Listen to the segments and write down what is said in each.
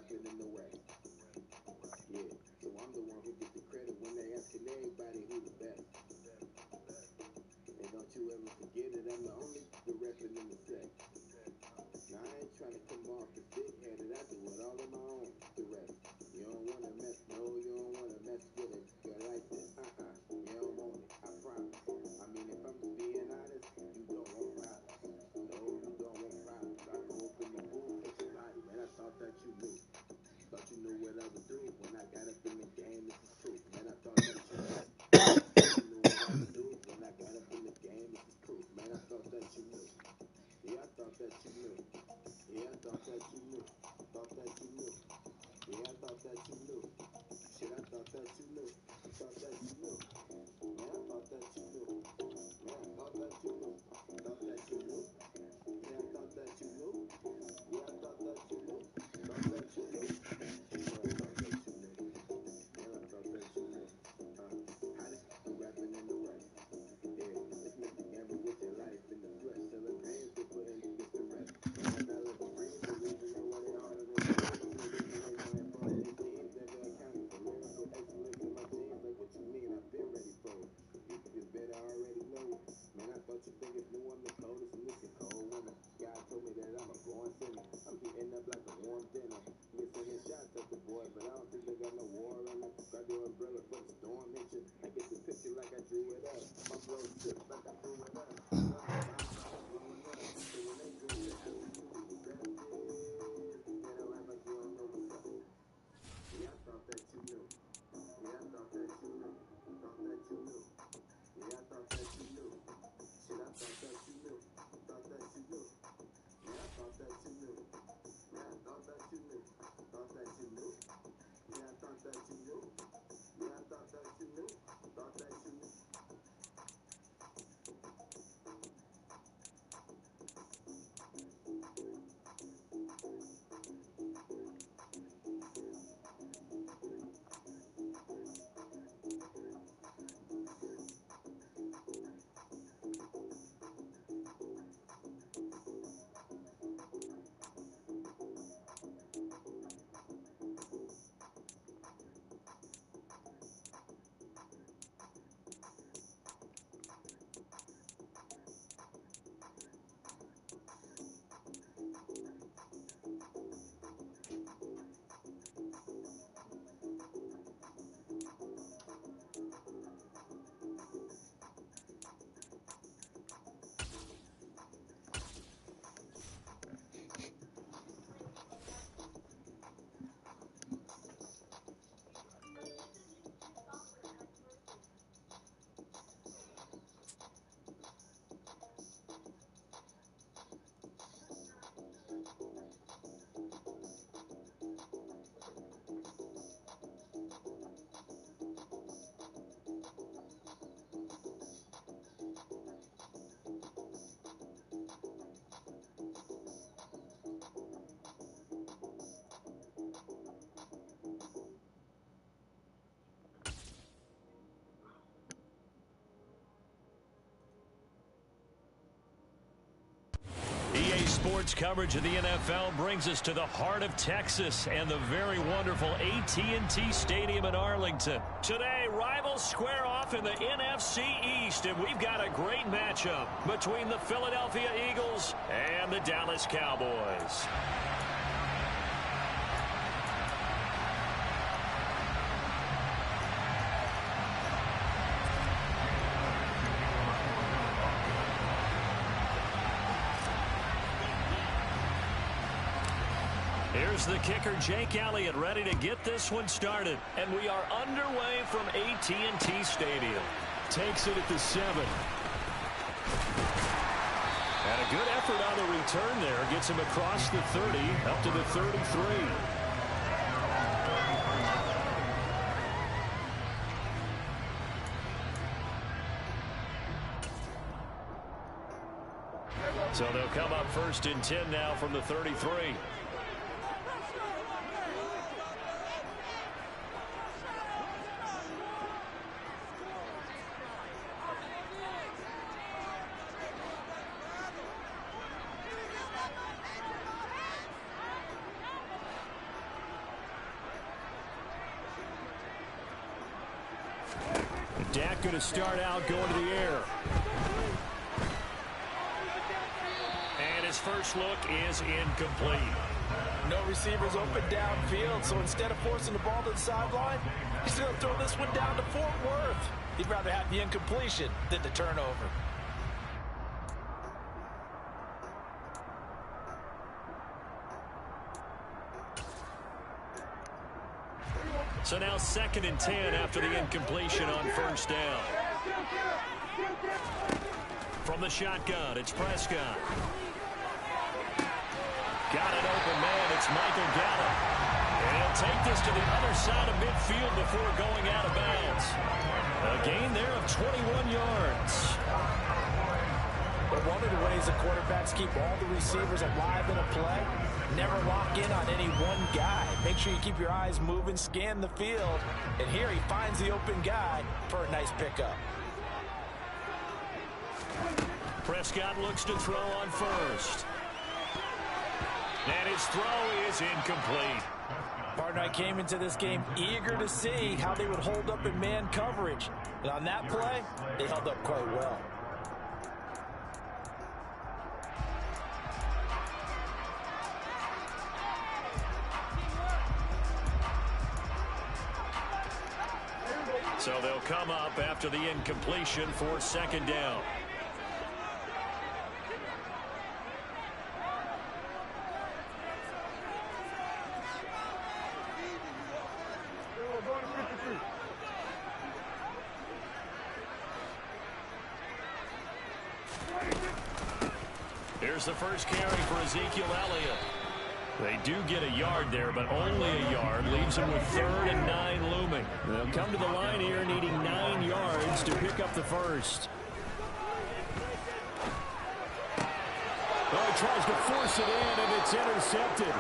rapping in the West. Yeah, so I'm the one who gets the credit when they asking everybody who the best. And don't you ever forget it, I'm the only the rapping in the set. Now I ain't trying to come off as big-headed, I do it all on my own, the rest. You don't want to mess, no, you don't want to mess with a girl like this, you don't want it, I promise. I mean, if I'm being honest, you don't want problems. No, you don't want problems. I go up in the booth, hit your body, man, I thought that you knew. Thought you knew what I would do when I got up in the game, this is true. Man, I thought that you knew. You knew what I would do when I got up in the game, this is proof. Man, I thought that you knew. Yeah, I thought that you knew. Yeah, I thought that you knew. Thought that you knew. Yeah, I thought that you knew. Shit, I thought that you knew. Thought that you knew. Man, I thought that you knew. Man, I thought that you knew. Thought that you knew. Yeah, I thought that you knew. Yeah, I thought that you knew. Thought that you knew. Yeah, I thought that you knew. Man, I thought that you knew. Hottest rapping in the West. Yeah, let's make the gamble with your life in the flesh. Selling dreams to put in this to rest. And I live a free, the reason they want it harder than me. Never accounted for lyrical excellence in my jeans. Like what you mean? I've been ready for it. You better already know it. Man, I thought you niggas knew I'm the coldest and it's a cold winter. God told me that I'm a born sinner. I'm heating up like a warm dinner. You're sending shots at the boy, but I don't think they got no war on it. Grab your umbrella for the storm hit you. I get the picture like I drew it up. My flow sick like I threw it up. Blowing up. So when they go to ask me who the best is, man, I act like you don't know what's up. Yeah, I thought that you knew. Yeah, I thought that you knew. Thought that you knew. Yeah, I thought that you knew. Shit, I thought that you knew. Thought that you knew. Yeah, I thought that you knew. Yeah, I thought that you knew. Thought that you knew. Yeah, I thought that you knew. Yeah, I thought that you knew. Thought that you knew. EA Sports coverage of the NFL brings us to the heart of Texas and the very wonderful AT&T Stadium in Arlington. Today, rivals square off in the NFC East, and we've got a great matchup between the Philadelphia Eagles and the Dallas Cowboys. Here's the kicker, Jake Elliott, ready to get this one started. And we are underway from AT&T Stadium. Takes it at the 7. And a good effort on the return there. Gets him across the 30, up to the 33. So they'll come up 1st and 10 now from the 33. Dak going to start out going to the air. And his first look is incomplete. No receivers open downfield, so instead of forcing the ball to the sideline, he's going to throw this one down to Fort Worth. He'd rather have the incompletion than the turnover. So now 2nd and 10 after the incompletion on first down. From the shotgun, it's Prescott. Got an open man. It's Michael Gallup. And he'll take this to the other side of midfield before going out of bounds. A gain there of 21 yards. But one of the ways the quarterbacks keep all the receivers alive in a play, never lock in on any one guy. Make sure you keep your eyes moving, scan the field. And here he finds the open guy for a nice pickup. Prescott looks to throw on first. And his throw is incomplete. Partner, I came into this game eager to see how they would hold up in man coverage. And on that play, they held up quite well. So they'll come up after the incompletion for 2nd down. Here's the first carry for Ezekiel Elliott. They do get a yard there, but only a yard. Leaves them with 3rd and 9 looming. They'll come to the line here needing 9 yards to pick up the first. Oh, he tries to force it in, and it's intercepted.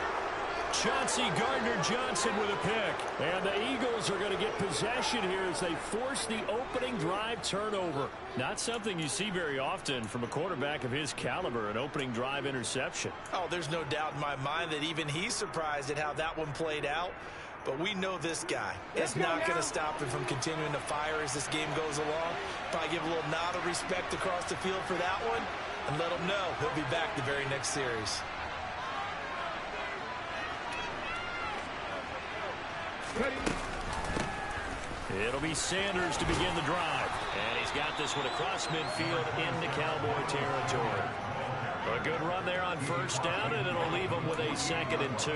Chauncey Gardner-Johnson with a pick. And the Eagles are going to get possession here as they force the opening drive turnover. Not something you see very often from a quarterback of his caliber, an opening drive interception. Oh, there's no doubt in my mind that even he's surprised at how that one played out. But we know this guy. It's not going to stop him from continuing to fire as this game goes along. Probably give a little nod of respect across the field for that one and let him know he'll be back the very next series. It'll be Sanders to begin the drive. And he's got this one across midfield into Cowboy territory. A good run there on first down, and it'll leave them with a 2nd and 2.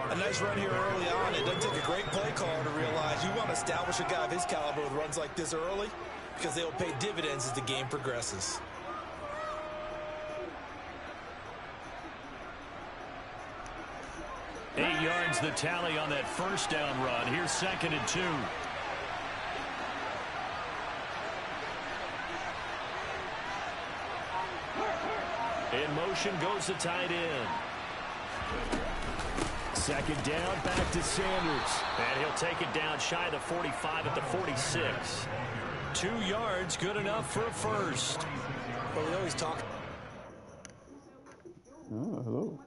A nice run here early on. It doesn't take a great play caller to realize you want to establish a guy of his caliber with runs like this early because they will pay dividends as the game progresses. Eight yards the tally on that first down run. Here's 2nd and 2. In motion goes the tight end. 2nd down, back to Sanders. And he'll take it down shy of the 45 at the 46. 2 yards, good enough for a first. Well, we always talk. Oh, hello.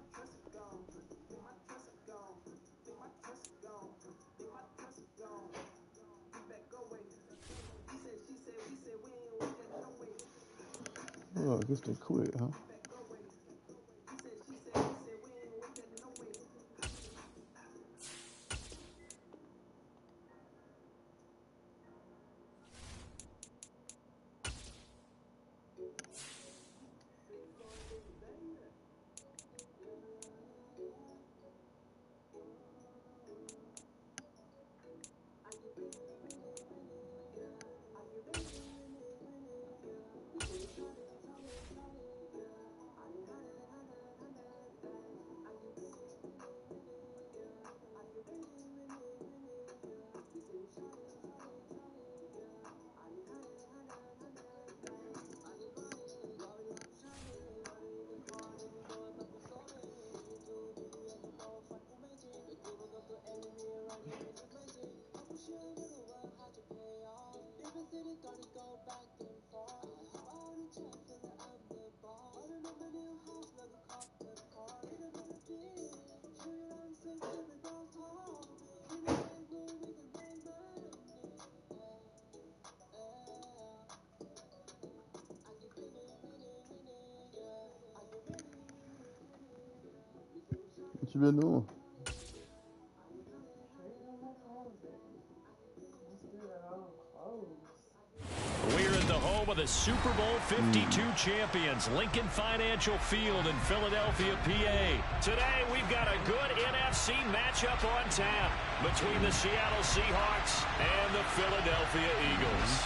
Oh, I guess they quit, huh? you been doing? We're at the home of the Super Bowl 52 champions, Lincoln Financial Field in Philadelphia, PA. Today, we've got a good NFC matchup on tap between the Seattle Seahawks and the Philadelphia Eagles.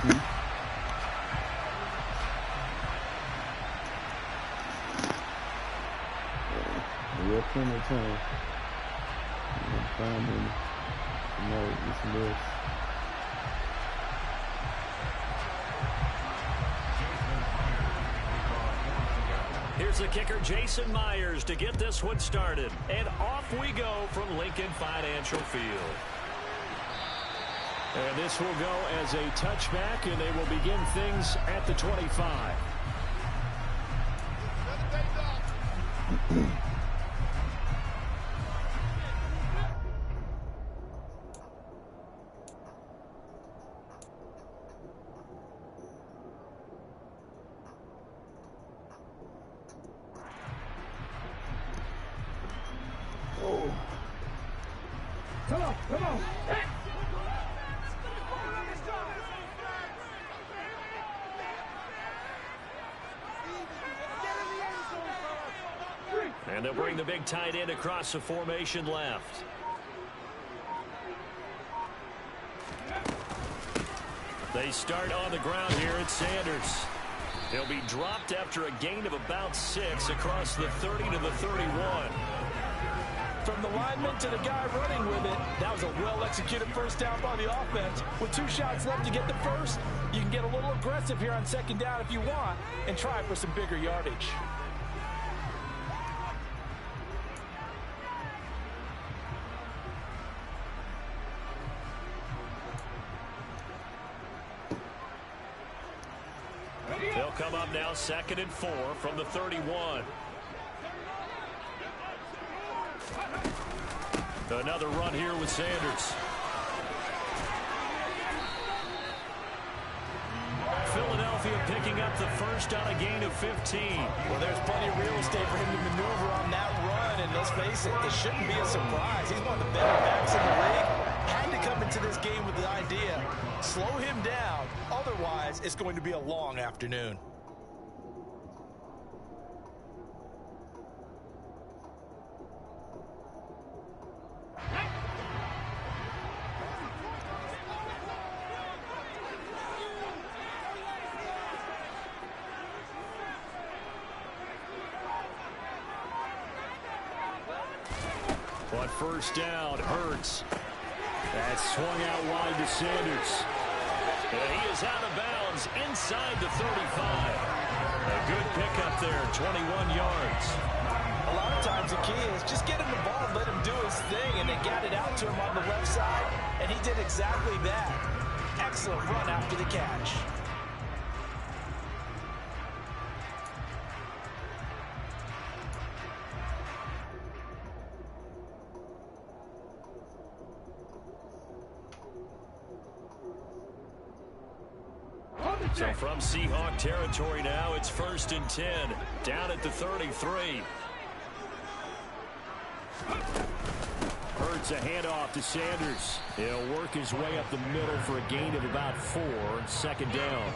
Okay. We have plenty of time. Find them tonight with some else. Here's the kicker, Jason Myers, to get this one started. And off we go from Lincoln Financial Field. And this will go as a touchback, and they will begin things at the 25. Come on. And they'll bring the big tight end across the formation left. They start on the ground here at Sanders. He'll be dropped after a gain of about 6 across the 30 to the 31. From the lineman to the guy running with it, that was a well-executed first down by the offense. With 2 shots left to get the first, you can get a little aggressive here on second down if you want and try for some bigger yardage. They'll come up now 2nd and 4 from the 31. Another run here with Sanders. Philadelphia picking up the first on a gain of 15. Well, there's plenty of real estate for him to maneuver on that run, and let's face it, it shouldn't be a surprise. He's one of the better backs in the league. Had to come into this game with the idea, slow him down, otherwise it's going to be a long afternoon. On first down, Hurts. That swung out wide to Sanders. And he is out of bounds inside the 35. A good pickup there, 21 yards. A lot of times the key is just get him the ball and let him do his thing, and they got it out to him on the left side, and he did exactly that. Excellent run after the catch. So from Seahawk territory now, it's 1st and 10, down at the 33. Hurts a handoff to Sanders. He'll work his way up the middle for a gain of about 4, 2nd down.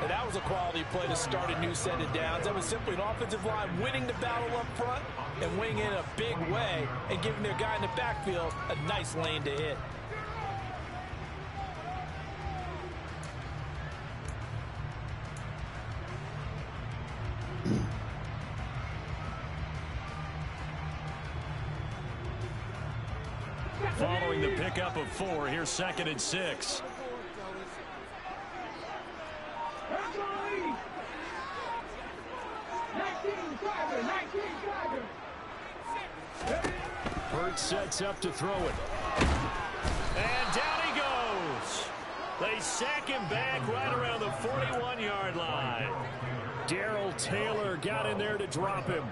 And that was a quality play to start a new set of downs. That was simply an offensive line winning the battle up front and winning in a big way and giving their guy in the backfield a nice lane to hit. Following the pickup of 4, here's 2nd and 6. Hurts sets up to throw it. And down he goes. They sack him back right around the 41-yard line. Darrell Taylor got in there to drop him.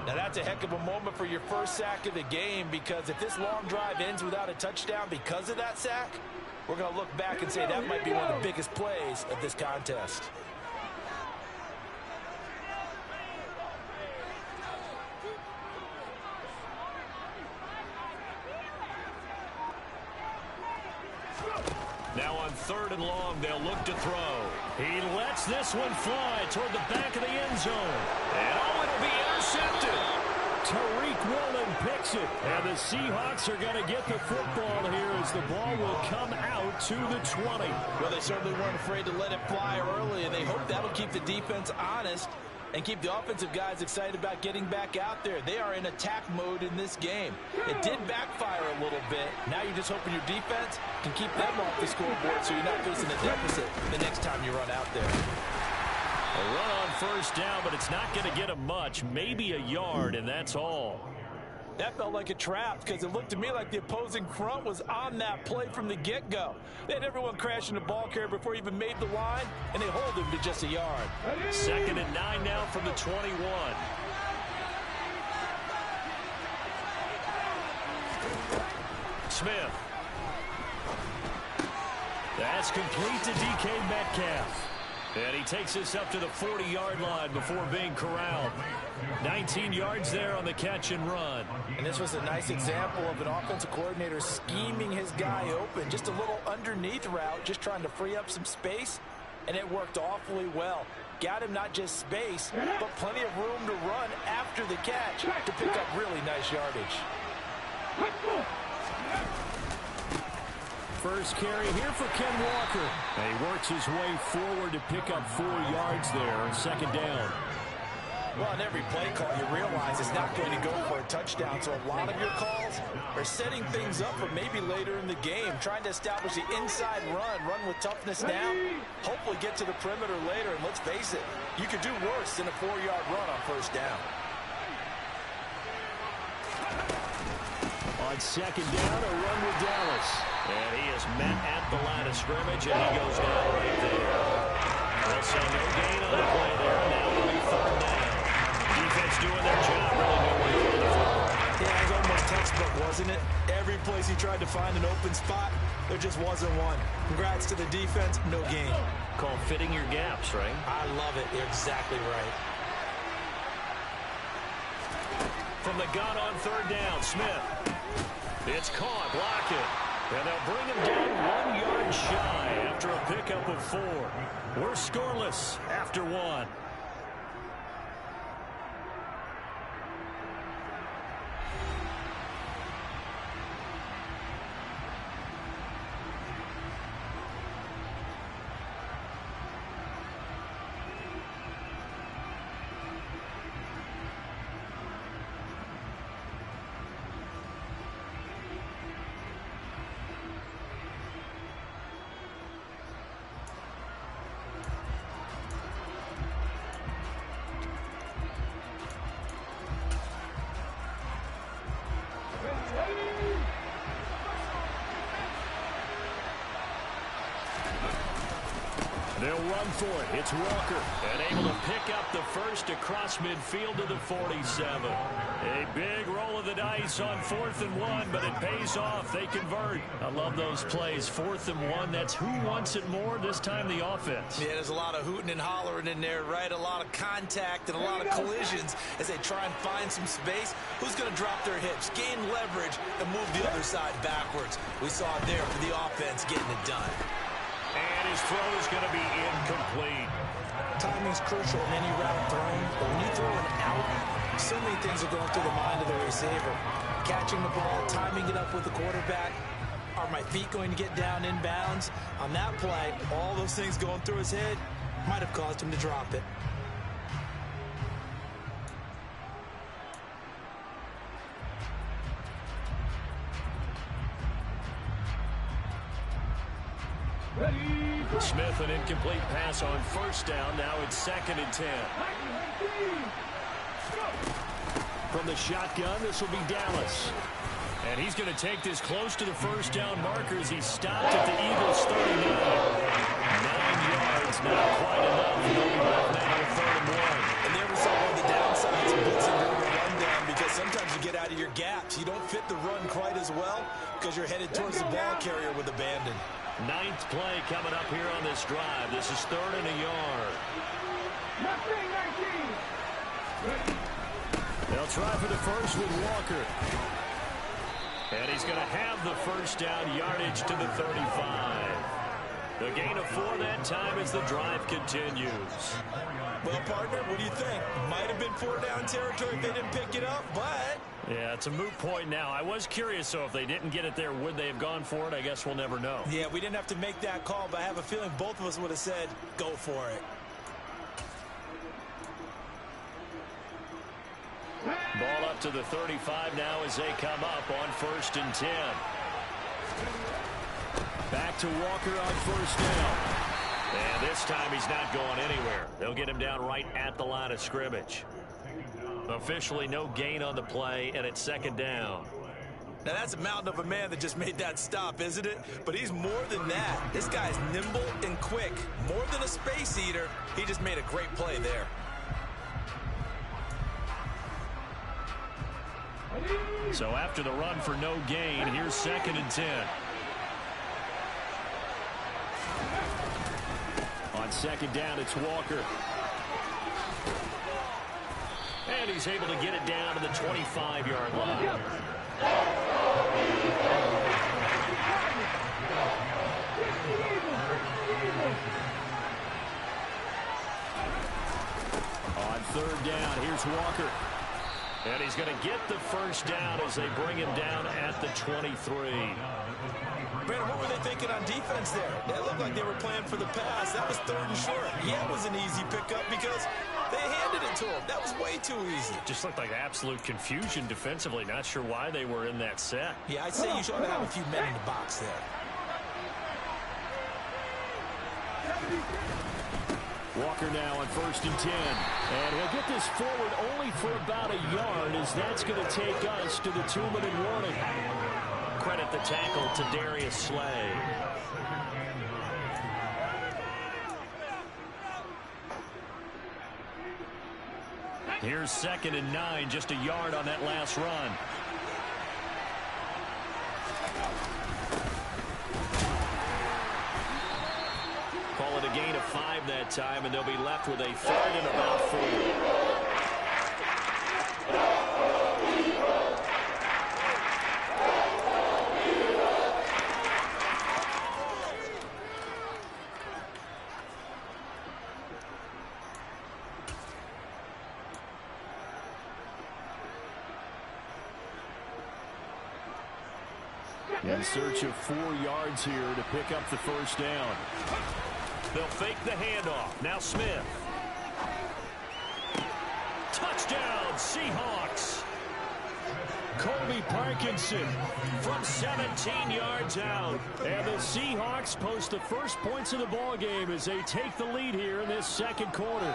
Now that's a heck of a moment for your first sack of the game, because if this long drive ends without a touchdown because of that sack, we're going to look back and say that might be one of the biggest plays of this contest. Now on 3rd and long, they'll look to throw. He lets this one fly toward the back of the end zone. And it'll be intercepted. Tariq Woolen picks it. And the Seahawks are going to get the football here as the ball will come out to the 20. Well, they certainly weren't afraid to let it fly early, and they hope that'll keep the defense honest and keep the offensive guys excited about getting back out there. They are in attack mode in this game. It did backfire a little bit. Now you're just hoping your defense can keep them off the scoreboard so you're not facing a deficit the next time you run out there. A run on 1st down, but it's not going to get them much. Maybe a yard, and that's all. That felt like a trap because it looked to me like the opposing front was on that play from the get-go. They had everyone crashing the ball carrier before he even made the line, and they hold him to just a yard. 2nd and 9 now from the 21. Smith. That's complete to DK Metcalf. And he takes us up to the 40-yard line before being corralled. 19 yards there on the catch and run. And this was a nice example of an offensive coordinator scheming his guy open. Just a little underneath route, just trying to free up some space. And it worked awfully well. Got him not just space, but plenty of room to run after the catch to pick up really nice yardage. First carry here for Ken Walker. And he works his way forward to pick up 4 yards there on 2nd down. Well, in every play call, you realize it's not going to go for a touchdown. So a lot of your calls are setting things up for maybe later in the game, trying to establish the inside run with toughness now, hopefully get to the perimeter later. And let's face it, you could do worse than a 4-yard run on 1st down. On 2nd down, a run with Dallas. And he is met at the line of scrimmage, and he goes down right there. Well, so no gain on the play there. Now it'll be 3rd down. Defense doing their job, really nowhere to throw the football. Yeah, it was almost textbook, wasn't it? Every place he tried to find an open spot, there just wasn't one. Congrats to the defense, no gain. Called fitting your gaps, right? I love it. You're exactly right. From the gun on 3rd down, Smith. It's caught, block it. And they'll bring him down 1 yard shy after a pickup of 4. We're scoreless after 1. They'll run for it. It's Walker. And able to pick up the first across midfield to the 47. A big roll of the dice on 4th and 1, but it pays off. They convert. I love those plays. 4th and 1, that's who wants it more, this time the offense. Yeah, there's a lot of hooting and hollering in there, right? A lot of contact and a lot of collisions as they try and find some space. Who's going to drop their hips, gain leverage, and move the other side backwards? We saw it there for the offense getting it done. And his throw is going to be incomplete. Timing's crucial in any route thrown, but when you throw an out, so many things are going through the mind of the receiver. Catching the ball, timing it up with the quarterback. Are my feet going to get down in bounds? On that play, all those things going through his head might have caused him to drop it. Smith, an incomplete pass on 1st down. Now it's 2nd and 10. From the shotgun, this will be Dallas. And he's going to take this close to the 1st down markers. He stopped at the Eagles' 39. 9 yards, not quite enough. They'll be left now with 3rd and 1. And there we saw one of the downsides of blitzing during the rundown, because sometimes you get out of your gaps. You don't fit the run quite as well because you're headed towards the ball carrier with abandon. Ninth play coming up here on this drive. This is 3rd and a yard. They'll try for the first with Walker. And he's going to have the first down, yardage to the 35. The gain of 4 that time as the drive continues. Well, partner, what do you think? Might have been 4-down territory if they didn't pick it up, but... Yeah, it's a moot point now. I was curious, so if they didn't get it there, would they have gone for it? I guess we'll never know. Yeah, we didn't have to make that call, but I have a feeling both of us would have said, go for it. Ball up to the 35 now as they come up on 1st and 10. Back to Walker on 1st down. And this time he's not going anywhere. They'll get him down right at the line of scrimmage. Officially no gain on the play, and it's 2nd down. Now that's a mountain of a man that just made that stop, isn't it? But he's more than that. This guy's nimble and quick. More than a space eater. He just made a great play there. So after the run for no gain, here's 2nd and 10. On 2nd down, it's Walker. And he's able to get it down to the 25-yard line. On 3rd down, here's Walker. And he's going to get the first down as they bring him down at the 23. Brandon, what were they thinking on defense there? That looked like they were playing for the pass. That was 3rd and short. Yeah, it was an easy pickup because they handed it to him. That was way too easy. Just looked like absolute confusion defensively. Not sure why they were in that set. Yeah, I'd say you should have a few men in the box there. Walker now on 1st and 10. And he'll get this forward only for about a yard, as that's going to take us to the 2-minute warning. Credit the tackle to Darius Slay. Here's 2nd and 9, just a yard on that last run. Call it a gain of 5 that time, and they'll be left with a 3rd and about 4. In search of 4 yards here to pick up the first down. They'll fake the handoff. Now Smith. Touchdown, Seahawks. Colby Parkinson from 17 yards out. And the Seahawks post the first points of the ball game as they take the lead here in this 2nd quarter.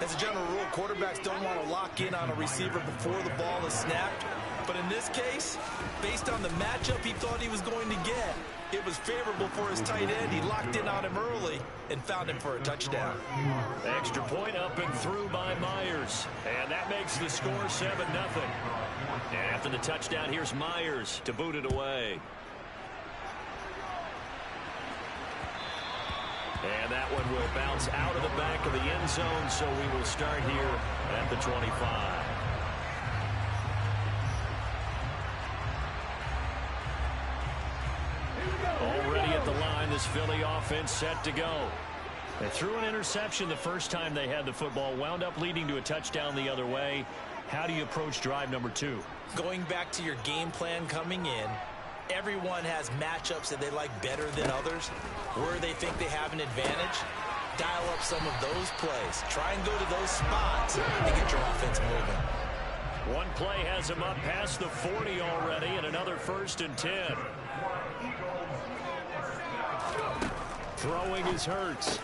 As a general rule, quarterbacks don't want to lock in on a receiver before the ball is snapped. But in this case, based on the matchup he thought he was going to get, it was favorable for his tight end. He locked in on him early and found him for a touchdown. Extra point up and through by Myers. And that makes the score 7-0. And after the touchdown, here's Myers to boot it away. And that one will bounce out of the back of the end zone, so we will start here at the 25. Already at the line, this Philly offense set to go. They threw an interception the first time they had the football, wound up leading to a touchdown the other way. How do you approach drive number 2? Going back to your game plan coming in, everyone has matchups that they like better than others. Where they think they have an advantage, dial up some of those plays. Try and go to those spots and get your offense moving. One play has him up past the 40 already, and another 1st and 10. Throwing is Hurts.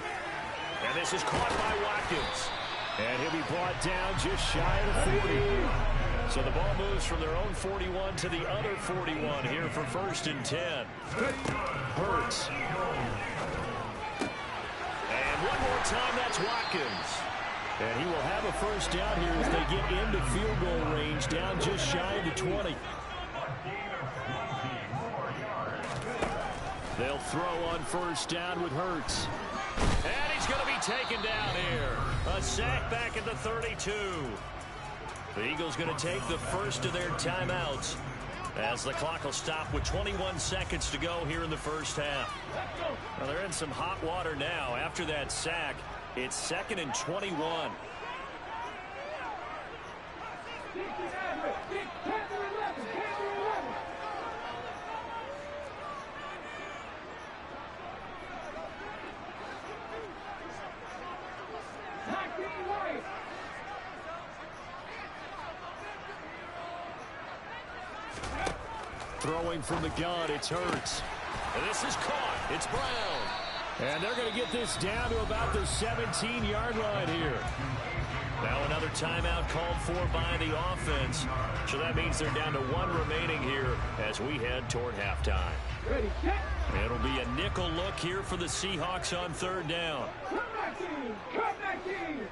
And this is caught by Watkins. And he'll be brought down just shy of the 40. So the ball moves from their own 41 to the other 41 here for 1st and 10. Hurts. And one more time, that's Watkins. And he will have a first down here as they get into field goal range, down just shy of the 20. They'll throw on first down with Hurts. And he's going to be taken down here. A sack back at the 32. The Eagles going to take the first of their timeouts as the clock will stop with 21 seconds to go here in the first half. Well, they're in some hot water now. After that sack, it's 2nd and 21. Throwing from the gun, it's Hurts. And this is caught. It's Brown. And they're going to get this down to about the 17-yard line here. Now another timeout called for by the offense. So that means they're down to 1 remaining here as we head toward halftime. Ready, set. It'll be a nickel look here for the Seahawks on 3rd down. Come back in. Come back in.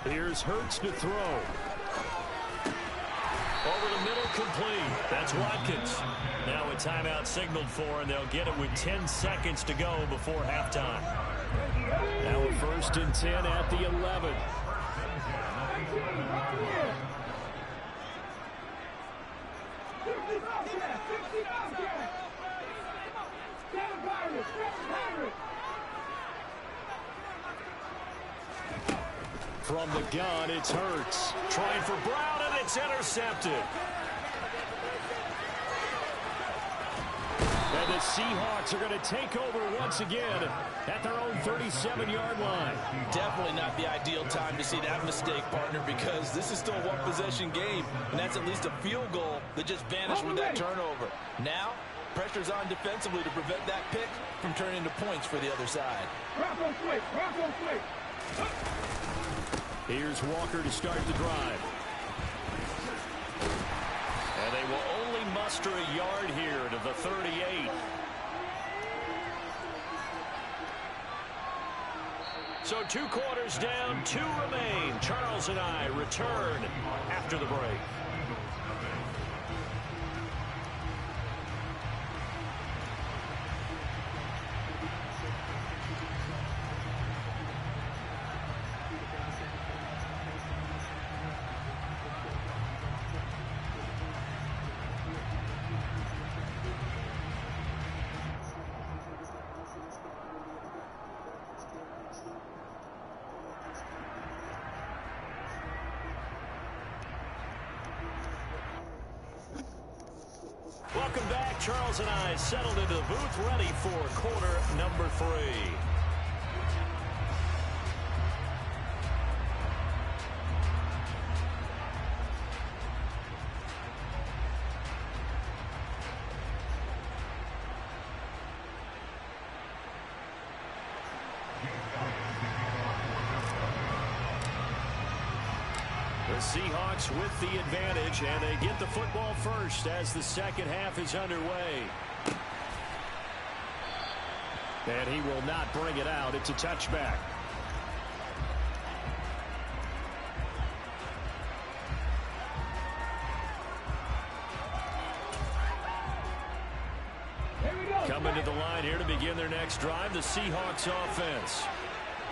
Here's Hurts to throw. Over the middle, complete. That's Watkins. Now a timeout signaled for, and they'll get it with 10 seconds to go before halftime. Now a 1st and 10 at the 11. From the gun, it's Hurts. Trying for Brown, and it's intercepted. And the Seahawks are going to take over once again at their own 37-yard line. Definitely not the ideal time to see that mistake, partner, because this is still a one-possession game, and that's at least a field goal that just vanished with that turnover. Now, pressure's on defensively to prevent that pick from turning into points for the other side. Bronco switch. Bronco switch. Here's Walker to start the drive. And they will only muster a yard here to the 38. So 2 quarters down, 2 remain. Charles and I return after the break. Welcome back. Charles and I settled into the booth, ready for quarter number 3. The Seahawks with the advantage, and they get the football first as the second half is underway. And he will not bring it out. It's a touchback. Coming to the line here to begin their next drive, the Seahawks offense.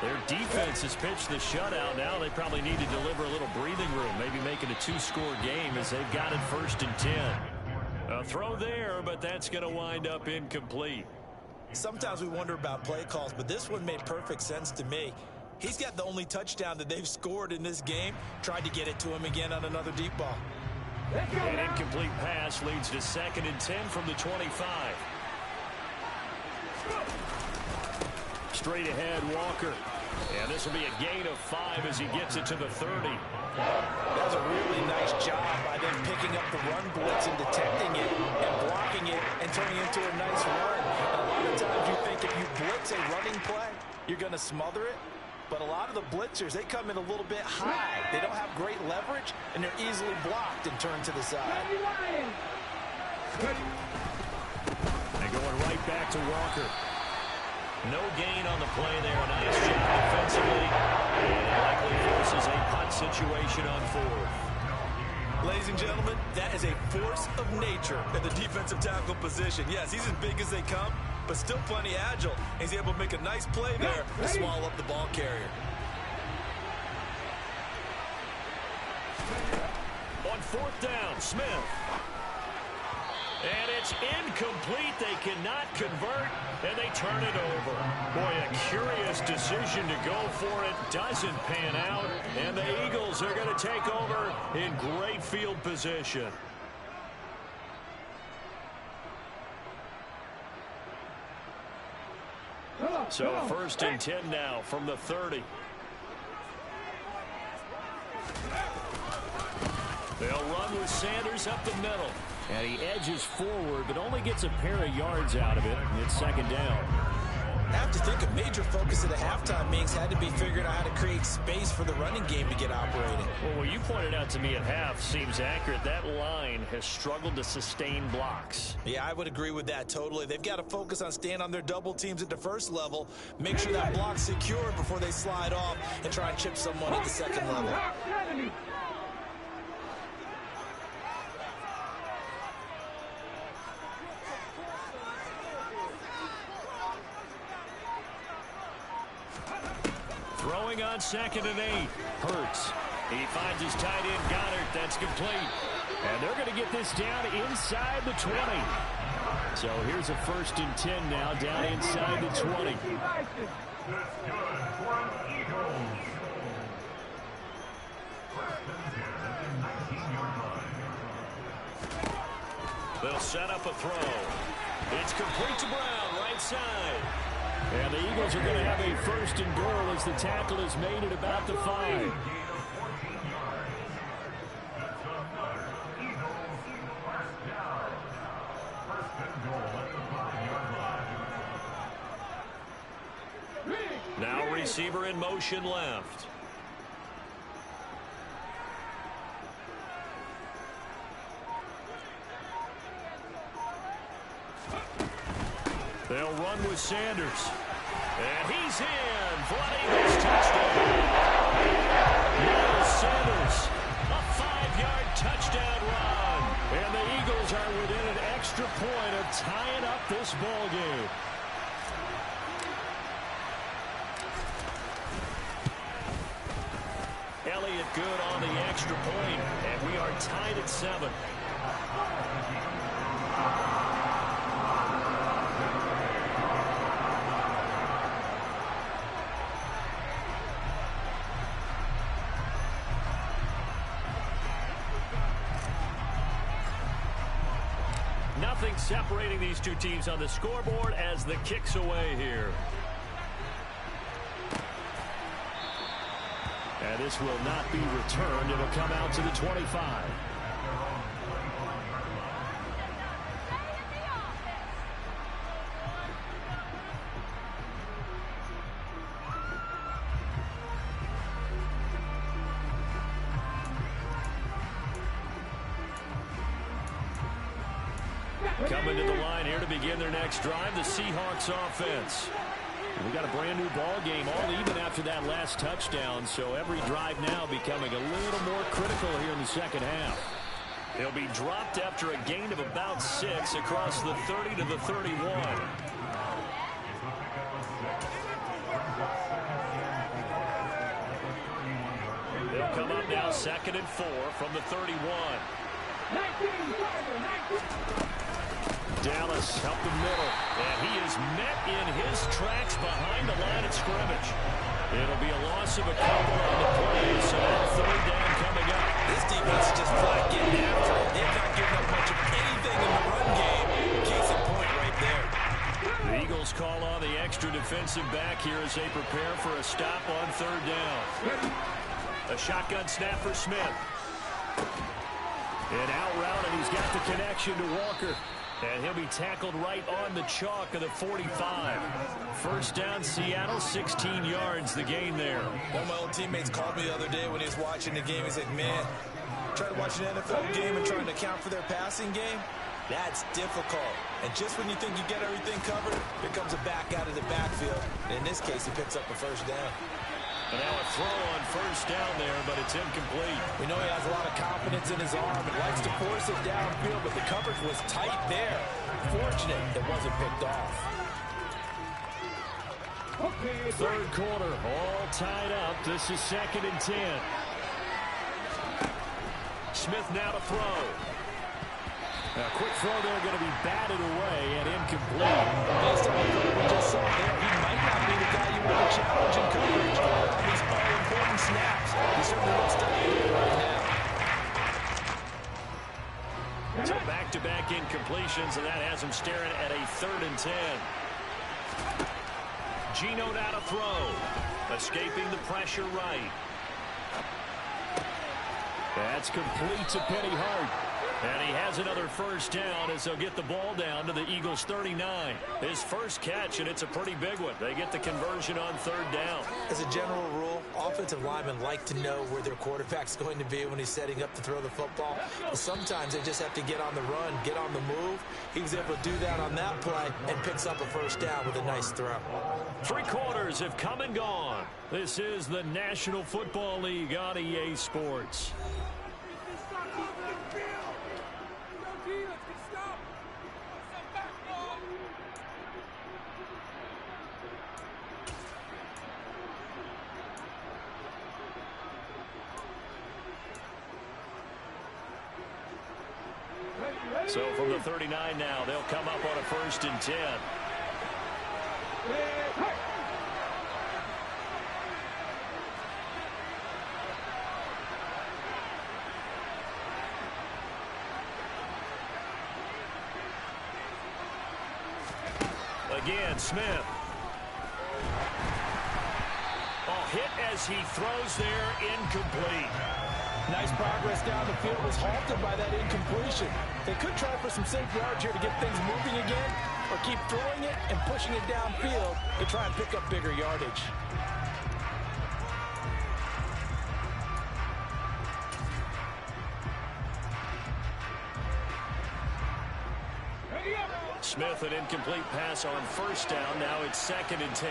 Their defense has pitched the shutout. Now they probably need to deliver a little breathing room, maybe making a 2-score game as they've got it 1st and 10. A throw there, but that's going to wind up incomplete. Sometimes we wonder about play calls, but this one made perfect sense to me. He's got the only touchdown that they've scored in this game. Tried to get it to him again on another deep ball. An incomplete pass leads to 2nd and 10 from the 25. Straight ahead, Walker. And this will be a gain of 5 as he gets it to the 30. That was a really nice job by them picking up the run blitz and detecting it and blocking it and turning it into a nice run. And a lot of times you think if you blitz a running play, you're going to smother it. But a lot of the blitzers, they come in a little bit high. They don't have great leverage, and they're easily blocked and turned to the side. And going right back to Walker. No gain on the play there. Nice job defensively. And it likely forces a punt situation on fourth. Ladies and gentlemen, that is a force of nature at the defensive tackle position. Yes, he's as big as they come, but still plenty agile. He's able to make a nice play there to swallow up the ball carrier. On fourth down, Smith. And it's incomplete. They cannot convert, and they turn it over. Boy, a curious decision to go for it. Doesn't pan out, and the Eagles are going to take over in great field position. So first and 10 now from the 30. They'll run with Sanders up the middle. And he edges forward, but only gets a pair of yards out of it. It's second down. I have to think a major focus of the halftime meetings had to be figuring out how to create space for the running game to get operating. Well, what you pointed out to me at half seems accurate. That line has struggled to sustain blocks. Yeah, I would agree with that totally. They've got to focus on staying on their double teams at the first level, make sure that block's secure before they slide off and try and chip someone at the second level. Throwing on second and 8. Hurts. He finds his tight end, Goddard. That's complete. And they're going to get this down inside the 20. So here's a first and 10 now, down inside the 20. They'll set up a throw. It's complete to Brown, right side. And the Eagles are going to have a first and goal as the tackle is made at about the 5. Now receiver in motion left. They'll run with Sanders. And he's in for an Eagles touchdown. Miles Sanders, a 5-yard touchdown run. And the Eagles are within an extra point of tying up this ball game. Elliott good on the extra point, and we are tied at 7. Nothing separating these two teams on the scoreboard as the kick's away here. And this will not be returned. It'll come out to the 25. Coming to the line here to begin their next drive, the Seahawks offense. We got a brand new ball game, all even after that last touchdown, so every drive now becoming a little more critical here in the second half. He'll be dropped after a gain of about 6 across the 30 to the 31. They'll come up now second and 4 from the 31. Dallas up the middle, and he is met in his tracks behind the line of scrimmage. It'll be a loss of a couple on the play, so third down coming up. This defense is just flat getting after it. They've not given up much of anything in the run game. Case in point right there. The Eagles call on the extra defensive back here as they prepare for a stop on third down. A shotgun snap for Smith. An out route, and he's got the connection to Walker. And he'll be tackled right on the chalk of the 45. First down, Seattle, 16 yards, the gain there. One of my old teammates called me the other day when he was watching the game. He's like, man, trying to watch an NFL game and trying to account for their passing game. That's difficult. And just when you think you get everything covered, here comes a back out of the backfield. And in this case, he picks up a first down. And now a throw on first down there, but it's incomplete. We know he has a lot of confidence in his arm and likes to force it downfield, but the coverage was tight there. Fortunate it wasn't picked off. Third quarter, all tied up. This is 2nd and 10. Smith now to throw. A quick throw there, going to be batted away and incomplete. Based on the play we just saw there, he might not be the guy you want to challenge in coverage. On these all-important snaps, he certainly looks to be right now. So back-to-back incompletions, and that has him staring at a 3rd and 10. Geno now to throw. Escaping the pressure right. That's complete to Penny Hart. And he has another first down as they'll get the ball down to the Eagles' 39. His first catch, and it's a pretty big one. They get the conversion on 3rd down. As a general rule, offensive linemen like to know where their quarterback's going to be when he's setting up to throw the football. But sometimes they just have to get on the run, get on the move. He was able to do that on that play and picks up a first down with a nice throw. 3 quarters have come and gone. This is the National Football League on EA Sports. So from the 39 now, they'll come up on a 1st and 10. Again, Smith. Hit as he throws there, incomplete. Nice progress down the field was halted by that incompletion. They could try for some safe yards here to get things moving again, or keep throwing it and pushing it downfield to try and pick up bigger yardage. Smith, an incomplete pass on first down. Now it's 2nd and 10.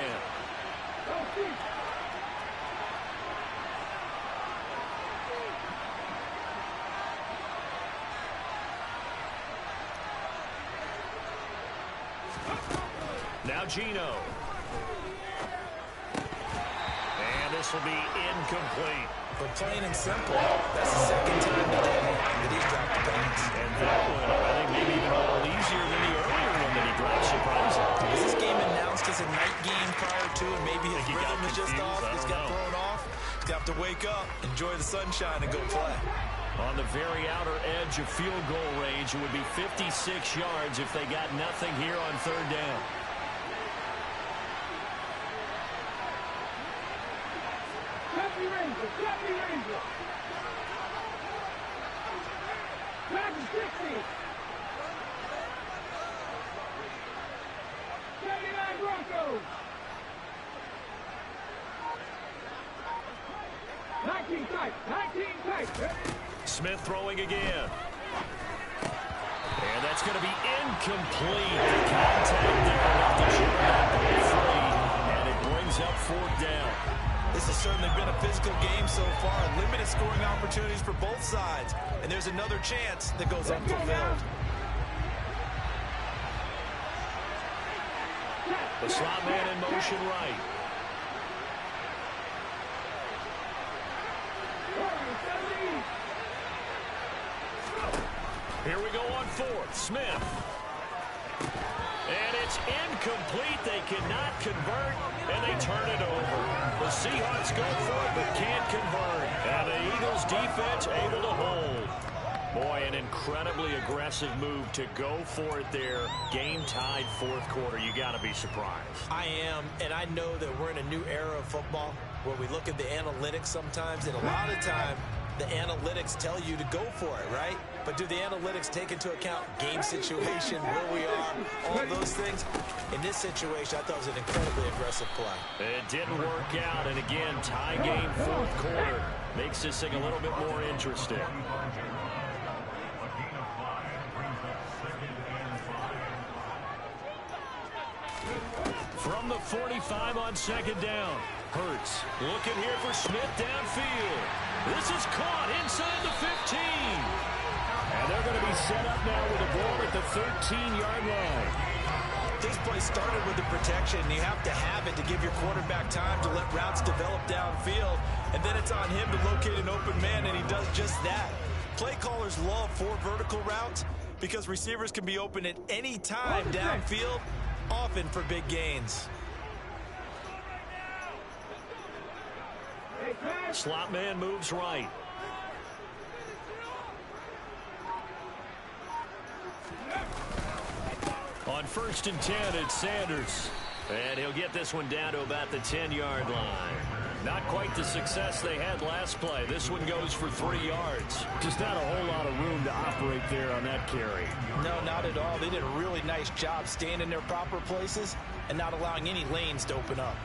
Now Geno. And this will be incomplete. But plain and simple, that's the 2nd time today that he's dropped the pass. And that one, I think, maybe even a little easier than the earlier one that he dropped, surprising. Was this game announced as a night game prior to, and maybe his rhythm is just off? He's got thrown off. He's got to wake up, enjoy the sunshine, and go play. On the very outer edge of field goal range, it would be 56 yards if they got nothing here on 3rd down. Madden 60. 79 Broncos. 19 tight. 19 tight. Smith throwing again. And that's going to be incomplete. The contact there left the short free, and it brings up 4th down. This has certainly been a physical game so far. Limited scoring opportunities for both sides. And there's another chance that goes unfulfilled. The slot man in motion right. Here we go on 4th. Smith. And it's incomplete. They cannot convert, and they turn it over. The Seahawks go for it, but can't convert. And the Eagles defense able to hold. Boy, an incredibly aggressive move to go for it there. Game tied 4th quarter. You got to be surprised. I am, and I know that we're in a new era of football where we look at the analytics sometimes, and a lot of time the analytics tell you to go for it, right? But do the analytics take into account game situation, where we are, all those things? In this situation, I thought it was an incredibly aggressive play. It didn't work out, and again, tie game 4th quarter. Makes this thing a little bit more interesting. From the 45 on second down. Hurts looking here for Smith downfield. This is caught inside the 15. And they're going to be set up now with the ball at the 13-yard line. This play started with the protection. You have to have it to give your quarterback time to let routes develop downfield. And then it's on him to locate an open man, and he does just that. Play callers love 4 vertical routes because receivers can be open at any time downfield, often for big gains. Slot man moves right. On 1st and 10, it's Sanders. And he'll get this one down to about the 10-yard line. Not quite the success they had last play. This one goes for 3 yards. Just not a whole lot of room to operate there on that carry. No, not at all. They did a really nice job staying in their proper places and not allowing any lanes to open up.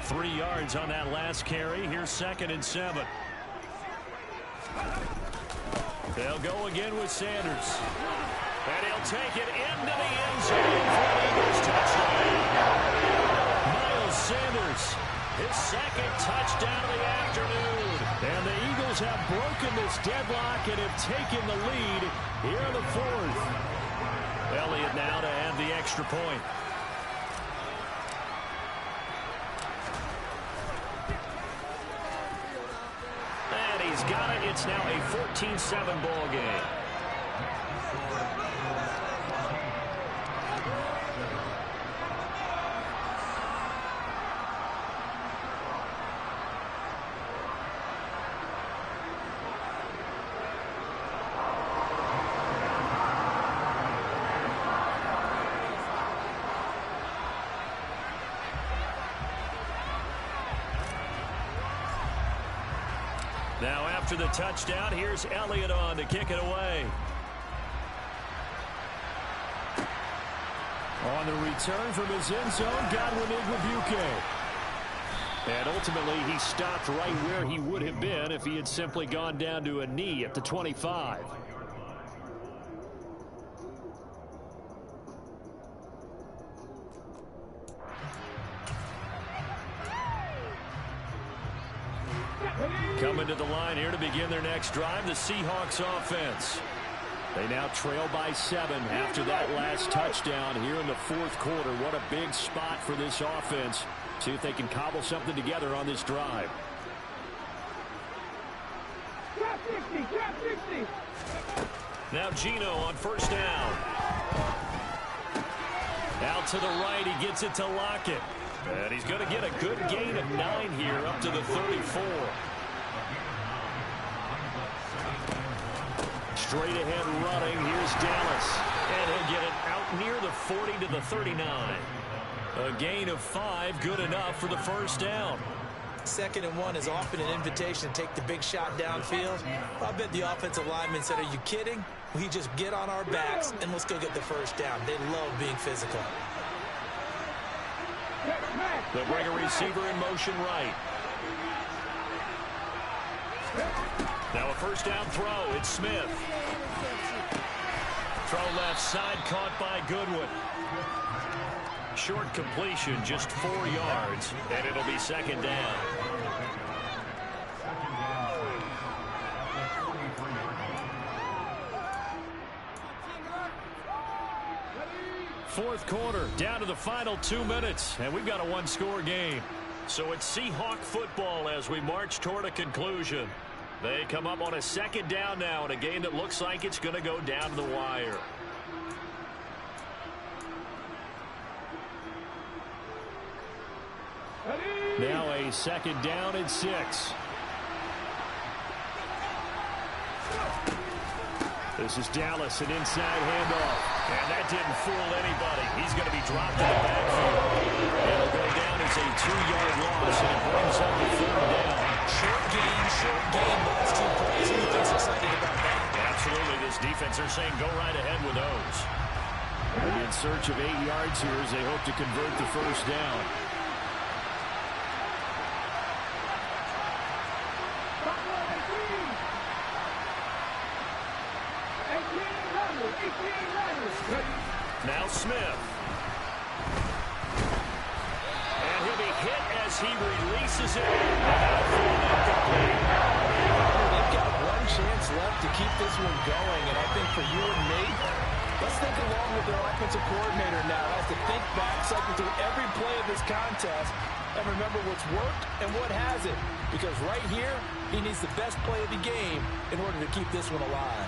Three yards on that last carry. Here's 2nd and 7. They'll go again with Sanders. And he'll take it into the end zone for an Eagles touchdown. Miles Sanders, his 2nd touchdown of the afternoon. And the Eagles have broken this deadlock and have taken the lead here in the 4th. Elliott now to add the extra point. And he's got it. It's now a 14-7 ball game. Now after the touchdown, here's Elliott on to kick it away. On the return from his end zone, Godwin Igwebuike. And ultimately, he stopped right where he would have been if he had simply gone down to a knee at the 25. Coming to the line here to begin their next drive, the Seahawks offense. They now trail by 7 after that last touchdown here in the 4th quarter. What a big spot for this offense. See if they can cobble something together on this drive. Drop 60, drop 60. Now Geno on 1st down. Out to the right, he gets it to Lockett. And he's going to get a good gain of 9 here up to the 34. Straight ahead running, here's Dallas. And he'll get it out near the 40 to the 39. A gain of 5, good enough for the 1st down. 2nd and 1 is often an invitation to take the big shot downfield. I bet the offensive lineman said, are you kidding? We just get on our backs and let's go get the 1st down. They love being physical. They'll bring a receiver in motion right. Now a 1st down throw. It's Smith. Throw left side, caught by Goodwin. Short completion, just 4 yards, and it'll be 2nd down. Fourth quarter, down to the final 2 minutes, and we've got a 1-score game. So it's Seahawk football as we march toward a conclusion. They come up on a 2nd down now in a game that looks like it's going to go down to the wire. Now a 2nd down and 6. This is Dallas, an inside handoff. And that didn't fool anybody. He's going to be dropped in the backfield. It'll go down as a 2-yard loss, and it brings up the 3rd down. Short gain, last 2 plays. Who gets excited about that? Absolutely, this defense are saying go right ahead with those. And in search of 8 yards here as they hope to convert the 1st down. Now Smith. And he'll be hit as he releases it. They've got one chance left to keep this one going, and I think for you and me, let's think along with their offensive coordinator now. Has to think back, cycle through every play of this contest, and remember what's worked and what hasn't. Because right here, he needs the best play of the game in order to keep this one alive.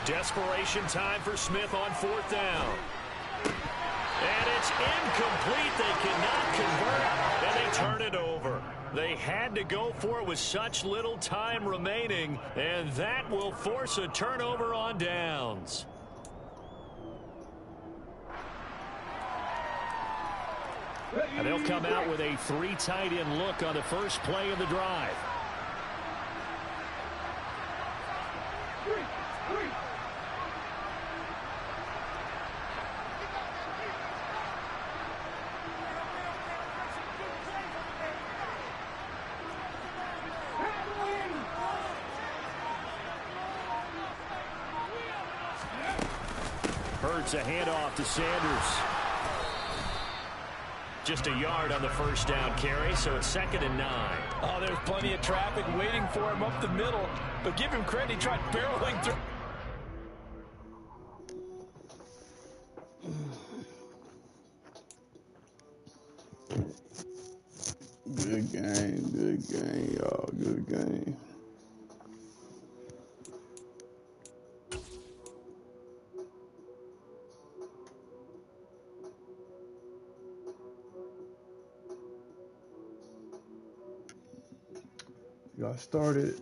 Desperation time for Smith on 4th down. And it's incomplete. They cannot convert, and they turn it over. They had to go for it with such little time remaining, and that will force a turnover on downs. And they'll come out with a 3 tight end look on the first play of the drive. Hurts a handoff to Sanders. Just a yard on the first down carry, so it's 2nd and 9. Oh, there's plenty of traffic waiting for him up the middle, but give him credit, he tried barreling through. Good game, y'all. Good game. Got started.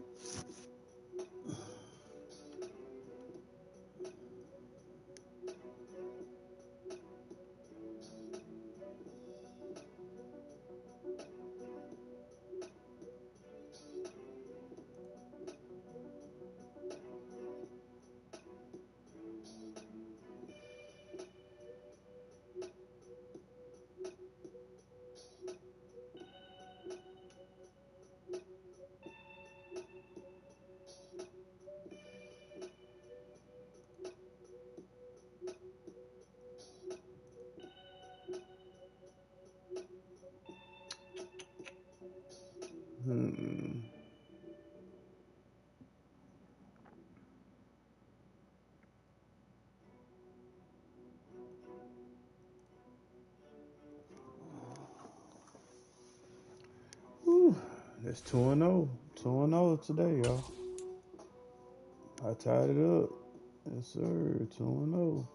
It's 2-0. 2-0 today, y'all. I tied it up. Yes, sir. 2-0.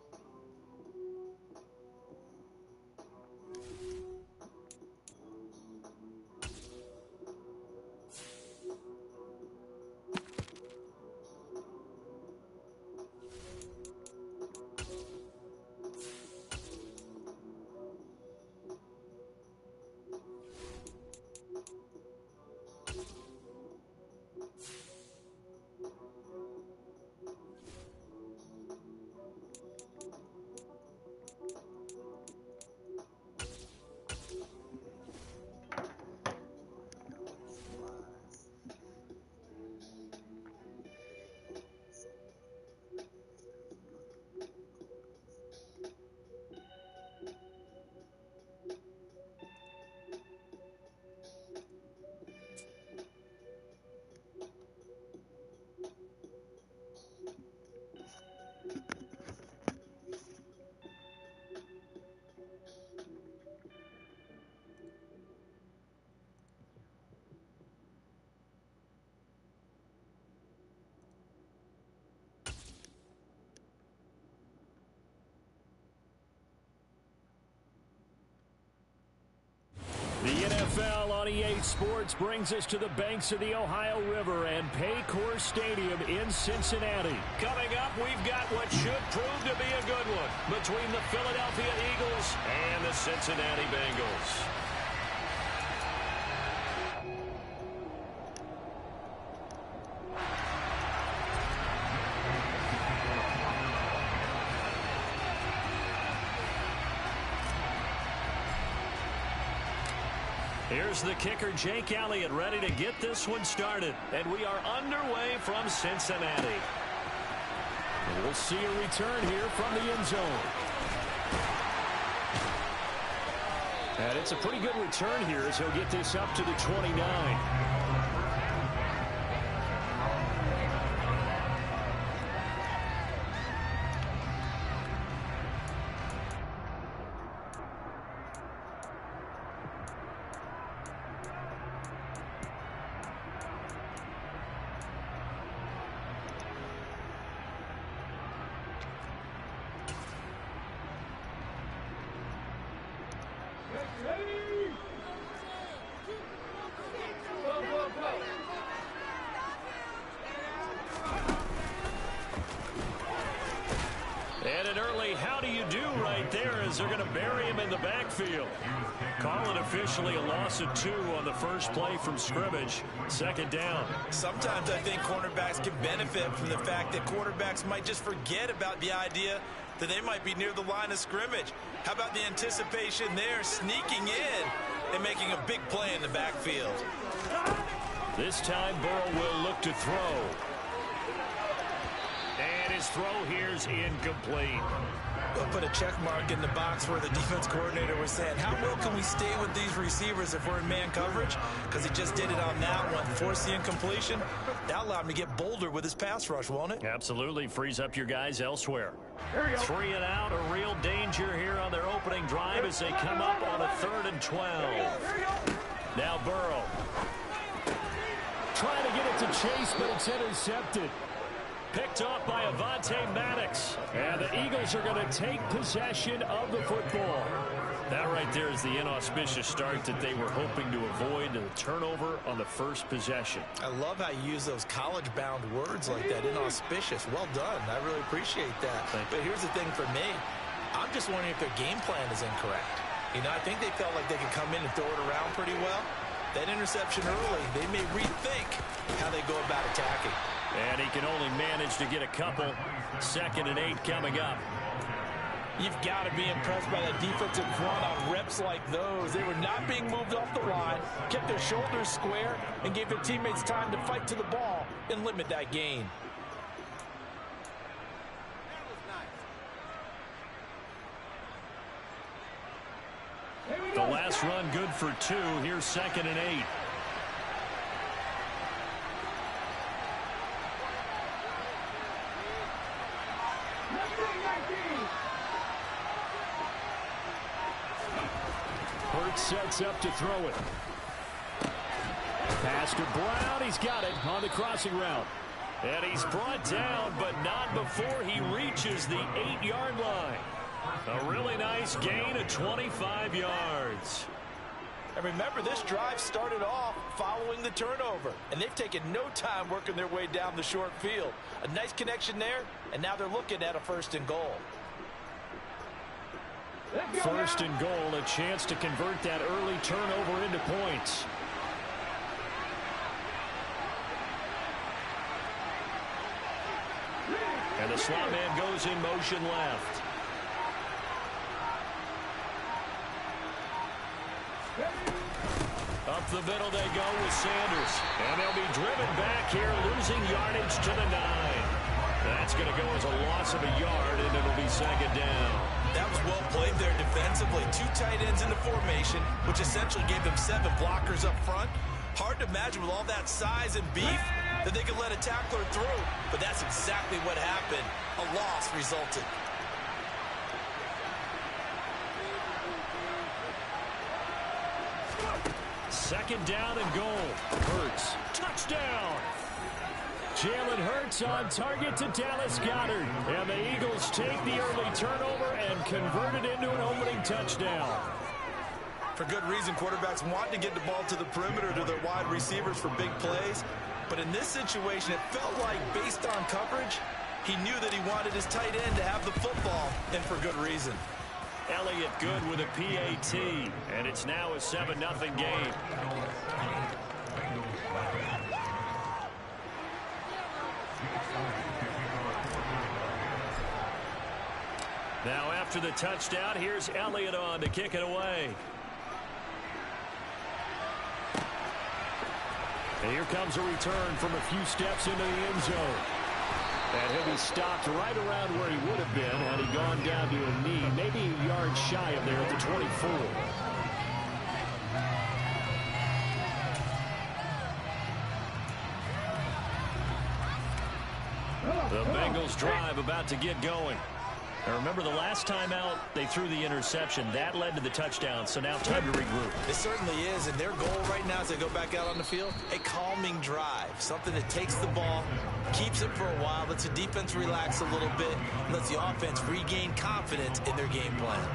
The NFL on EA Sports brings us to the banks of the Ohio River and Paycor Stadium in Cincinnati. Coming up, we've got what should prove to be a good one between the Philadelphia Eagles and the Cincinnati Bengals. Here's the kicker, Jake Elliott, ready to get this one started. And we are underway from Cincinnati. And we'll see a return here from the end zone. And it's a pretty good return here as he'll get this up to the 29. And an early how do you do right there as they're going to bury him in the backfield. Call it officially a loss of 2 on the first play from scrimmage. Second down. Sometimes I think cornerbacks can benefit from the fact that quarterbacks might just forget about the idea that they might be near the line of scrimmage. How about the anticipation there, sneaking in and making a big play in the backfield? This time Burrow will look to throw. And his throw here's incomplete. We'll put a check mark in the box where the defense coordinator was saying, how well can we stay with these receivers if we're in man coverage? Because he just did it on that one, forced the incompletion. That allowed him to get bolder with his pass rush, won't it? Absolutely. Frees up your guys elsewhere. 3 and out, a real danger here on their opening drive as they come up on a 3rd and 12. Now Burrow. Trying to get it to Chase, but it's intercepted. Picked off by Avonte Maddox. And the Eagles are going to take possession of the football. That right there is the inauspicious start that they were hoping to avoid, the turnover on the first possession. I love how you use those college-bound words like that, inauspicious. Well done. I really appreciate that. But here's the thing for me. I'm just wondering if their game plan is incorrect. You know, I think they felt like they could come in and throw it around pretty well. That interception early, they may rethink how they go about attacking. And he can only manage to get a couple. 2nd and 8 coming up. You've got to be impressed by that defensive front on reps like those. They were not being moved off the line, kept their shoulders square, and gave their teammates time to fight to the ball and limit that gain. The last run good for 2. Here's 2nd and 8. Hurts sets up to throw it. Pass to Brown. He's got it on the crossing route. And he's brought down, but not before he reaches the 8-yard line. A really nice gain of 25 yards. And remember, this drive started off following the turnover, and they've taken no time working their way down the short field. A nice connection there, and now they're looking at a 1st and goal. 1st and goal, a chance to convert that early turnover into points. And the slot man goes in motion left. Up the middle they go with Sanders. And they'll be driven back here, losing yardage to the 9. That's going to go as a loss of a yard, and it'll be 2nd down. That was well played there defensively. 2 tight ends in the formation, which essentially gave them 7 blockers up front. Hard to imagine with all that size and beef that they could let a tackler through. But that's exactly what happened. A loss resulted. Second down and goal. Hurts. Touchdown. Jalen Hurts on target to Dallas Goedert. And the Eagles take the early turnover and convert it into an opening touchdown. For good reason, quarterbacks want to get the ball to the perimeter to their wide receivers for big plays. But in this situation, it felt like, based on coverage, he knew that he wanted his tight end to have the football, and for good reason. Elliott good with a PAT, and it's now a 7-0 game. Now after the touchdown, here's Elliott on to kick it away. And here comes a return from a few steps into the end zone. And he'll be stopped right around where he would have been had he gone down to a knee, maybe a yard shy of there at the 24. The Bengals drive about to get going. Now remember, the last time out, they threw the interception. That led to the touchdown, so now time to regroup. It certainly is, and their goal right now as they go back out on the field, a calming drive, something that takes the ball, keeps it for a while, lets the defense relax a little bit, and lets the offense regain confidence in their game plan.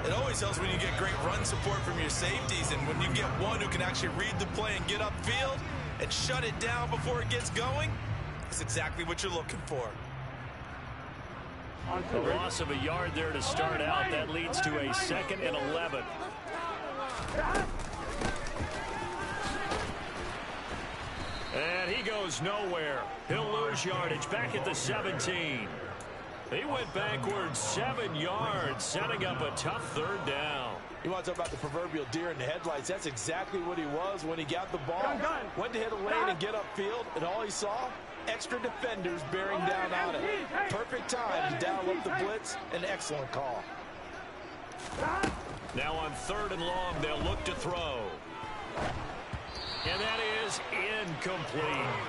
It always helps when you get great run support from your safeties, and when you get one who can actually read the play and get upfield and shut it down before it gets going, that's exactly what you're looking for. A loss of a yard there to start out. That leads to a 2nd and 11. And he goes nowhere. He'll lose yardage back at the 17. He went backwards 7 yards, setting up a tough 3rd down. You want to talk about the proverbial deer in the headlights. That's exactly what he was when he got the ball. Went to hit a lane and get upfield, and all he saw, extra defenders bearing down on it. Perfect time to dial up the blitz. An excellent call. Now on 3rd and long, they'll look to throw. And that is incomplete.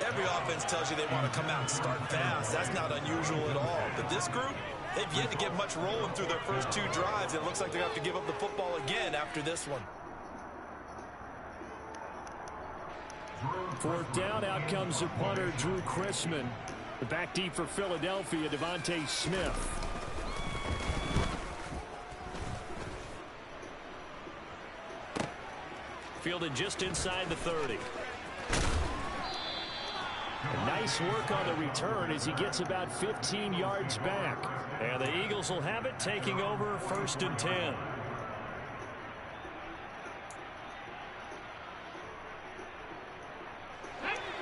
Every offense tells you they want to come out and start fast. That's not unusual at all. But this group, they've yet to get much rolling through their first 2 drives. It looks like they're going to have to give up the football again after this one. 4th down, out comes the punter, Drew Chrisman. The back deep for Philadelphia, Devontae Smith. Fielded just inside the 30. And nice work on the return as he gets about 15 yards back. And the Eagles will have it, taking over 1st and 10.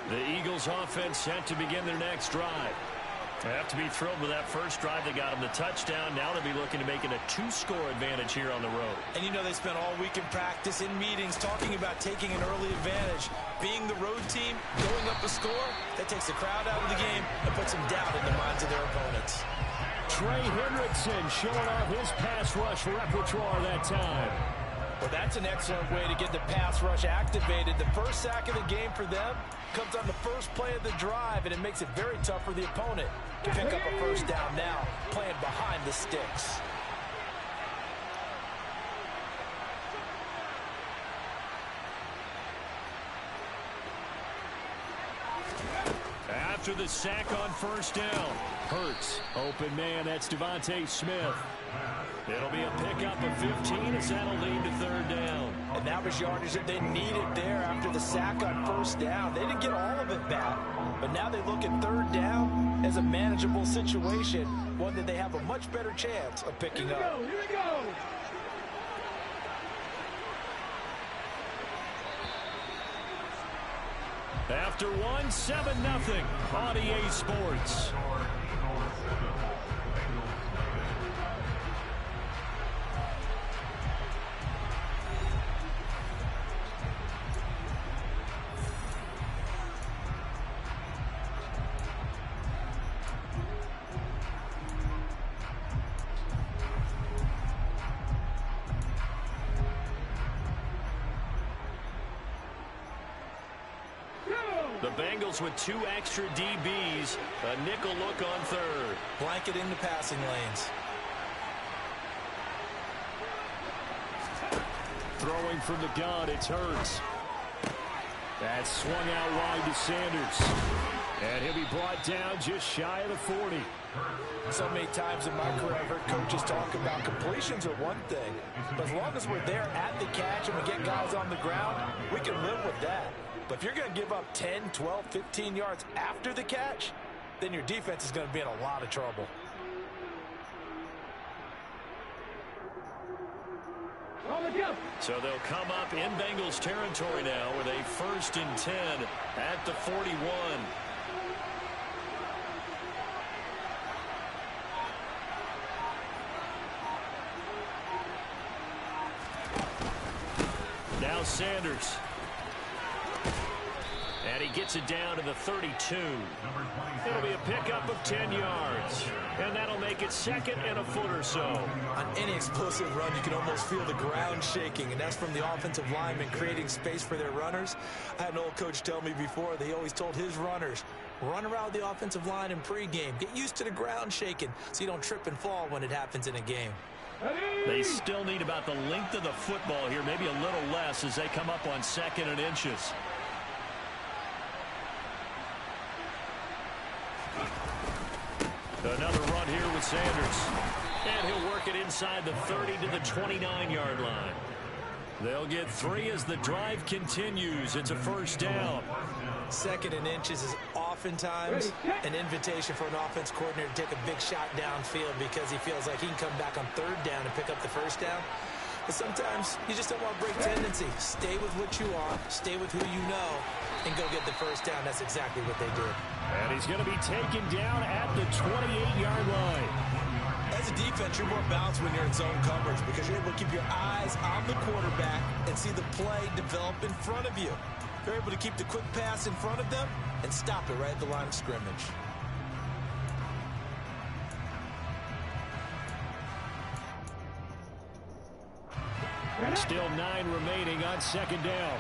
The Eagles offense set to begin their next drive. They have to be thrilled with that first drive. They got them the touchdown. Now they'll be looking to make it a 2-score advantage here on the road. And you know they spent all week in practice, in meetings, talking about taking an early advantage. Being the road team, going up a score, that takes the crowd out of the game and puts some doubt in the minds of their opponents. Trey Hendrickson showing off his pass rush repertoire that time. Well, that's an excellent way to get the pass rush activated. The first sack of the game for them comes on the first play of the drive, and it makes it very tough for the opponent to pick up a first down now, playing behind the sticks. After the sack on 1st down, Hurts, open man, that's Devontae Smith. It'll be a pickup of 15 as that'll lead to 3rd down. And that was yardage that they needed there after the sack on 1st down. They didn't get all of it back, but now they look at 3rd down as a manageable situation, one that they have a much better chance of picking up. Here we go. After one, 7-0 on EA Sports. The Bengals with 2 extra DBs. A nickel look on 3rd. Blanket in the passing lanes. Throwing from the gun, it's Hurts. That's swung out wide to Sanders. And he'll be brought down just shy of the 40. So many times in my career I've heard coaches talk about completions are one thing. But as long as we're there at the catch and we get guys on the ground, we can live with that. But if you're going to give up 10, 12, 15 yards after the catch, then your defense is going to be in a lot of trouble. So they'll come up in Bengals territory now with a 1st and 10 at the 41. Now Sanders. And gets it down to the 32. It'll be a pickup of 10 yards. And that'll make it second and a foot or so. On any explosive run, you can almost feel the ground shaking, and that's from the offensive linemen creating space for their runners. I had an old coach tell me before, they always told his runners, run around the offensive line in pregame. Get used to the ground shaking so you don't trip and fall when it happens in a game. They still need about the length of the football here, maybe a little less as they come up on 2nd and inches. Another run here with Sanders. And he'll work it inside the 30 to the 29-yard line. They'll get 3 as the drive continues. It's a first down. 2nd and inches is oftentimes an invitation for an offense coordinator to take a big shot downfield because he feels like he can come back on 3rd down and pick up the first down. But sometimes you just don't want to break tendency. Stay with what you are, stay with who you know, and go get the first down. That's exactly what they did. And he's going to be taken down at the 28-yard line. As a defense, you're more balanced when you're in zone coverage because you're able to keep your eyes on the quarterback and see the play develop in front of you. You're able to keep the quick pass in front of them and stop it right at the line of scrimmage. Still 9 remaining on 2nd down.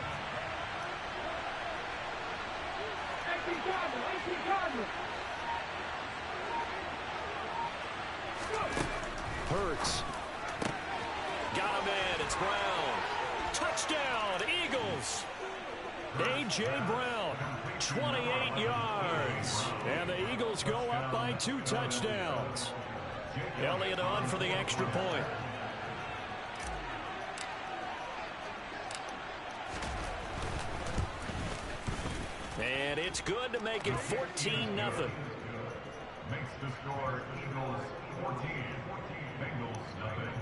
Hurts. Got him in. It's Brown. Touchdown, Eagles. A.J. Brown, 28 yards. And the Eagles go up by 2 touchdowns. Elliott on for the extra point. And it's good to make it 14-0. Makes the score Eagles 14, Bengals nothing.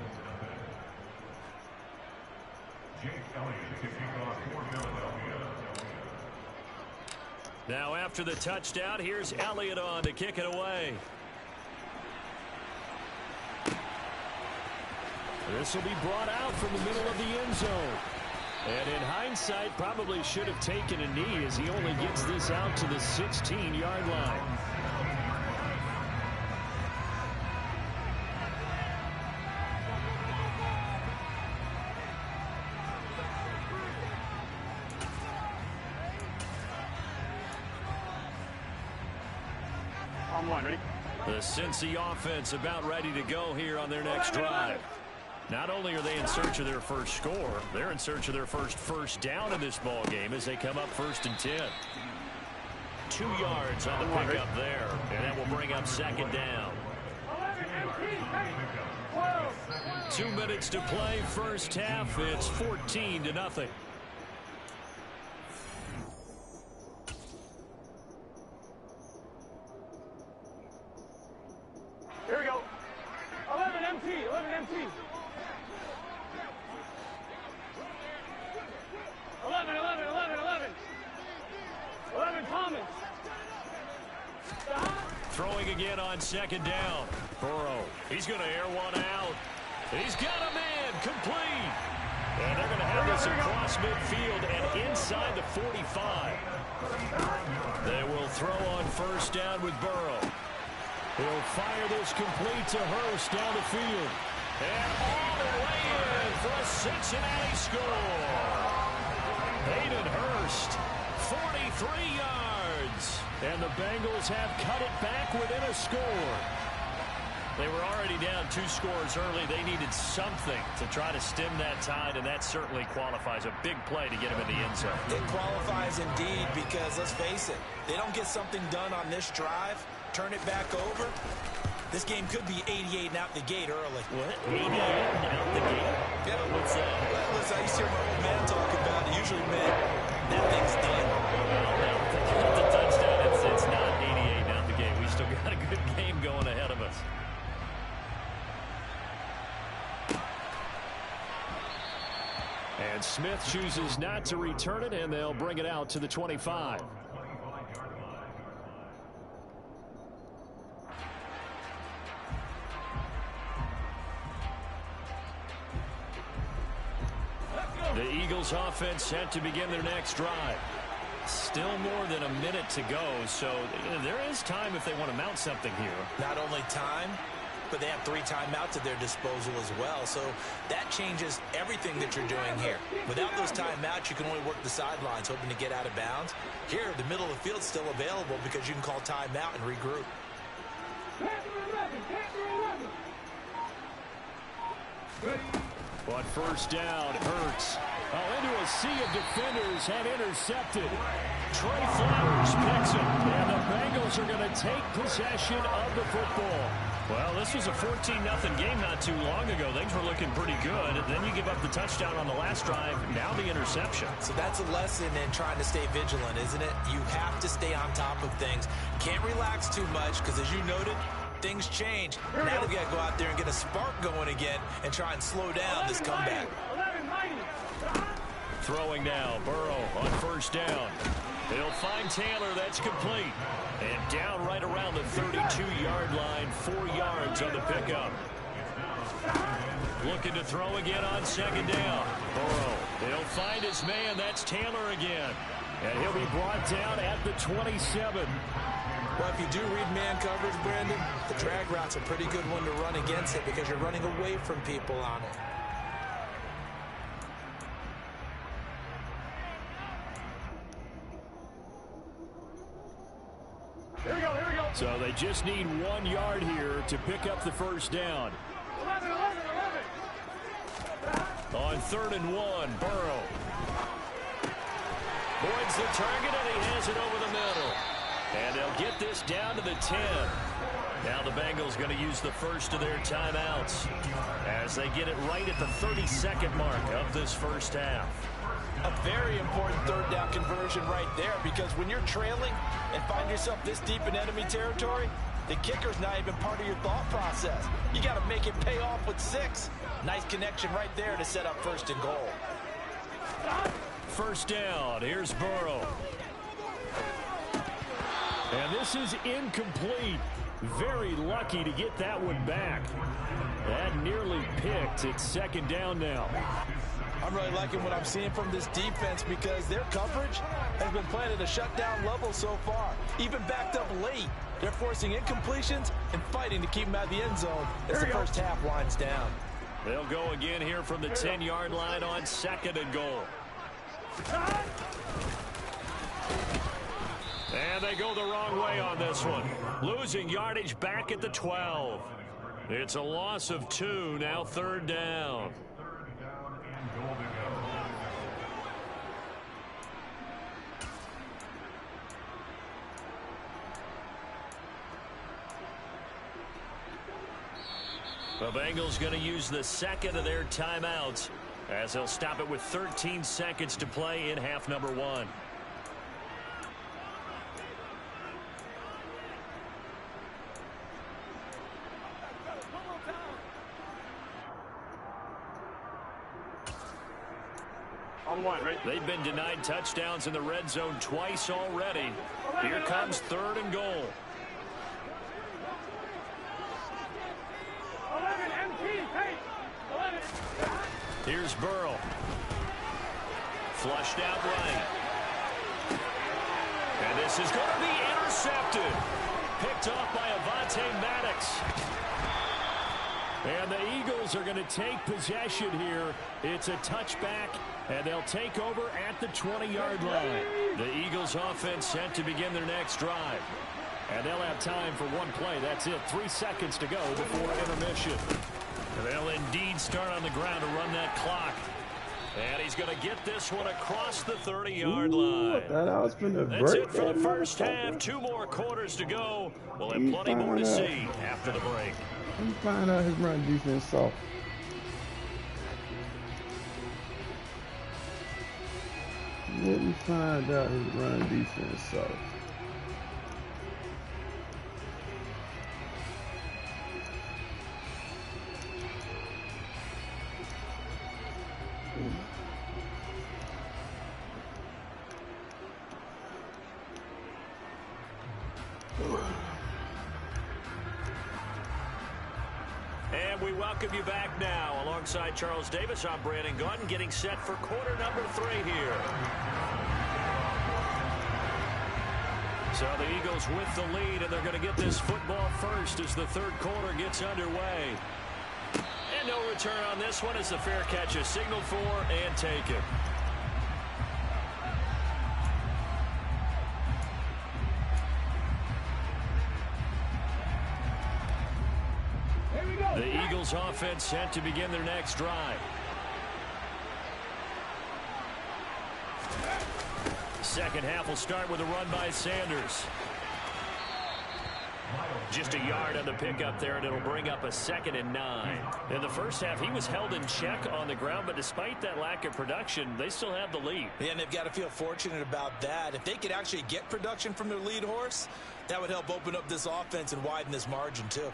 Jake Elliott to kick off for Philadelphia. Now after the touchdown, here's Elliott on to kick it away. This will be brought out from the middle of the end zone. And in hindsight, probably should have taken a knee as he only gets this out to the 16-yard line. The Cincy offense about ready to go here on their next drive. Not only are they in search of their first score, they're in search of their first down in this ball game as they come up 1st and 10. 2 yards on the pickup there, and that will bring up 2nd down. 2 minutes to play, first half. It's 14-0. Here we go. 11 MT, 11 MT. 11 Thomas. Throwing again on 2nd down. Burrow, he's going to air one out. He's got him in, complete. And they're going to have this across midfield and inside the 45. They will throw on 1st down with Burrow. He'll fire this complete to Hurst down the field. And all the way in for a Cincinnati score. Hayden Hurst, 43 yards. And the Bengals have cut it back within a score. They were already down 2 scores early. They needed something to try to stem that tide, and that certainly qualifies. A big play to get him in the end zone. It qualifies indeed because, let's face it, they don't get something done on this drive, turn it back over, this game could be 88 and out the gate early. What? 88 and out the gate? Yeah. What's that? Well, listen, I used to hear my old man talk about it. Usually meant that thing's done. Well, the touchdown, it's not 88 and out the gate. We still got a good game going ahead of us. And Smith chooses not to return it, and they'll bring it out to the 25. The Eagles offense set to begin their next drive. Still more than a minute to go, so there is time if they want to mount something here. Not only time, but they have 3 timeouts at their disposal as well. So that changes everything that you're doing here. Without those timeouts, you can only work the sidelines, hoping to get out of bounds. Here, the middle of the field's still available because you can call timeout and regroup. But first down, Hurts. Into a sea of defenders and intercepted. Trey Flowers picks him, and the Bengals are going to take possession of the football. Well, this was a 14-0 game not too long ago. Things were looking pretty good. Then you give up the touchdown on the last drive. Now the interception. So that's a lesson in trying to stay vigilant, isn't it? You have to stay on top of things. Can't relax too much because, as you noted, things change. Now they've got to go out there and get a spark going again and try and slow down this comeback. Throwing now, Burrow on first down. He'll find Taylor. That's complete. And down right around the 32-yard line, 4 yards on the pickup. Looking to throw again on second down. Burrow, he'll find his man. That's Taylor again. And he'll be brought down at the 27. Well, if you do read man coverage, Brandon, the drag route's a pretty good one to run against it because you're running away from people on it. Here we go, here we go. So they just need 1 yard here to pick up the first down. 11. On 3rd and 1, Burrow. Boyd's the target, and he has it over the middle. And they'll get this down to the 10. Now the Bengals going to use the first of their timeouts as they get it right at the 32nd mark of this first half. A very important 3rd down conversion right there, because when you're trailing and find yourself this deep in enemy territory, the kicker's not even part of your thought process. You got to make it pay off with 6. Nice connection right there to set up 1st and goal. First down, here's Burrow. And this is incomplete. Very lucky to get that one back. That nearly picked. It's 2nd down now. I'm really liking what I'm seeing from this defense because their coverage has been playing at a shutdown level so far. Even backed up late, they're forcing incompletions and fighting to keep them out of the end zone as the first half winds down. They'll go again here from the 10-yard line on 2nd and goal. And they go the wrong way on this one. Losing yardage back at the 12. It's a loss of 2, now 3rd down. The Bengals going to use the 2nd of their timeouts as they'll stop it with 13 seconds to play in half number 1. On 1, right? They've been denied touchdowns in the red zone twice already. Here comes 3rd and goal. 11, MT, hey! 11. Here's Burrow. Flushed out right. And this is going to be intercepted. Picked off by Avonte Maddox. And the Eagles are going to take possession here. It's a touchback, and they'll take over at the 20-yard line. The Eagles offense set to begin their next drive. And they'll have time for one play. That's it. 3 seconds to go before intermission. They'll indeed start on the ground to run that clock. And he's going to get this one across the 30-yard line. That's it for the first half. 2 more quarters to go. We'll have plenty more to see after the break. Let me find out his run defense soft. Let me find out his run defense soft. And we welcome you back now. Alongside Charles Davis, I'm Brandon Gordon, getting set for quarter number 3 here. So the Eagles with the lead, and they're going to get this football first as the third quarter gets underway. And no return on this one as the fair catch is signaled for and taken. The Eagles offense set to begin their next drive. Second half will start with a run by Sanders. Just a yard on the pickup there, and it'll bring up a 2nd and 9. In the first half, he was held in check on the ground, but despite that lack of production, they still have the lead. Yeah, and they've got to feel fortunate about that. If they could actually get production from their lead horse, that would help open up this offense and widen this margin too.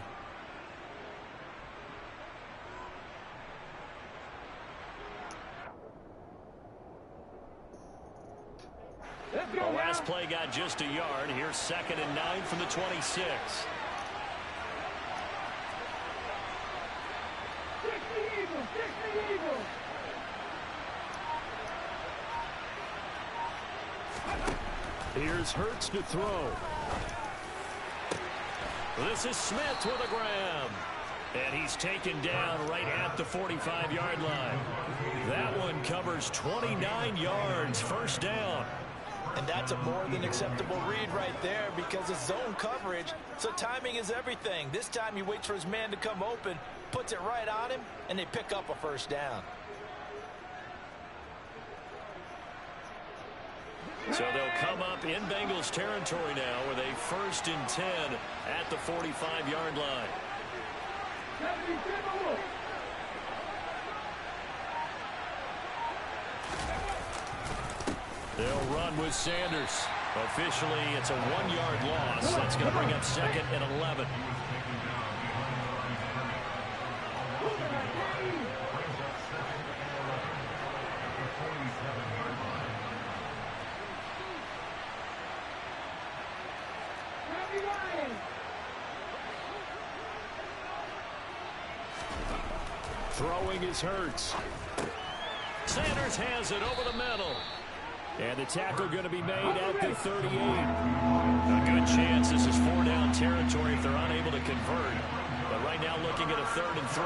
The last play got just a yard. Here's 2nd and 9 from the 26. Here's Hurts to throw. This is Smith with a grab. And he's taken down right at the 45-yard line. That one covers 29 yards, first down. And that's a more than acceptable read right there because it's zone coverage, so timing is everything. This time he waits for his man to come open, puts it right on him, and they pick up a first down. So they'll come up in Bengals territory now with a 1st and 10 at the 45-yard line. They'll run with Sanders. Officially, it's a 1-yard loss. That's going to bring up 2nd and 11. Throwing is Hurts. Sanders has it over the middle. And the tackle going to be made at the 38. A good chance this is 4-down territory if they're unable to convert. But right now looking at a 3rd and 3.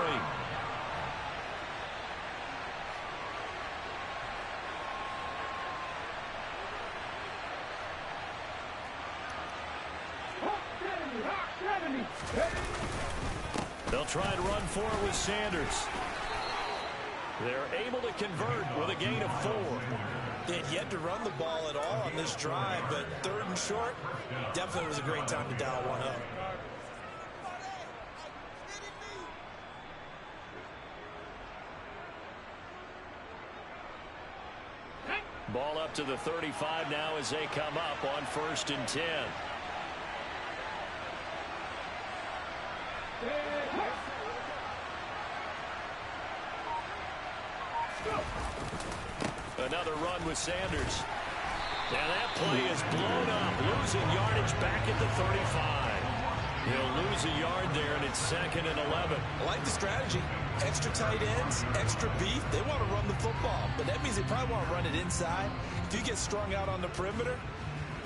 They'll try and run for it with Sanders. They're able to convert with a gain of 4. They had yet to run the ball at all on this drive, but 3rd and short, definitely was a great time to dial one up. Ball up to the 35 now as they come up on 1st and 10. Another run with Sanders. And that play is blown up, losing yardage back at the 35. He'll lose a yard there, and it's 2nd and 11. I like the strategy. Extra tight ends, extra beef. They want to run the football, but that means they probably want to run it inside. If you get strung out on the perimeter,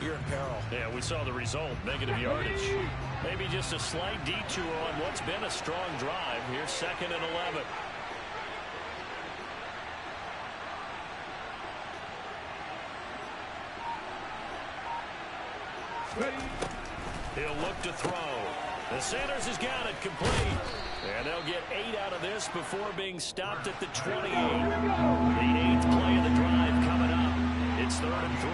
you're in peril. Yeah, we saw the result, negative yardage. Maybe just a slight detour on what's been a strong drive. Here's 2nd and 11. He'll look to throw. The Sanders has got it complete. And they'll get 8 out of this before being stopped at the 28. The 8th play of the drive coming up. It's 3rd and 3.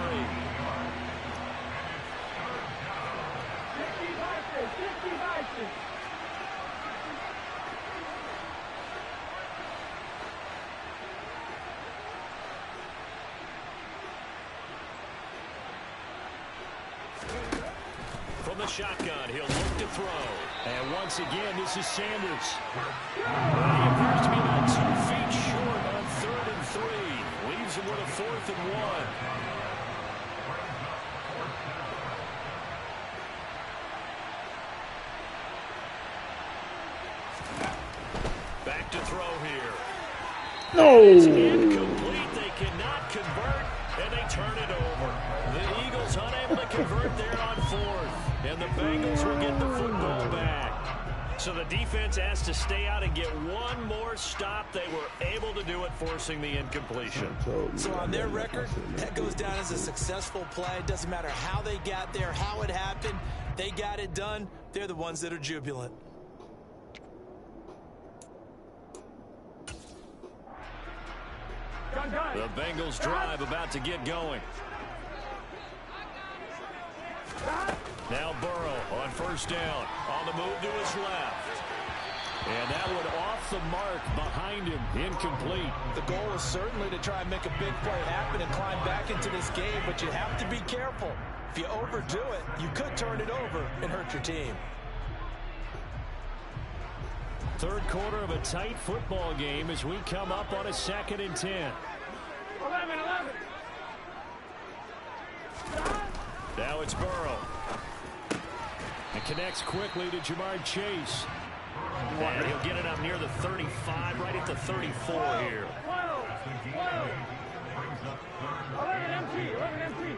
From the shotgun, he'll look to throw. And once again, this is Sanders. He appears to be about 2 feet short on 3rd and 3. Leaves him with a 4th and 1. Back to throw here. No! It's incomplete. They cannot convert, and they turn it over. The Eagles unable to convert. convert there on 4th, and the Bengals will get the football back. So the defense has to stay out and get one more stop. They were able to do it, forcing the incompletion. So on their record, that goes down as a successful play. It doesn't matter how they got there, how it happened. They got it done. They're the ones that are jubilant. The Bengals drive about to get going. Now Burrow on 1st down. On the move to his left. And that one off the mark behind him. Incomplete. The goal is certainly to try and make a big play happen and climb back into this game, but you have to be careful. If you overdo it, you could turn it over and hurt your team. Third quarter of a tight football game as we come up on a 2nd and 10. 11. Now it's Burrow. It connects quickly to Jamar Chase. And he'll get it up near the 35, right at the 34 here. 11 empty.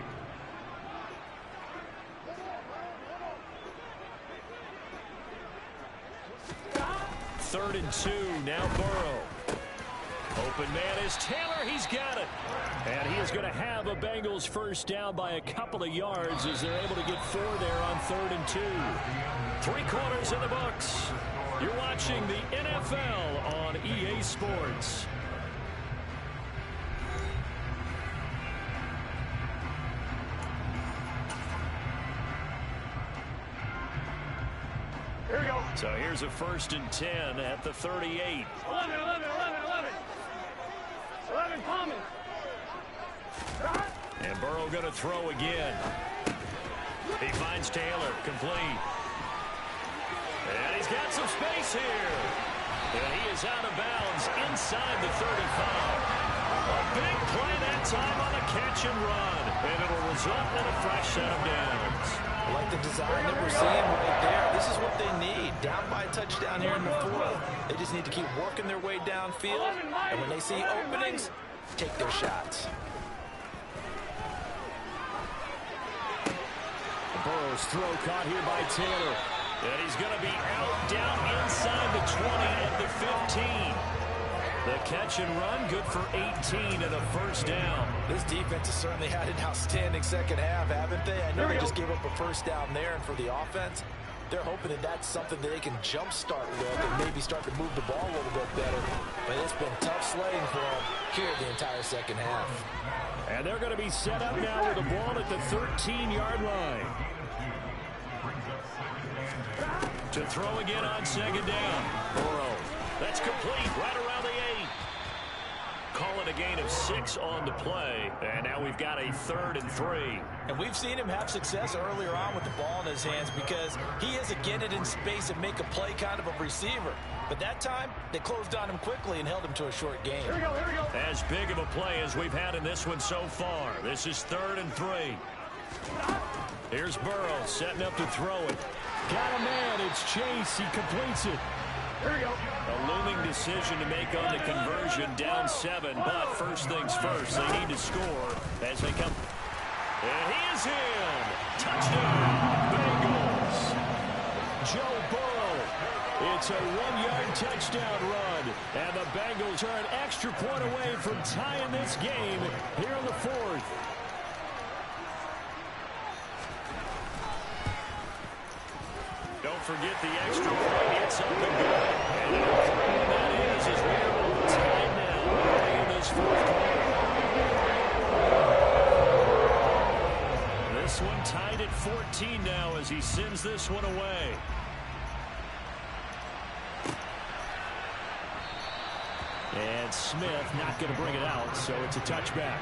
3rd and 2, now Burrow. Open man is Taylor, he's got it. And he is going to have a Bengals 1st down by a couple of yards as they're able to get 4 there on 3rd and 2. 3 quarters in the books. You're watching the NFL on EA Sports. Here we go. So here's a 1st and 10 at the 38. 11. 11 Thomas. And Burrow going to throw again. He finds Taylor, complete. And he's got some space here. And he is out of bounds inside the 35. A big play that time on a catch and run. And it'll result in a fresh set of downs. I like the design that we're seeing right there. This is what they need. Down by a touchdown here in the 4th. They just need to keep working their way downfield. And when they see openings, take their shots. Burrow's throw caught here by Taylor. And he's going to be out down inside the 20 at the 15. The catch and run, good for 18 and a 1st down. This defense has certainly had an outstanding 2nd half, haven't they? I know they just gave up a 1st down there, and for the offense, they're hoping that that's something that they can jumpstart with and maybe start to move the ball a little bit better. But it's been tough sledding for them here the entire 2nd half. And they're going to be set up now with the ball at the 13-yard line. To throw again on 2nd down. Burrow. That's complete right around the 8. Call it a gain of 6 on the play. And now we've got a 3rd and 3. And we've seen him have success earlier on with the ball in his hands because he is a get it in space and make a play kind of a receiver. But that time, they closed on him quickly and held him to a short gain. Here we go. As big of a play as we've had in this one so far. This is 3rd and 3. Here's Burrow setting up to throw it. Got a man. It's Chase. He completes it. Here we go. A looming decision to make on the conversion, down 7. But first things first, they need to score as they come. And he is in. Touchdown, Bengals. Joe Burrow. It's a 1-yard touchdown run. And the Bengals are an extra point away from tying this game here in the 4th. Don't forget the extra point. It's up and good. And how important that is as we are all tied now early in this 4th quarter. This one tied at 14 now as he sends this one away. And Smith not going to bring it out, so it's a touchback.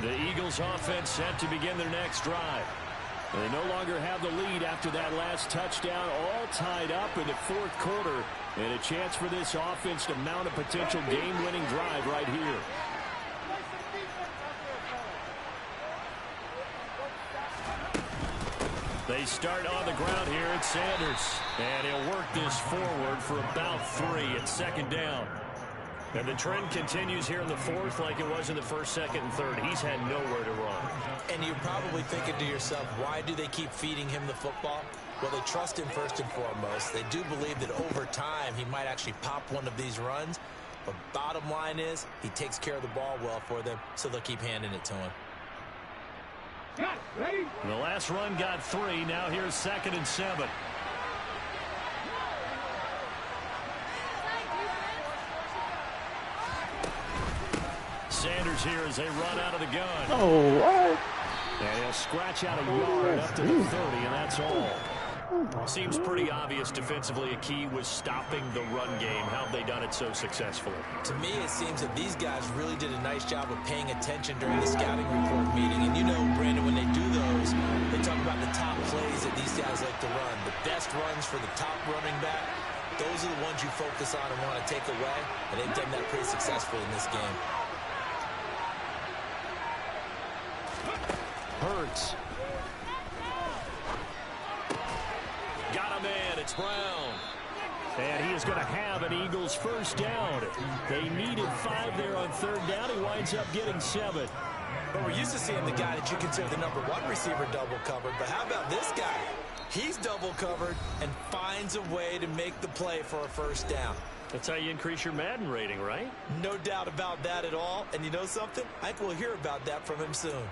The Eagles offense set to begin their next drive. They no longer have the lead after that last touchdown, all tied up in the 4th quarter, and a chance for this offense to mount a potential game-winning drive right here. They start on the ground here at Sanders. And he'll work this forward for about 3 at second down. And the trend continues here in the fourth like it was in the first, second, and third. He's had nowhere to run. And you're probably thinking to yourself, why do they keep feeding him the football? Well, they trust him first and foremost. They do believe that over time he might actually pop one of these runs. But bottom line is he takes care of the ball well for them, so they'll keep handing it to him. The last run got 3. Now here's 2nd and 7. Sanders here as they run out of the gun. Oh, what? And he'll scratch out a yard up to the 30, and that's all. Seems pretty obvious defensively a key was stopping the run game. How have they done it so successfully? To me, it seems that these guys really did a nice job of paying attention during the scouting report meeting. And you know, Brandon, when they do those, they talk about the top plays that these guys like to run. The best runs for the top running back, those are the ones you focus on and want to take away. And they've done that pretty successfully in this game. Hurts. Got him in. It's Brown. And he is going to have an Eagles first down. They needed 5 there on 3rd down. He winds up getting 7. But we're used to seeing the guy that you consider the #1 receiver double covered. But how about this guy? He's double covered and finds a way to make the play for a first down. That's how you increase your Madden rating, right? No doubt about that at all. And you know something? I think we'll hear about that from him soon.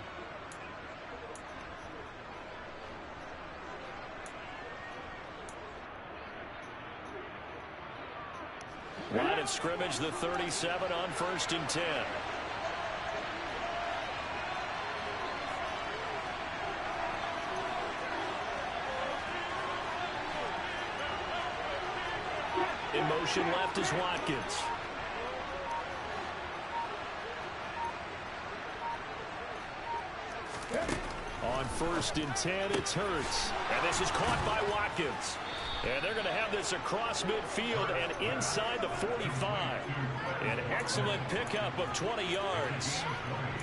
Line of scrimmage, the 37 on 1st and 10. In motion left is Watkins. On 1st and 10, it's Hurts. And this is caught by Watkins. And they're going to have this across midfield and inside the 45. An excellent pickup of 20 yards.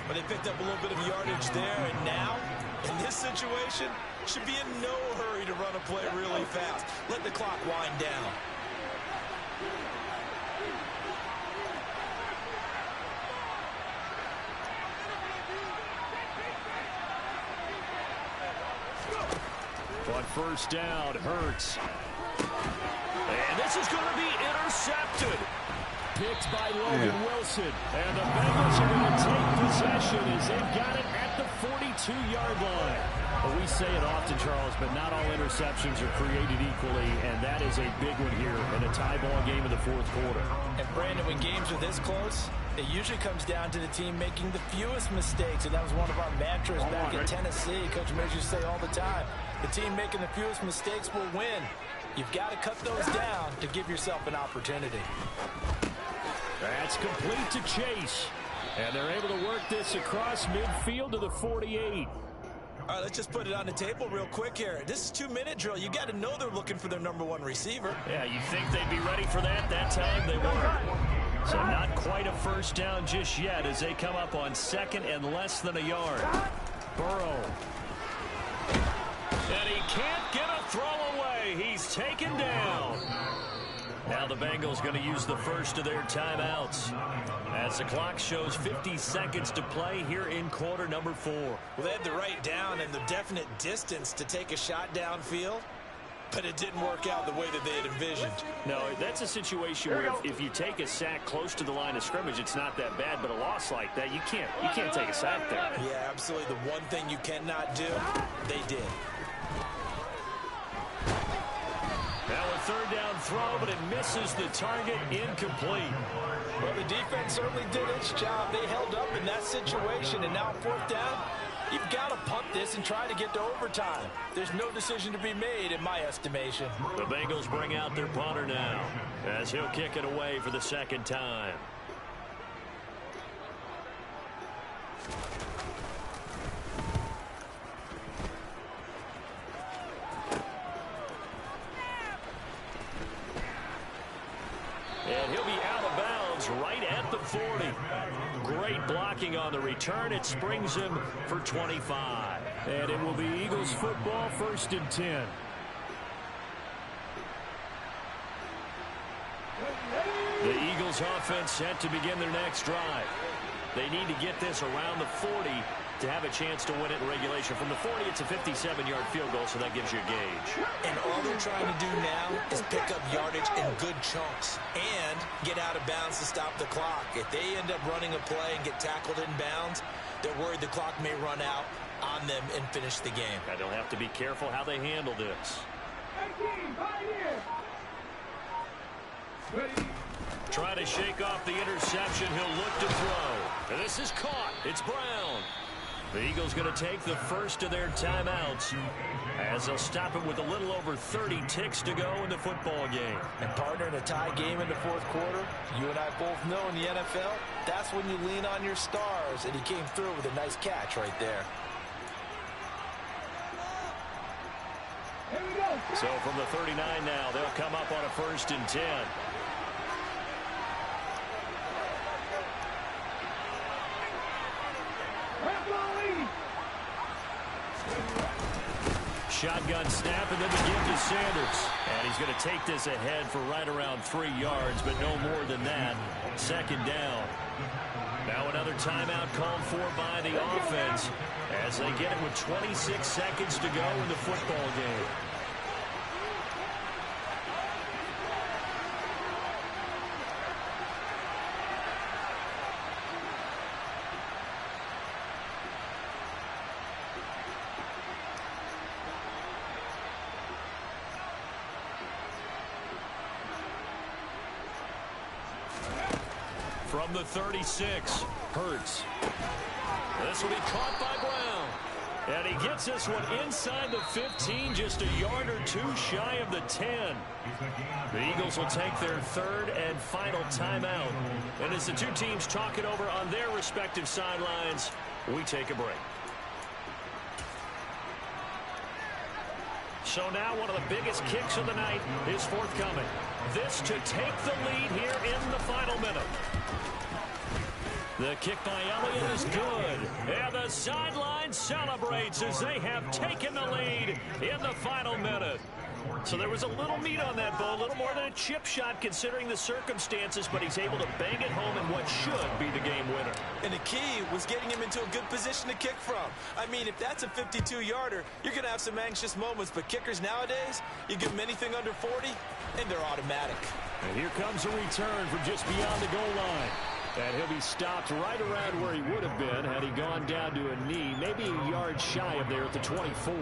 But they picked up a little bit of yardage there, and now, in this situation, should be in no hurry to run a play really fast. Let the clock wind down. On 1st down, Hurts. And this is going to be intercepted. Picked by Logan Wilson. And the Bengals are going to take possession as they've got it at the 42-yard line. Well, we say it often, Charles, but not all interceptions are created equally, and that is a big one here in a tie ball game in the 4th quarter. And, Brandon, when games are this close, it usually comes down to the team making the fewest mistakes, and that was one of our mantras back in Tennessee. Coach Major used to say all the time, the team making the fewest mistakes will win. You've got to cut those down to give yourself an opportunity. That's complete to Chase. And they're able to work this across midfield to the 48. All right, let's just put it on the table real quick here. This is 2-minute drill. You got to know they're looking for their #1 receiver. Yeah, you think they'd be ready for that? That time they weren't. So not quite a first down just yet as they come up on 2nd and less than a yard. Burrow. And he can't get a throw away. He's taken down. Now the Bengals going to use the first of their timeouts as the clock shows 50 seconds to play here in quarter number 4. Well, they had the right down and the definite distance to take a shot downfield, but it didn't work out the way that they had envisioned. No, that's a situation where if you take a sack close to the line of scrimmage, it's not that bad, but a loss like that, you can't take a sack there. Yeah, absolutely. The one thing you cannot do, they did. Now a 3rd down throw, but it misses the target, incomplete. Well, the defense certainly did its job. They held up in that situation, and now 4th down, you've got to punt this and try to get to overtime. There's no decision to be made in my estimation. The Bengals bring out their punter now as he'll kick it away for the 2nd time. And he'll be out of bounds right at the 40. Great blocking on the return. It springs him for 25. And it will be Eagles football, 1st and 10. The Eagles offense set to begin their next drive. They need to get this around the 40 to have a chance to win it in regulation. From the 40, it's a 57-yard field goal, so that gives you a gauge. And all they're trying to do now is pick up yardage in good chunks and get out of bounds to stop the clock. If they end up running a play and get tackled in bounds, they're worried the clock may run out on them and finish the game. And they'll have to be careful how they handle this. 18, pioneer. Ready. Try to shake off the interception. He'll look to throw. And this is caught. It's Brown. The Eagles going to take the first of their timeouts as they'll stop it with a little over 30 ticks to go in the football game. And partner, in a tie game in the 4th quarter, you and I both know in the NFL, that's when you lean on your stars, and he came through with a nice catch right there. Here we go. So from the 39 now, they'll come up on a 1st and 10. Shotgun snap, and then the give to Sanders. And he's going to take this ahead for right around 3 yards, but no more than that. 2nd down. Now another timeout called for by the offense as they get it with 26 seconds to go in the football game. From the 36, Hurts. This will be caught by Brown. And he gets this one inside the 15, just a yard or two shy of the 10. The Eagles will take their 3rd and final timeout. And as the two teams talk it over on their respective sidelines, we take a break. So now one of the biggest kicks of the night is forthcoming. This to take the lead here in the final minute. The kick by Elliott is good. And the sideline celebrates as they have taken the lead in the final minute. So there was a little meat on that ball, a little more than a chip shot considering the circumstances, but he's able to bang it home in what should be the game winner. And the key was getting him into a good position to kick from. I mean, if that's a 52-yarder, you're going to have some anxious moments, but kickers nowadays, you give them anything under 40, and they're automatic. And here comes a return from just beyond the goal line. And he'll be stopped right around where he would have been had he gone down to a knee, maybe a yard shy of there at the 24.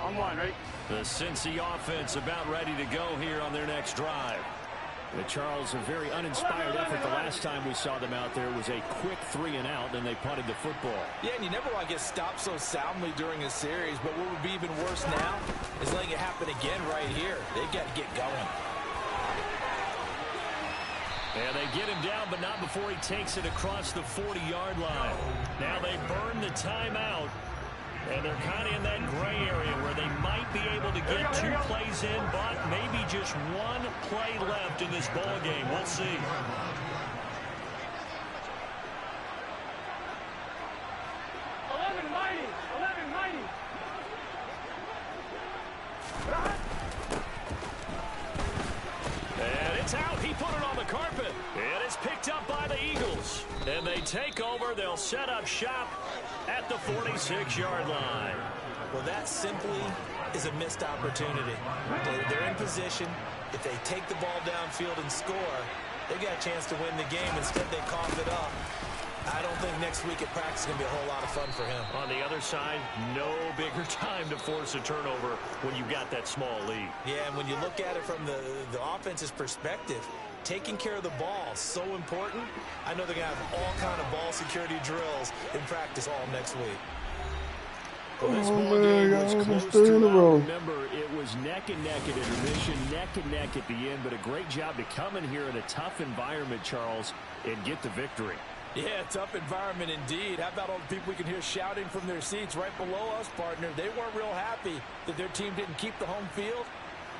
On one, right? The Cincy offense about ready to go here on their next drive. The Charles, a very uninspired effort the last time we saw them out there was a quick 3 and out, and they punted the football. Yeah, and you never want to get stopped so soundly during a series, but what would be even worse now is letting it happen again right here. They've got to get going. And they get him down, but not before he takes it across the 40-yard line. Now they burn the timeout, and they're kind of in that gray area where they might be able to get 2 plays in, but maybe just 1 play left in this ball game. We'll see. And it's out. He put it on the carpet. And it's picked up by the Eagles. And they take over. They'll set up shop at the 46-yard line. Well, that simply is a missed opportunity. They're in position. If they take the ball downfield and score, they got a chance to win the game. Instead, they cough it up. I don't think next week at practice is going to be a whole lot of fun for him. On the other side, no bigger time to force a turnover when you've got that small lead. Yeah, and when you look at it from the offense's perspective, taking care of the ball is so important. I know they're going to have all kind of ball security drills in practice all next week. Well, this ball game was close to remember, it was neck and neck at intermission, neck and neck at the end, but a great job to come in here in a tough environment, Charles, and get the victory. Yeah, tough environment indeed. How about all the people we can hear shouting from their seats right below us, partner? They weren't real happy that their team didn't keep the home field.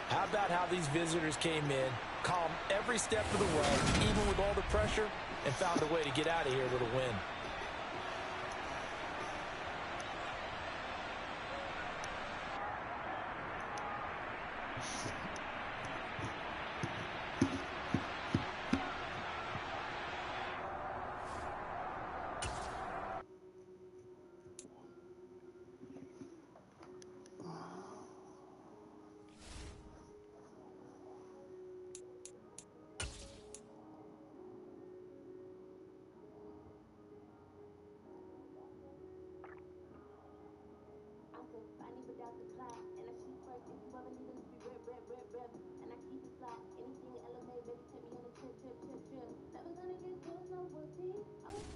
How about how these visitors came in, calm every step of the way, even with all the pressure, and found a way to get out of here with a win.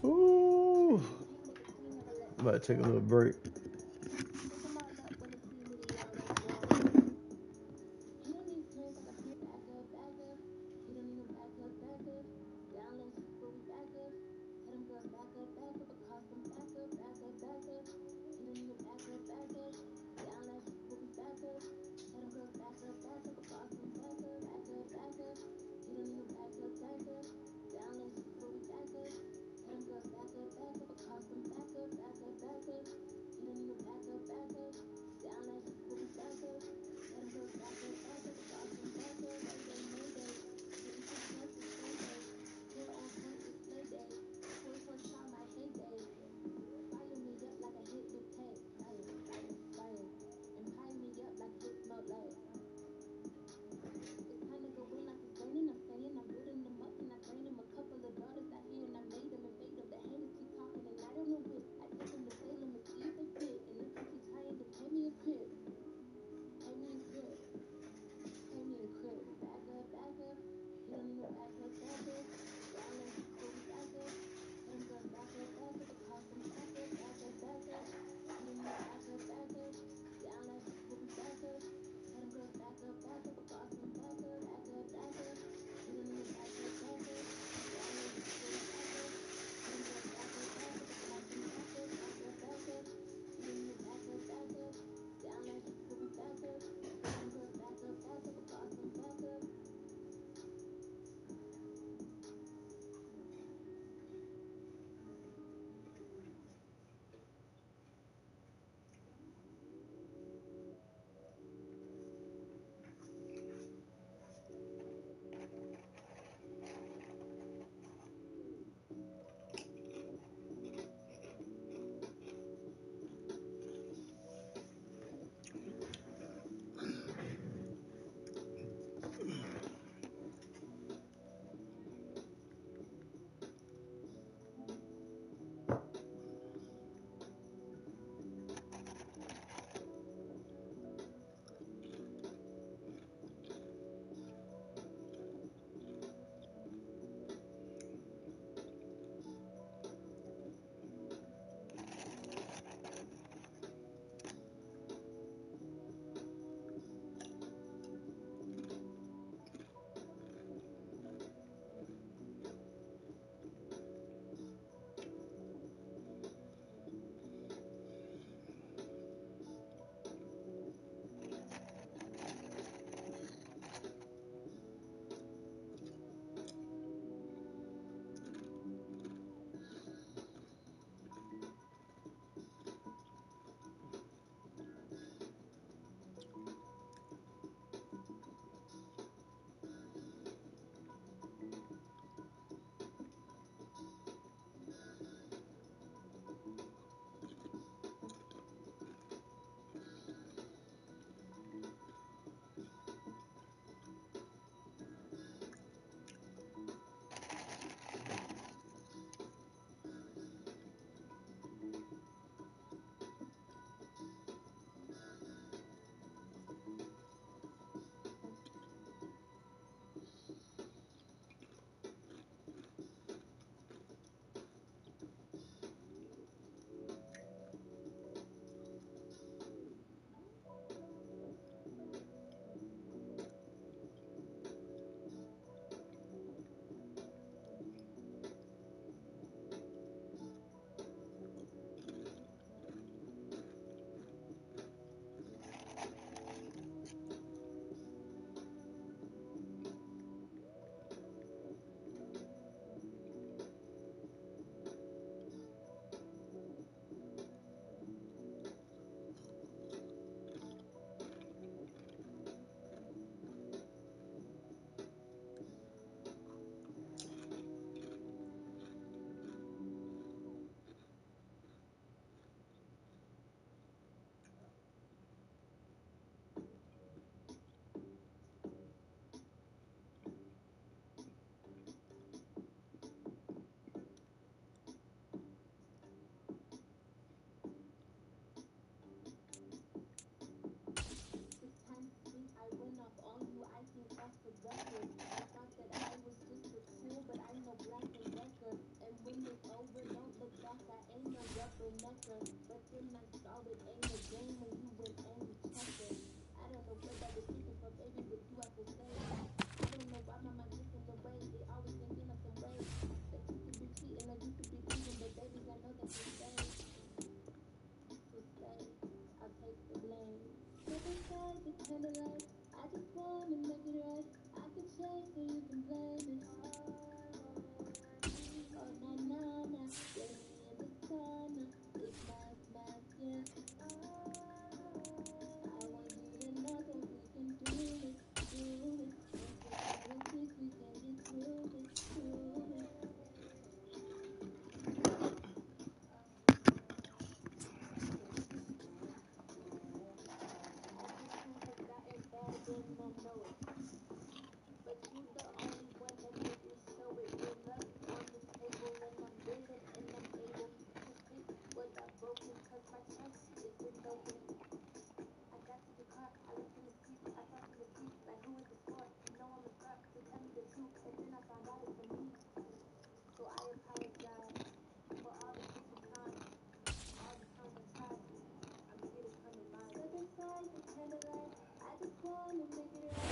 Ooh. About to take a little break.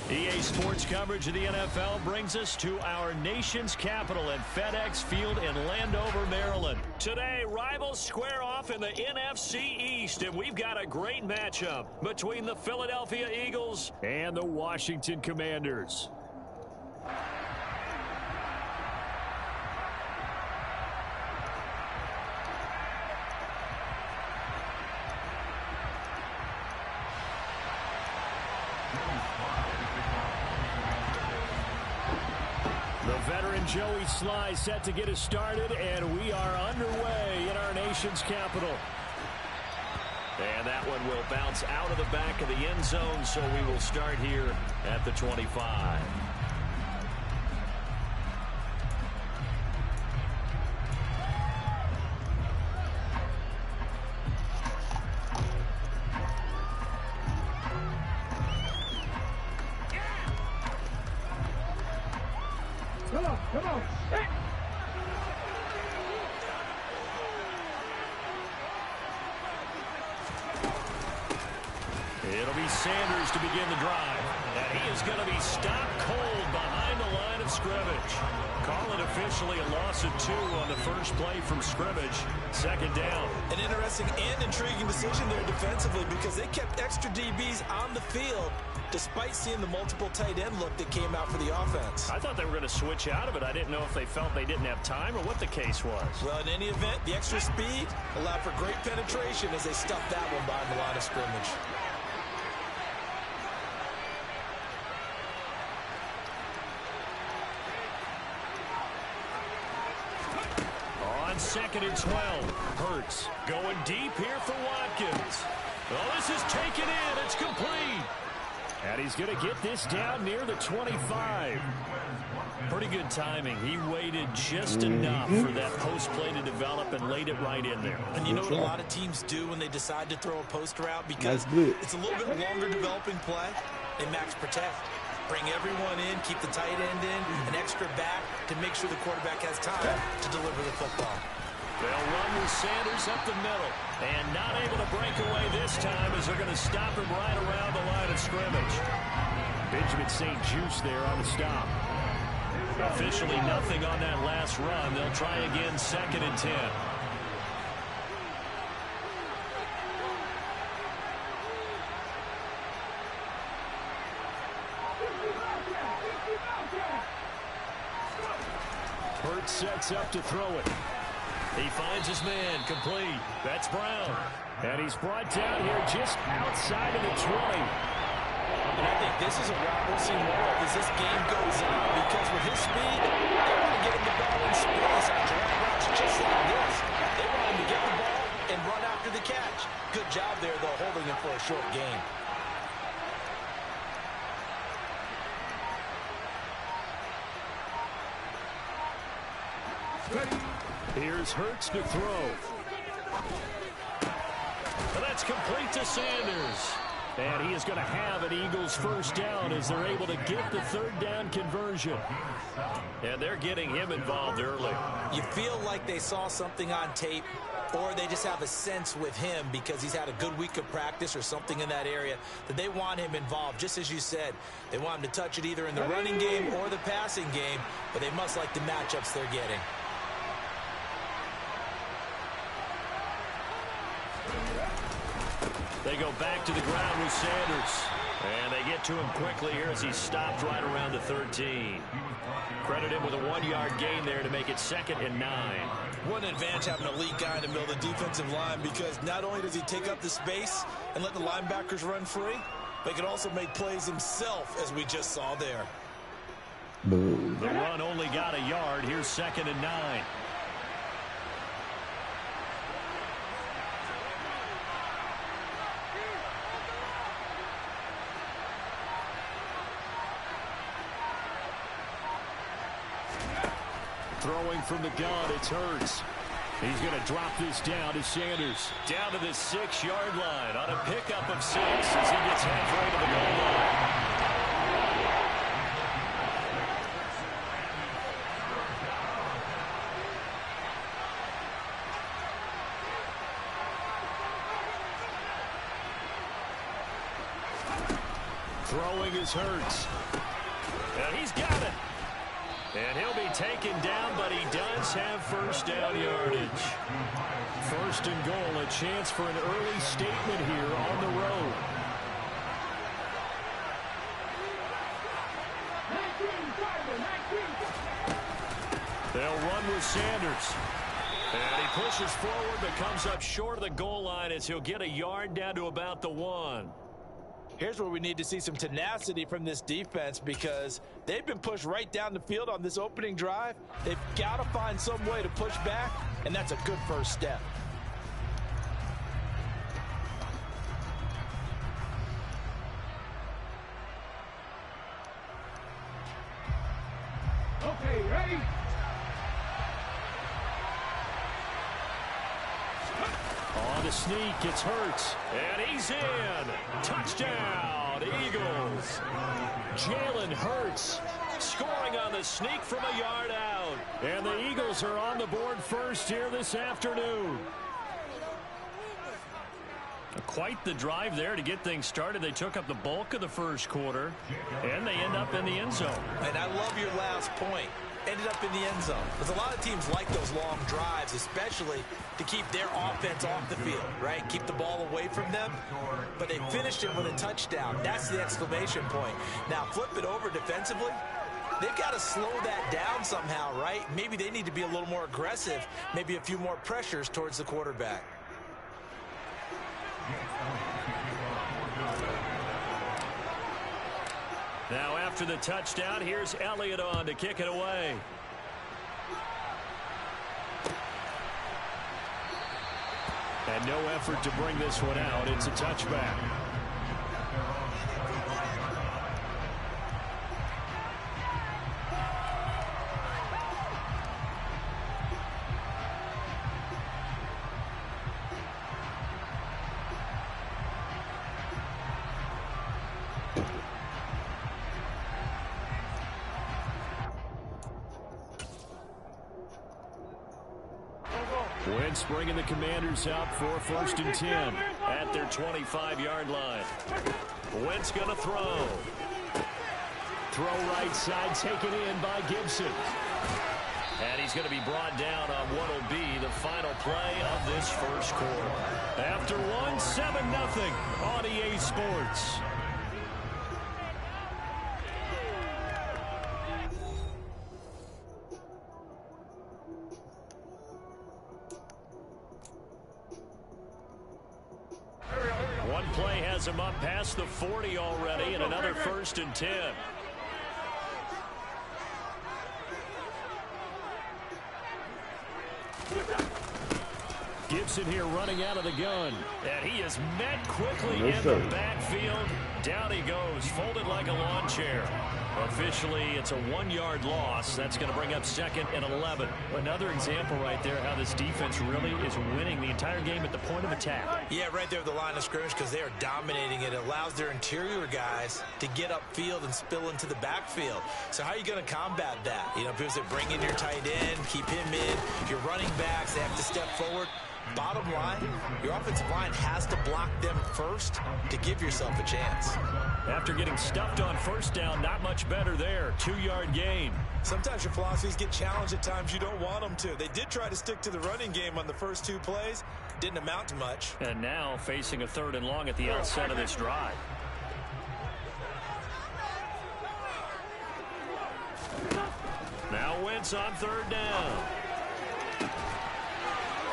EA Sports coverage of the NFL brings us to our nation's capital at FedEx Field in Landover, Maryland. Today, rivals square off in the NFC East, and we've got a great matchup between the Philadelphia Eagles and the Washington Commanders. Joey Sly set to get us started, and we are underway in our nation's capital. And that one will bounce out of the back of the end zone, so we will start here at the 25. It'll be Sanders to begin the drive. And he is going to be stopped cold behind the line of scrimmage. Call it officially a loss of 2 on the first play from scrimmage. Second down. An interesting and intriguing decision there defensively because they kept extra DBs on the field despite seeing the multiple tight end look that came out for the offense. I thought they were going to switch out of it. I didn't know if they felt they didn't have time or what the case was. Well, in any event, the extra speed allowed for great penetration as they stuffed that one behind the line of scrimmage. Second and 12. Hurts going deep here for Watkins. Oh, this is taken in. It's complete. And he's going to get this down near the 25. Pretty good timing. He waited just enough for that post play to develop and laid it right in there. And you know what a lot of teams do when they decide to throw a post route? Because it's a little bit longer developing play. They max protect. Bring everyone in, keep the tight end in, an extra back to make sure the quarterback has time to deliver the football. They'll run with Sanders up the middle. And not able to break away this time as they're going to stop him right around the line of scrimmage. Benjamin St. Juste there on the stop. Officially nothing on that last run. They'll try again second and 10. Hurts sets up to throw it. He finds his man, complete. That's Brown. And he's brought down here just outside of the 20. And I think this is a route we'll see more of as this game goes on, because with his speed, they want to get him the ball in space on drag routes just like this. They want him to get the ball and run after the catch. Good job there, though, holding him for a short gain. Here's Hurts to throw. Well, that's complete to Sanders. And he is going to have an Eagles first down as they're able to get the third down conversion. And they're getting him involved early. You feel like they saw something on tape, or they just have a sense with him because he's had a good week of practice or something in that area that they want him involved. Just as you said, they want him to touch it either in the running game or the passing game, but they must like the matchups they're getting. They go back to the ground with Sanders. And they get to him quickly here as he stopped right around the 13. Credit him with a 1-yard gain there to make it 2nd and 9. What an advantage having an elite guy in the middle of the defensive line, because not only does he take up the space and let the linebackers run free, but he can also make plays himself, as we just saw there. Boom. The run only got a yard. Here's 2nd and 9. Throwing from the gun, it's Hurts. He's going to drop this down to Sanders. Down to the 6-yard line on a pickup of 6 as he gets halfway to the goal line. Throwing is Hurts. And he's got it. And he'll be taken down, but he does have first down yardage. 1st and goal, a chance for an early statement here on the road. They'll run with Sanders. And he pushes forward, but comes up short of the goal line as he'll get a yard down to about the 1. Here's where we need to see some tenacity from this defense, because they've been pushed right down the field on this opening drive. They've got to find some way to push back, and that's a good first step. Okay, ready? On the sneak, it's Hurts. And he's in. Touchdown, Eagles. Jalen Hurts scoring on the sneak from a yard out. And the Eagles are on the board first here this afternoon. Quite the drive there to get things started. They took up the bulk of the first quarter, and they end up in the end zone. And I love your last point. Ended up in the end zone. Because a lot of teams like those long drives, especially to keep their offense off the field, right? Keep the ball away from them. But they finished it with a touchdown. That's the exclamation point. Now flip it over defensively. They've got to slow that down somehow, right? Maybe they need to be a little more aggressive. Maybe a few more pressures towards the quarterback. Now after the touchdown, here's Elliott on to kick it away. And no effort to bring this one out. It's a touchback. Wentz bringing the Commanders out for 1st and 10 at their 25-yard line. Wentz going to throw. Throw right side, taken in by Gibson. And he's going to be brought down on what will be the final play of this first quarter. After 7-0 on EA Sports. One play has him up past the 40 already, and another 1st and 10. Gibson here running out of the gun. And he is met quickly in the backfield. Down he goes, folded like a lawn chair. Officially, it's a 1-yard loss. That's going to bring up 2nd and 11. Another example right there how this defense really is winning the entire game at the point of attack. Yeah, right there at the line of scrimmage because they are dominating it. It allows their interior guys to get upfield and spill into the backfield. So how are you going to combat that? You know, people say bring in your tight end, keep him in. Your running backs, they have to step forward. Bottom line, your offensive line has to block them first to give yourself a chance. After getting stuffed on first down, not much better there. 2-yard gain. Sometimes your philosophies get challenged at times you don't want them to. They did try to stick to the running game on the first 2 plays. Didn't amount to much. And now facing a 3rd and long at the outset of this drive. Now Wentz on 3rd down.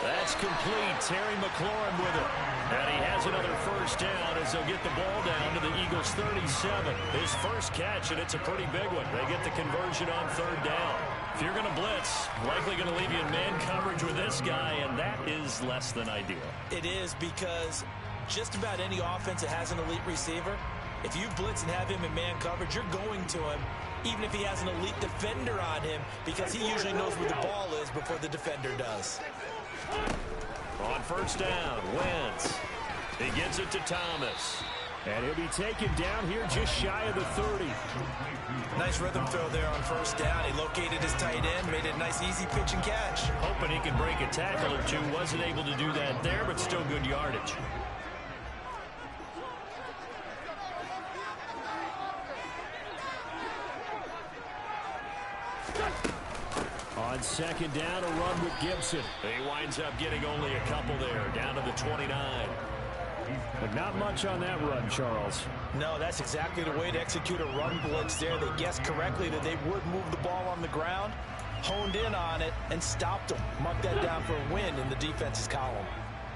That's complete. Terry McLaurin with it. And he has another first down as they'll get the ball down to the Eagles' 37. His first catch, and it's a pretty big one. They get the conversion on 3rd down. If you're going to blitz, likely going to leave you in man coverage with this guy, and that is less than ideal. It is because just about any offense that has an elite receiver, if you blitz and have him in man coverage, you're going to him, even if he has an elite defender on him, because he usually knows where the ball is before the defender does. On first down, Wentz. He gets it to Thomas. And he'll be taken down here just shy of the 30. Nice rhythm throw there on first down. He located his tight end, made it a nice easy pitch and catch. Hoping he can break a tackle or two. Wasn't able to do that there, but still good yardage. On 2nd down, a run with Gibson. He winds up getting only a couple there, down to the 29. But not much on that run, Charles. No, that's exactly the way to execute a run blitz there. They guessed correctly that they would move the ball on the ground, honed in on it, and stopped them. Mark that down for a win in the defense's column.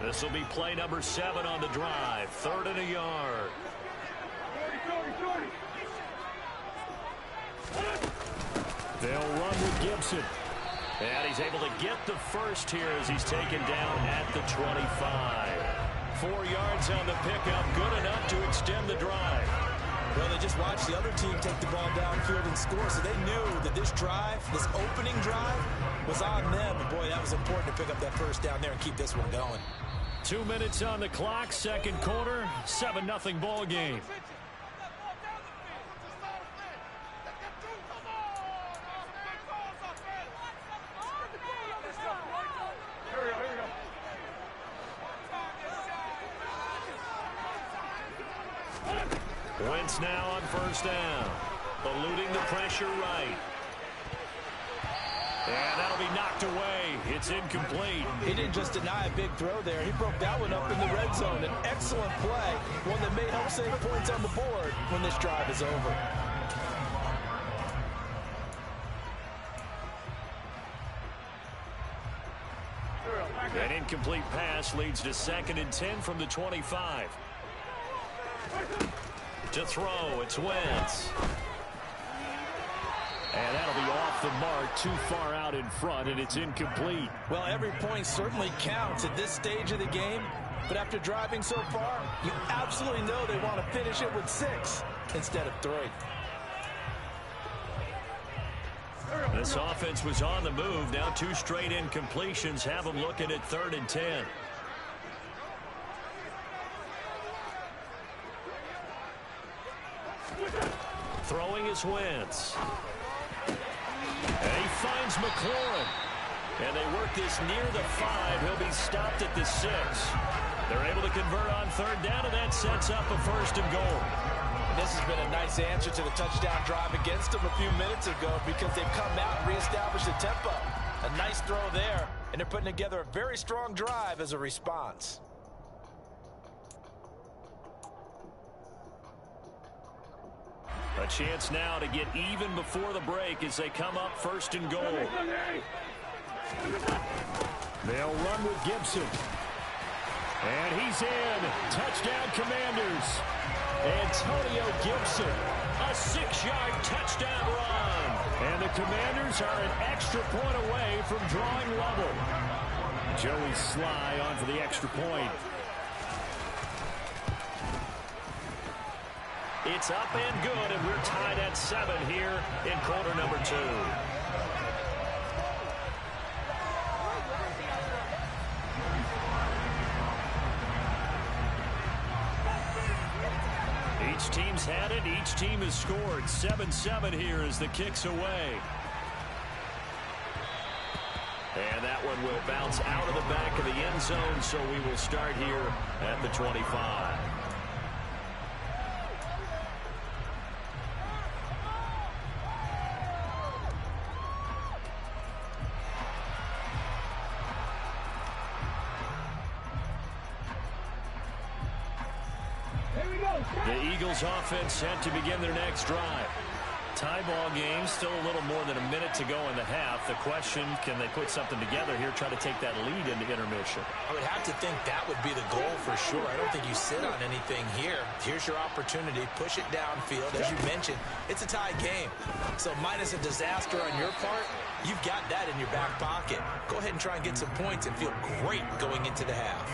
This will be play number 7 on the drive. 3rd and a yard. They'll run with Gibson. And he's able to get the first here as he's taken down at the 25. 4 yards on the pickup, good enough to extend the drive. Well, they just watched the other team take the ball downfield and score, so they knew that this drive, this opening drive, was on them. And boy, that was important to pick up that first down there and keep this one going. 2 minutes on the clock, 2nd quarter, 7-0 ball game. Wentz now on first down. Eluding the pressure right. And that'll be knocked away. It's incomplete. He didn't just deny a big throw there. He broke that one up in the red zone. An excellent play. One that may help save points on the board when this drive is over. An incomplete pass leads to 2nd and 10 from the 25. To throw, it's Wentz. And that'll be off the mark, too far out in front, and it's incomplete. Well, every point certainly counts at this stage of the game, but after driving so far, you absolutely know they want to finish it with 6 instead of 3. This offense was on the move. Now 2 straight incompletions have them looking at 3rd and 10. Throwing is Wentz. And he finds McLaurin. And they work this near the 5. He'll be stopped at the 6. They're able to convert on 3rd down, and that sets up a 1st and goal. And this has been a nice answer to the touchdown drive against them a few minutes ago because they've come out and reestablished the tempo. A nice throw there, and they're putting together a very strong drive as a response. A chance now to get even before the break as they come up 1st and goal. They'll run with Gibson. And he's in. Touchdown, Commanders. Antonio Gibson. A 6-yard touchdown run. And the Commanders are an extra point away from drawing level. Joey Sly on for the extra point. It's up and good, and we're tied at 7 here in quarter number 2. Each team's had it. Each team has scored. 7-7 here as the kick's away. And that one will bounce out of the back of the end zone, so we will start here at the 25. The Eagles offense set to begin their next drive. Tie ball game, still a little more than a minute to go in the half. The question, can they put something together here, try to take that lead into intermission? I would have to think that would be the goal for sure. I don't think you sit on anything here. Here's your opportunity. Push it downfield. As you mentioned, it's a tie game. So minus a disaster on your part, you've got that in your back pocket. Go ahead and try and get some points and feel great going into the half.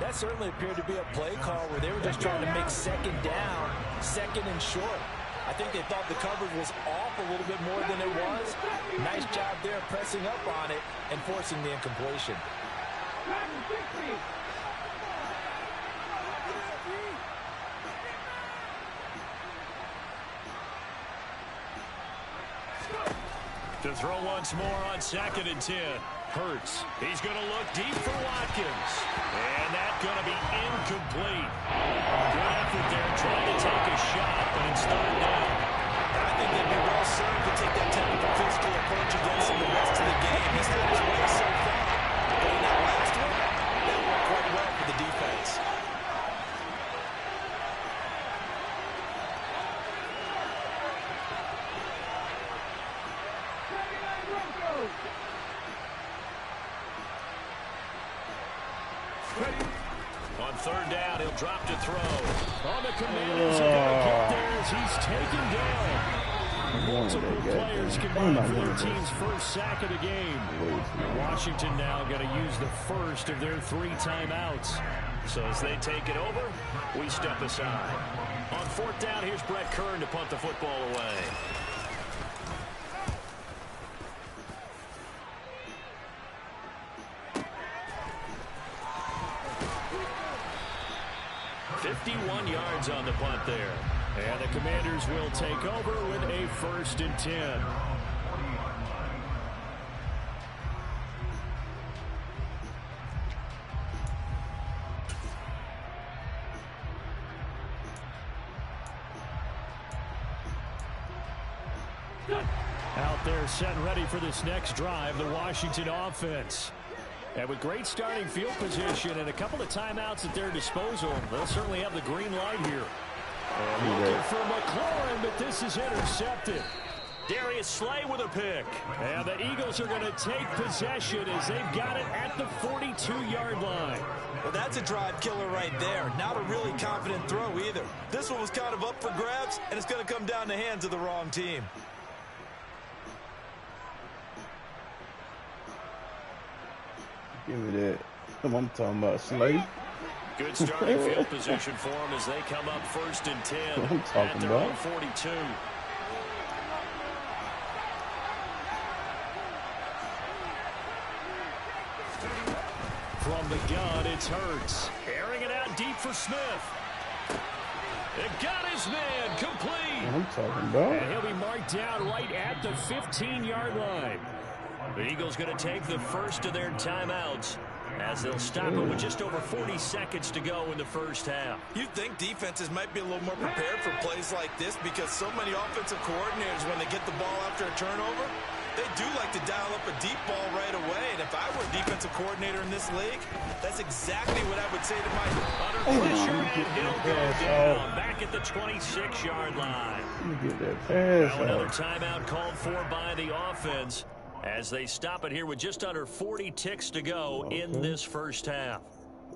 That certainly appeared to be a play call where they were just trying to make second down, second and short. I think they thought the coverage was off a little bit more than it was. Nice job there pressing up on it and forcing the incompletion. To throw once more on 2nd and 10. Hurts. He's going to look deep for Watkins. And that's going to be incomplete. Good effort there trying to take a shot, but it's 3rd down. I think they'd be well served to take that technical physical approach against him the rest of the game. He's had his way so far. But in that last one, that worked quite well for the defense. On 3rd down, he'll drop to throw. On the Commanders are going to get there as he's taken down. Multiple players combined for their team's first sack of the game. Washington now going to use the first of their 3 timeouts. So as they take it over, we step aside. On 4th down, here's Brett Kern to punt the football away. Yards on the punt there. And the Commanders will take over with a 1st and 10. Out there set and ready for this next drive, the Washington offense. And with great starting field position and a couple of timeouts at their disposal, they'll certainly have the green light here. And looking for McLaurin, but this is intercepted. Darius Slay with a pick. And the Eagles are going to take possession as they've got it at the 42-yard line. Well, that's a drive killer right there. Not a really confident throw either. This one was kind of up for grabs, and it's going to come down the hands of the wrong team. Give me that. I'm talking about Slay. Good starting field position for them as they come up 1st and 10 I'm talking at their about. own 42. From the gun, it's Hurts. Airing it out deep for Smith. It got his man complete. I'm talking about. And he'll be marked down right at the 15-yard line. The Eagles going to take the first of their timeouts as they'll stop it with just over 40 seconds to go in the first half. You'd think defenses might be a little more prepared for plays like this because so many offensive coordinators, when they get the ball after a turnover, they do like to dial up a deep ball right away. And if I were a defensive coordinator in this league, that's exactly what I would say to my... Under pressure, and he'll go down back at the 26-yard line. Get that pass Now another timeout called for by the offense as they stop it here with just under 40 ticks to go in this first half.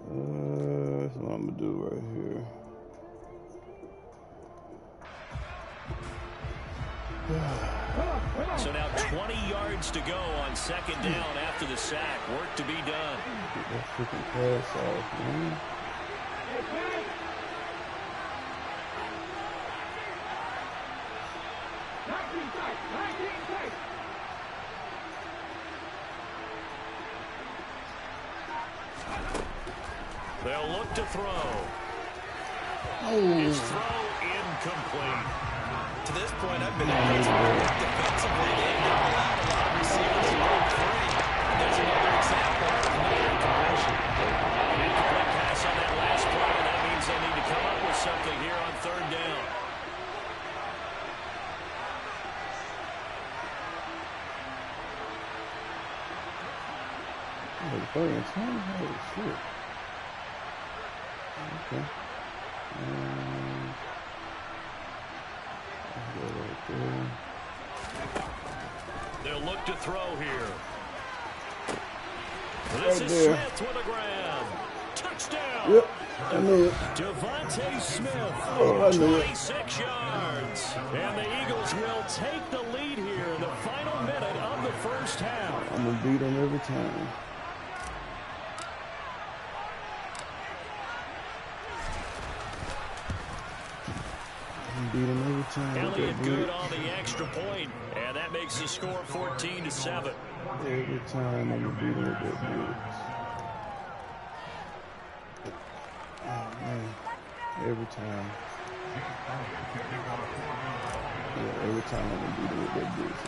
That's what I'm going to do right here. So now 20 yards to go on 2nd down after the sack. Work to be done. Get that freaking pass off, man. They'll look to throw. His throw incomplete. To this point, I've been impressed defensively. They've not allowed a lot of receivers to break free. There's another example of another incompletion. An incomplete pass on that last play, and that means they need to come up with something here on third down. Playing 10? Holy shit. Okay. They'll look to throw here. This is Smith with a grab. Touchdown. Yep, I knew it. Devontae Smith, I knew it. 26 yards. And the Eagles will take the lead here in the final minute of the first half. I'm going to beat them every time. Beat him every time. Elliott good on the extra point, and that makes the score 14-7. Every time I'm gonna beat him with that blitz. Oh man, every time. Yeah, every time I'm gonna beat him with that blitz.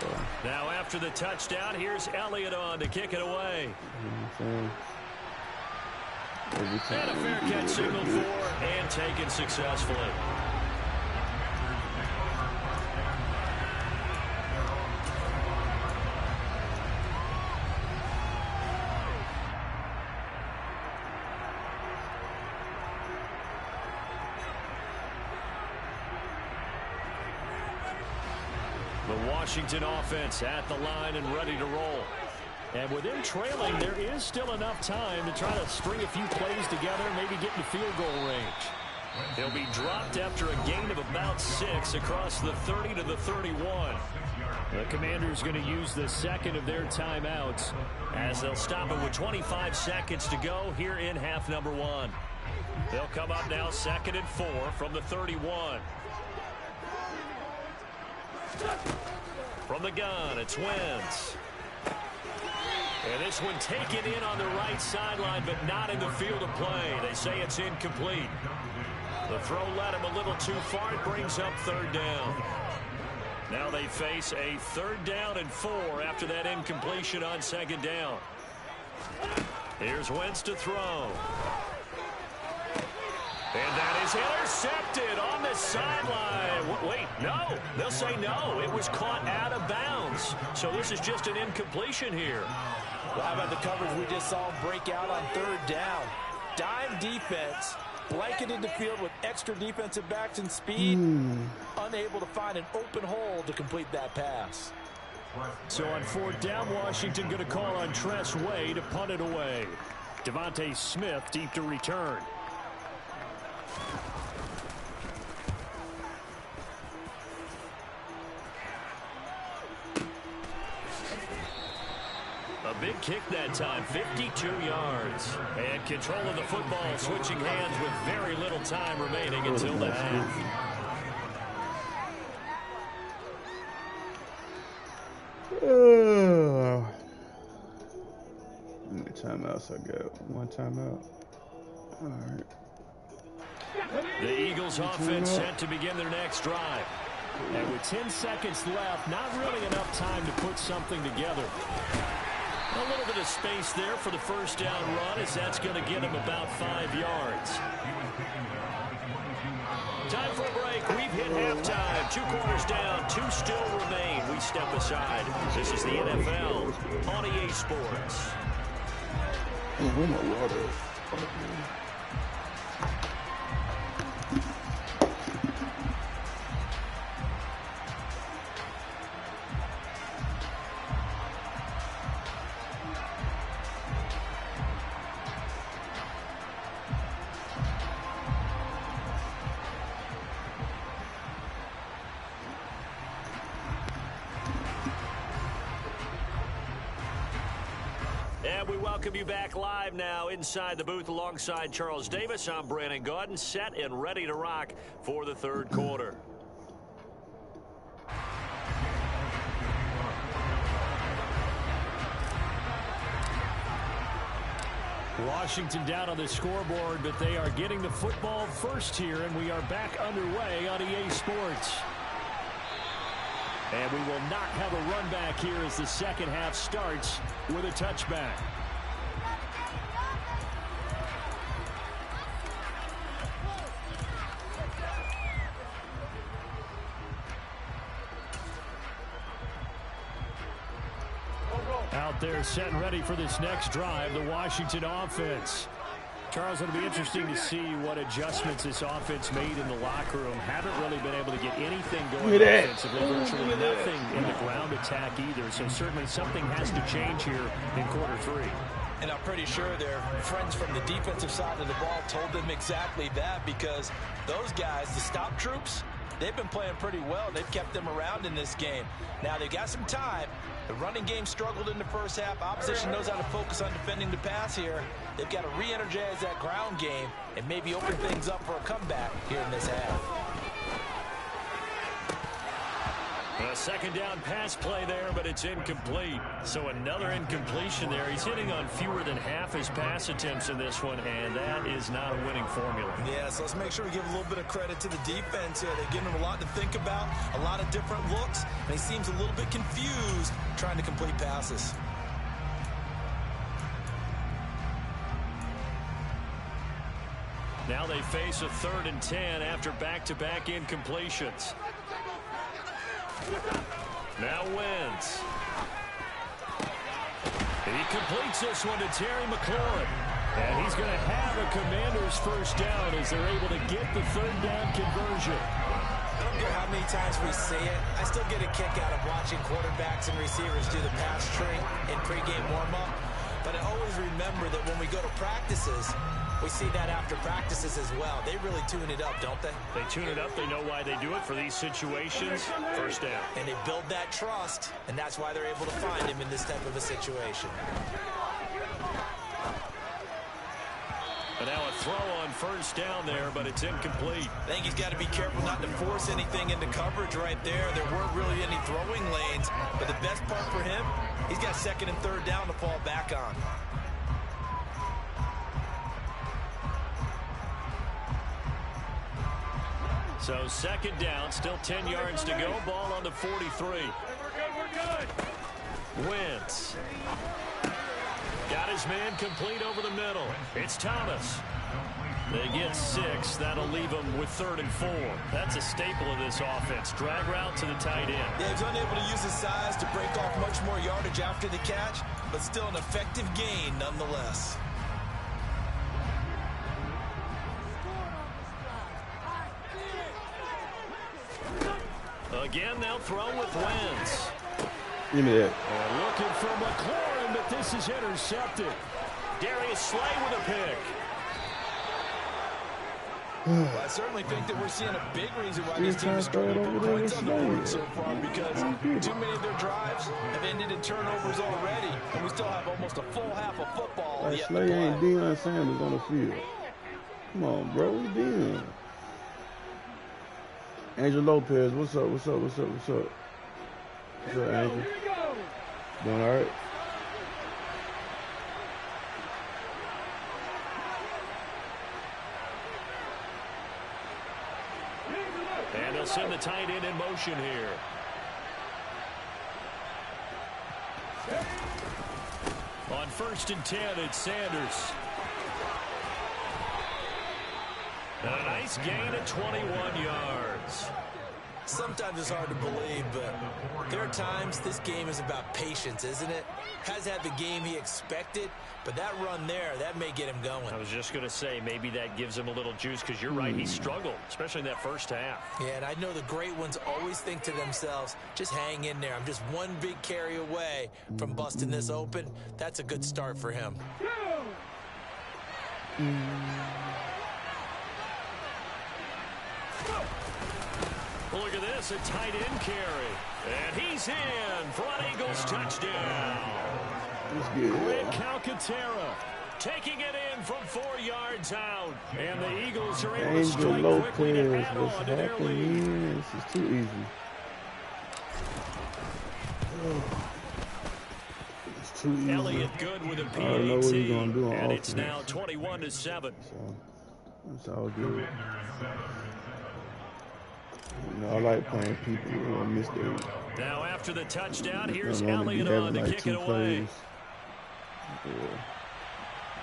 Now after the touchdown, here's Elliott on to kick it away. You know what I'm saying? Every time. And a fair catch signaled for and taken successfully. The Washington offense at the line and ready to roll. And with them trailing, there is still enough time to try to string a few plays together, maybe get in field goal range. He'll be dropped after a gain of about 6 across the 30 to the 31. The Commanders going to use the second of their timeouts as they'll stop it with 25 seconds to go here in half number 1. They'll come up now 2nd and 4 from the 31. From the gun, it's Wentz. And this one taken in on the right sideline, but not in the field of play. They say it's incomplete. The throw led him a little too far. It brings up third down. Now they face a 3rd down and 4 after that incompletion on 2nd down. Here's Wentz to throw. And that is intercepted on the sideline. Wait, no. They'll say no. It was caught out of bounds. So this is just an incompletion here. Well, how about the coverage we just saw break out on 3rd down? Dime defense, blanketed the field with extra defensive backs and speed, unable to find an open hole to complete that pass. So on 4th down, Washington going to call on Tress Way to punt it away. Devontae Smith deep to return. A big kick that time, 52 yards. And control of the football, switching hands with very little time remaining until the half. How many timeouts I got? 1 timeout. All right. The Eagles offense set to begin their next drive. And with 10 seconds left, not really enough time to put something together. A little bit of space there for the 1st down run, as that's going to get him about 5 yards. Time for a break. We've hit halftime. 2 quarters down, 2 still remain. We step aside. This is the NFL on EA Sports. Where my water? And we welcome you back live now inside the booth alongside Charles Davis. I'm Brandon Gaudin, set and ready to rock for the 3rd quarter. Washington down on the scoreboard, but they are getting the football first here, and we are back underway on EA Sports. And we will not have a run back here as the second half starts with a touchback. Out there set and ready for this next drive, the Washington offense. Charles, it'll be interesting to see what adjustments this offense made in the locker room. Haven't really been able to get anything going offensively. Virtually nothing in the ground attack either. So certainly something has to change here in quarter 3. And I'm pretty sure their friends from the defensive side of the ball told them exactly that, because those guys, the stop troops, they've been playing pretty well. They've kept them around in this game. Now, they've got some time. The running game struggled in the first half. Opposition knows how to focus on defending the pass here. They've got to re-energize that ground game and maybe open things up for a comeback here in this half. A second down pass play there, but it's incomplete. So another incompletion there. He's hitting on fewer than half his pass attempts in this one, and that is not a winning formula. Yeah, so let's make sure we give a little bit of credit to the defense here. They're giving him a lot to think about, a lot of different looks, and he seems a little bit confused trying to complete passes. Now they face a 3rd and 10 after back-to-back incompletions. Now Wentz. He completes this one to Terry McLaurin. And he's going to have a Commander's first down as they're able to get the 3rd down conversion. I don't care how many times we see it. I still get a kick out of watching quarterbacks and receivers do the pass tree in pregame warm-up. But I always remember that when we go to practices, we see that after practices as well. They really tune it up, don't they? They tune it up. They know why they do it for these situations. First down. And they build that trust, and that's why they're able to find him in this type of a situation. And now a throw on first down there, but it's incomplete. I think he's got to be careful not to force anything into coverage right there. There weren't really any throwing lanes, but the best part for him, he's got 2nd and 3rd down to fall back on. So 2nd down, still 10 yards to go. Ball on the 43. We're good. Wentz. Got his man complete over the middle. It's Thomas. They get 6. That'll leave them with 3rd and 4. That's a staple of this offense. Drag route to the tight end. Yeah, he's unable to use his size to break off much more yardage after the catch, but still an effective gain nonetheless. Again, they'll throw with Wentz. Give me that. And looking for McLaurin, but this is intercepted. Darius Slay with a pick. Well, I certainly think that we're seeing a big reason why these teams struggle to put points on the board so far, because too many of their drives have ended in turnovers already, and we still have almost a full half of football yet to play. Slay ain't Deion Sanders on the field. Come on, bro. What you doing? Angel Lopez, what's up? What's up? What's up? What's up? What's up, Angel? Doing all right? And they'll send the tight end in motion here. On 1st and 10, it's Sanders. And a nice gain of 21 yards. Sometimes it's hard to believe, but there are times this game is about patience, isn't it? Has had the game he expected, but that run there, that may get him going. I was just going to say, maybe that gives him a little juice, because you're right, he struggled, especially in that first half. Yeah, and I know the great ones always think to themselves, just hang in there. I'm just one big carry away from busting this open. That's a good start for him. Well, look at this, a tight end carry. And he's in for an Eagles touchdown. Greg Calcaterra taking it in from 4 yards out. And the Eagles are able to strike quickly to add on to their lead. This is too easy. It's too easy. Elliott good with a PAT. I don't know what he's gonna do on and offense. it's now 21-7. So it's all good. You know, I like playing people who don't miss their. Now after the touchdown, here's They'll only be Elliott on having to like kick 2 it away. plays.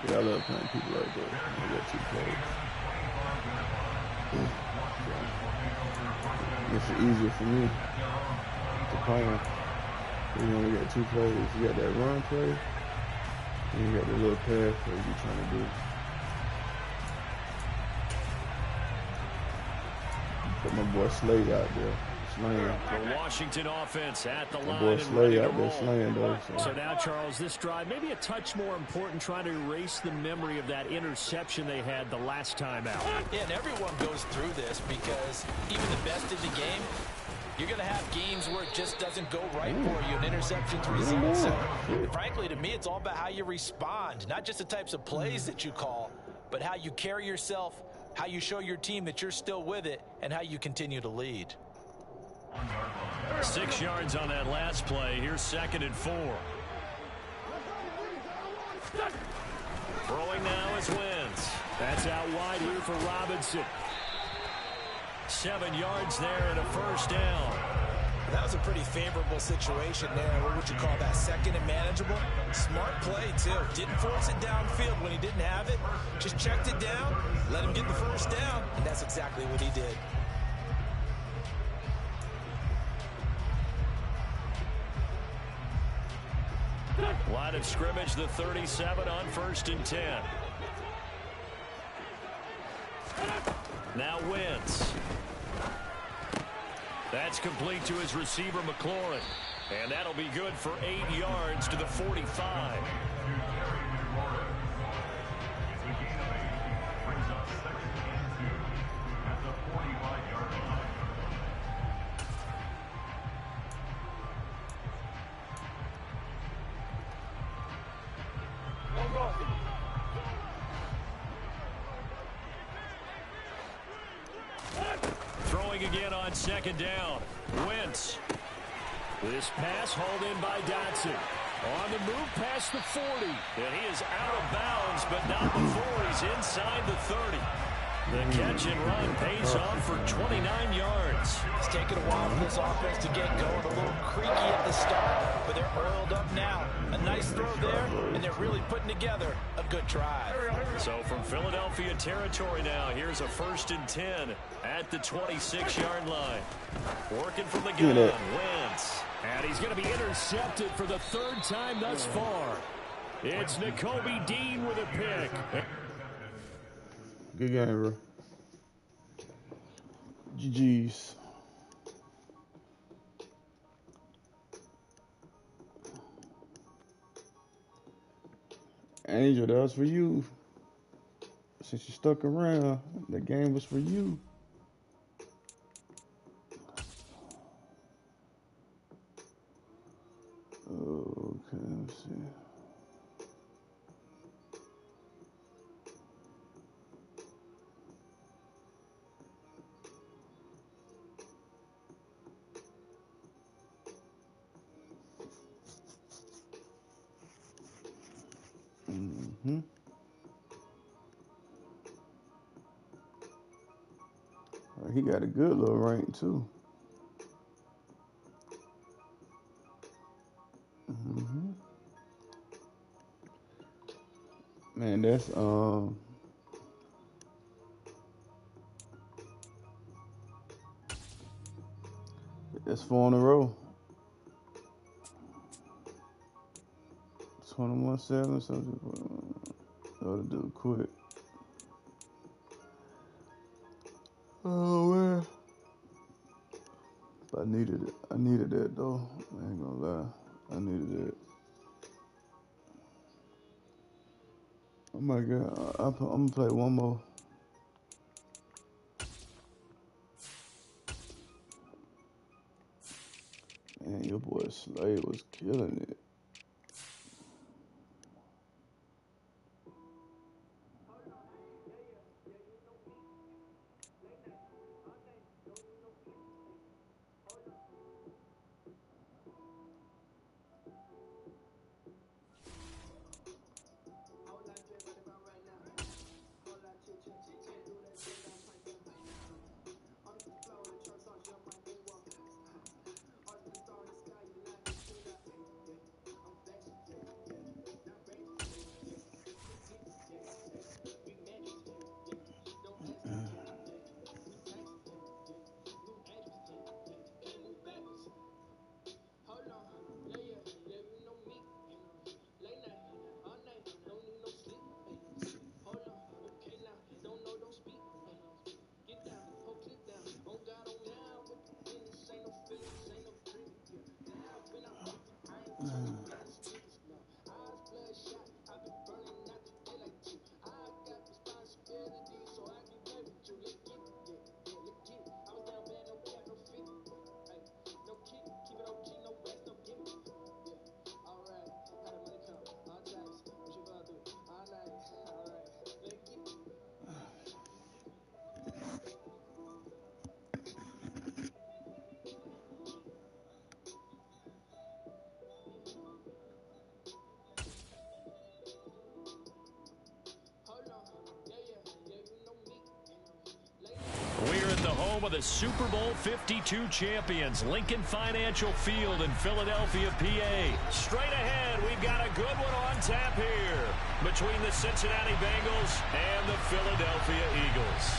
Yeah, I love playing people like that. They got 2 plays. Makes it easier for me to play them. You only got 2 plays. You got that run play, and you got the little pass play you're trying to do. Put my boy Slade out there, slaying. The Washington offense at the My line boy and ready Slade to out there roll. slaying though. So now, Charles, this drive maybe a touch more important, trying to erase the memory of that interception they had the last time out. Yeah, and everyone goes through this because even the best in the game, you're going to have games where it just doesn't go right for you, and interceptions result. So, frankly, to me, it's all about how you respond, not just the types of plays that you call, but how you carry yourself, how you show your team that you're still with it, and how you continue to lead. 6 yards on that last play. Here's 2nd and 4. Throwing now is Wentz. That's out wide here for Robinson. 7 yards there and a first down. That was a pretty favorable situation there. What would you call that? 2nd and manageable? Smart play, too. Didn't force it downfield when he didn't have it. Just checked it down, let him get the first down, and that's exactly what he did. Line of scrimmage, the 37 on 1st and 10. Now Wentz. That's complete to his receiver, McLaurin. And that'll be good for 8 yards to the 45. Throwing again on 2nd down. Wentz. This pass hauled in by Dotson. On the move past the 40. And he is out of bounds, but not before he's inside the 30. The catch and run pays off for 29 yards. It's taken a while for this offense to get going. A little creaky at the start, but they're oiled up now. A nice throw there, and they're really putting together a good drive. So from Philadelphia territory now, here's a 1st and 10 at the 26-yard line. Working from the gun, Wentz. And he's going to be intercepted for the 3rd time thus far. It's Nakobe Dean with a pick. Good game, bro. GG's. Angel, that was for you. Since you stuck around, the game was for you. Okay, let's see. He got a good little rank too. Man, that's 4 in a row. 21-7, something. Ought to do quick. Oh man, but I needed it. I needed that though. I ain't gonna lie. I needed it. Oh my god, I'm gonna play one more. Man, your boy Slade was killing it. home of the Super Bowl 52 champions, Lincoln Financial Field in Philadelphia, PA. Straight ahead, we've got a good one on tap here between the Cincinnati Bengals and the Philadelphia Eagles.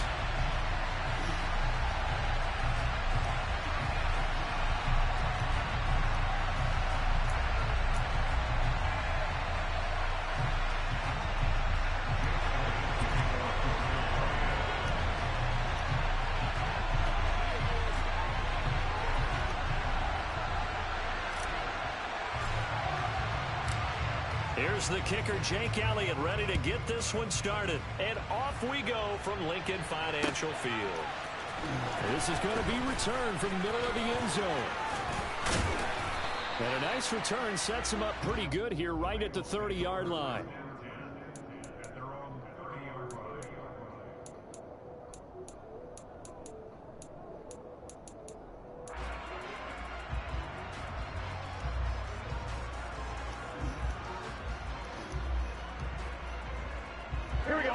Here's the kicker, Jake Elliott, ready to get this one started. And off we go from Lincoln Financial Field. This is going to be returned from the middle of the end zone. And a nice return sets him up pretty good here right at the 30-yard line.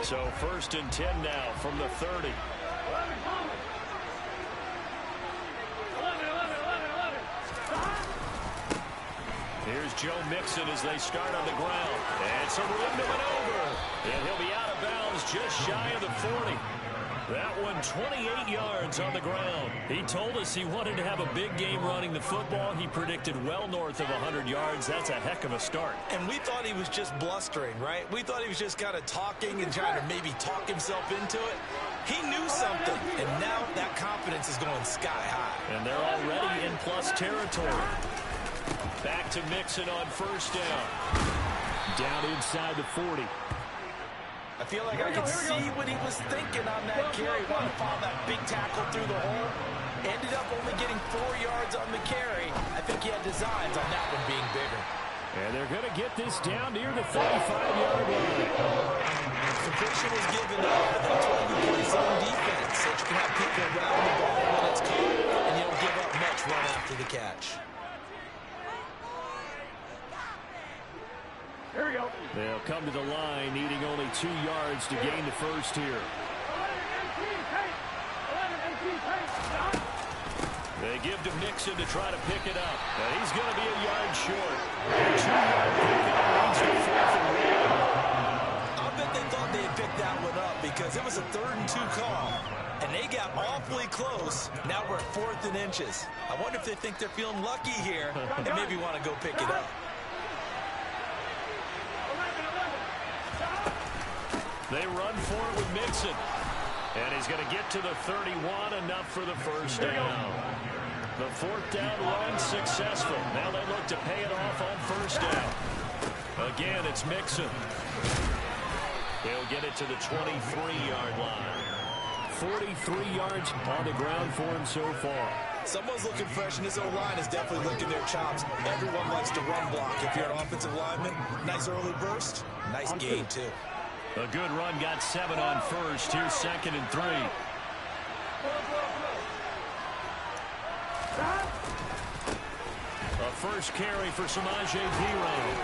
So 1st and 10 now from the 30. Here's Joe Mixon as they start on the ground. And some room to maneuver. And he'll be out of bounds just shy of the 40. That one 28 yards on the ground. He told us he wanted to have a big game running the football. He predicted well north of 100 yards. That's a heck of a start. And we thought he was just blustering, right? We thought he was just kind of talking and trying to maybe talk himself into it. He knew something, and now that confidence is going sky high. And they're already in plus territory. Back to Mixon on 1st down. Down inside the 40. I feel like I could see what he was thinking on that carry. Wanted to follow that big tackle through the hole. Ended up only getting 4 yards on the carry. I think he had designs on that one being bigger. And they're going to get this down near the 35-yard line. Some friction was given up, but that's why you play zone defense. So you can have people around the ball when it's caught, and you don't give up much run after the catch. Here we go. They'll come to the line, needing only 2 yards to gain the first here. They give to Mixon to try to pick it up. And he's going to be a yard short. 2-yard pickup leads to 4th and 1. I bet they thought they had picked that one up because it was a 3rd and 2 call. And they got awfully close. Now we're at 4th and inches. I wonder if they think they're feeling lucky here and maybe want to go pick it up. They run for it with Mixon. And he's going to get to the 31, enough for the first down. The 4th down run successful. Now they look to pay it off on 1st down. Again, it's Mixon. He'll get it to the 23-yard line. 43 yards on the ground for him so far. Someone's looking fresh, and his O-line is definitely licking their chops. Everyone likes to run block. If you're an offensive lineman, nice early burst, nice gain, too. A good run, got 7 on 1st. Here's 2nd and 3. A first carry for Samaje Perine.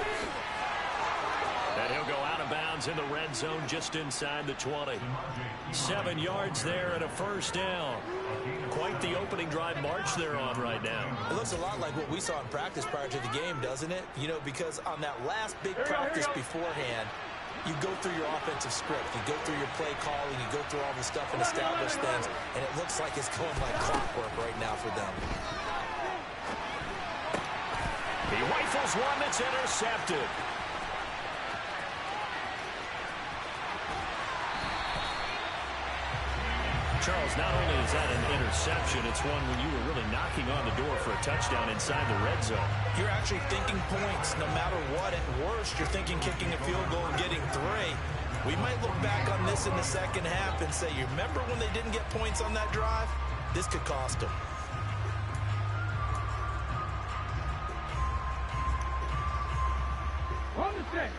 And he'll go out of bounds in the red zone just inside the 20. 7 yards there and a first down. Quite the opening drive march they're on right now. It looks a lot like what we saw in practice prior to the game, doesn't it? You know, because on that last big practice beforehand, you go through your offensive script, you go through your play calling, you go through all the stuff and establish things, and it looks like it's going like clockwork right now for them. He rifles one that's intercepted. Charles, not only is that an interception, it's one when you were really knocking on the door for a touchdown inside the red zone. You're actually thinking points no matter what. At worst, you're thinking kicking a field goal and getting 3. We might look back on this in the second half and say, you remember when they didn't get points on that drive? This could cost them. On the stick.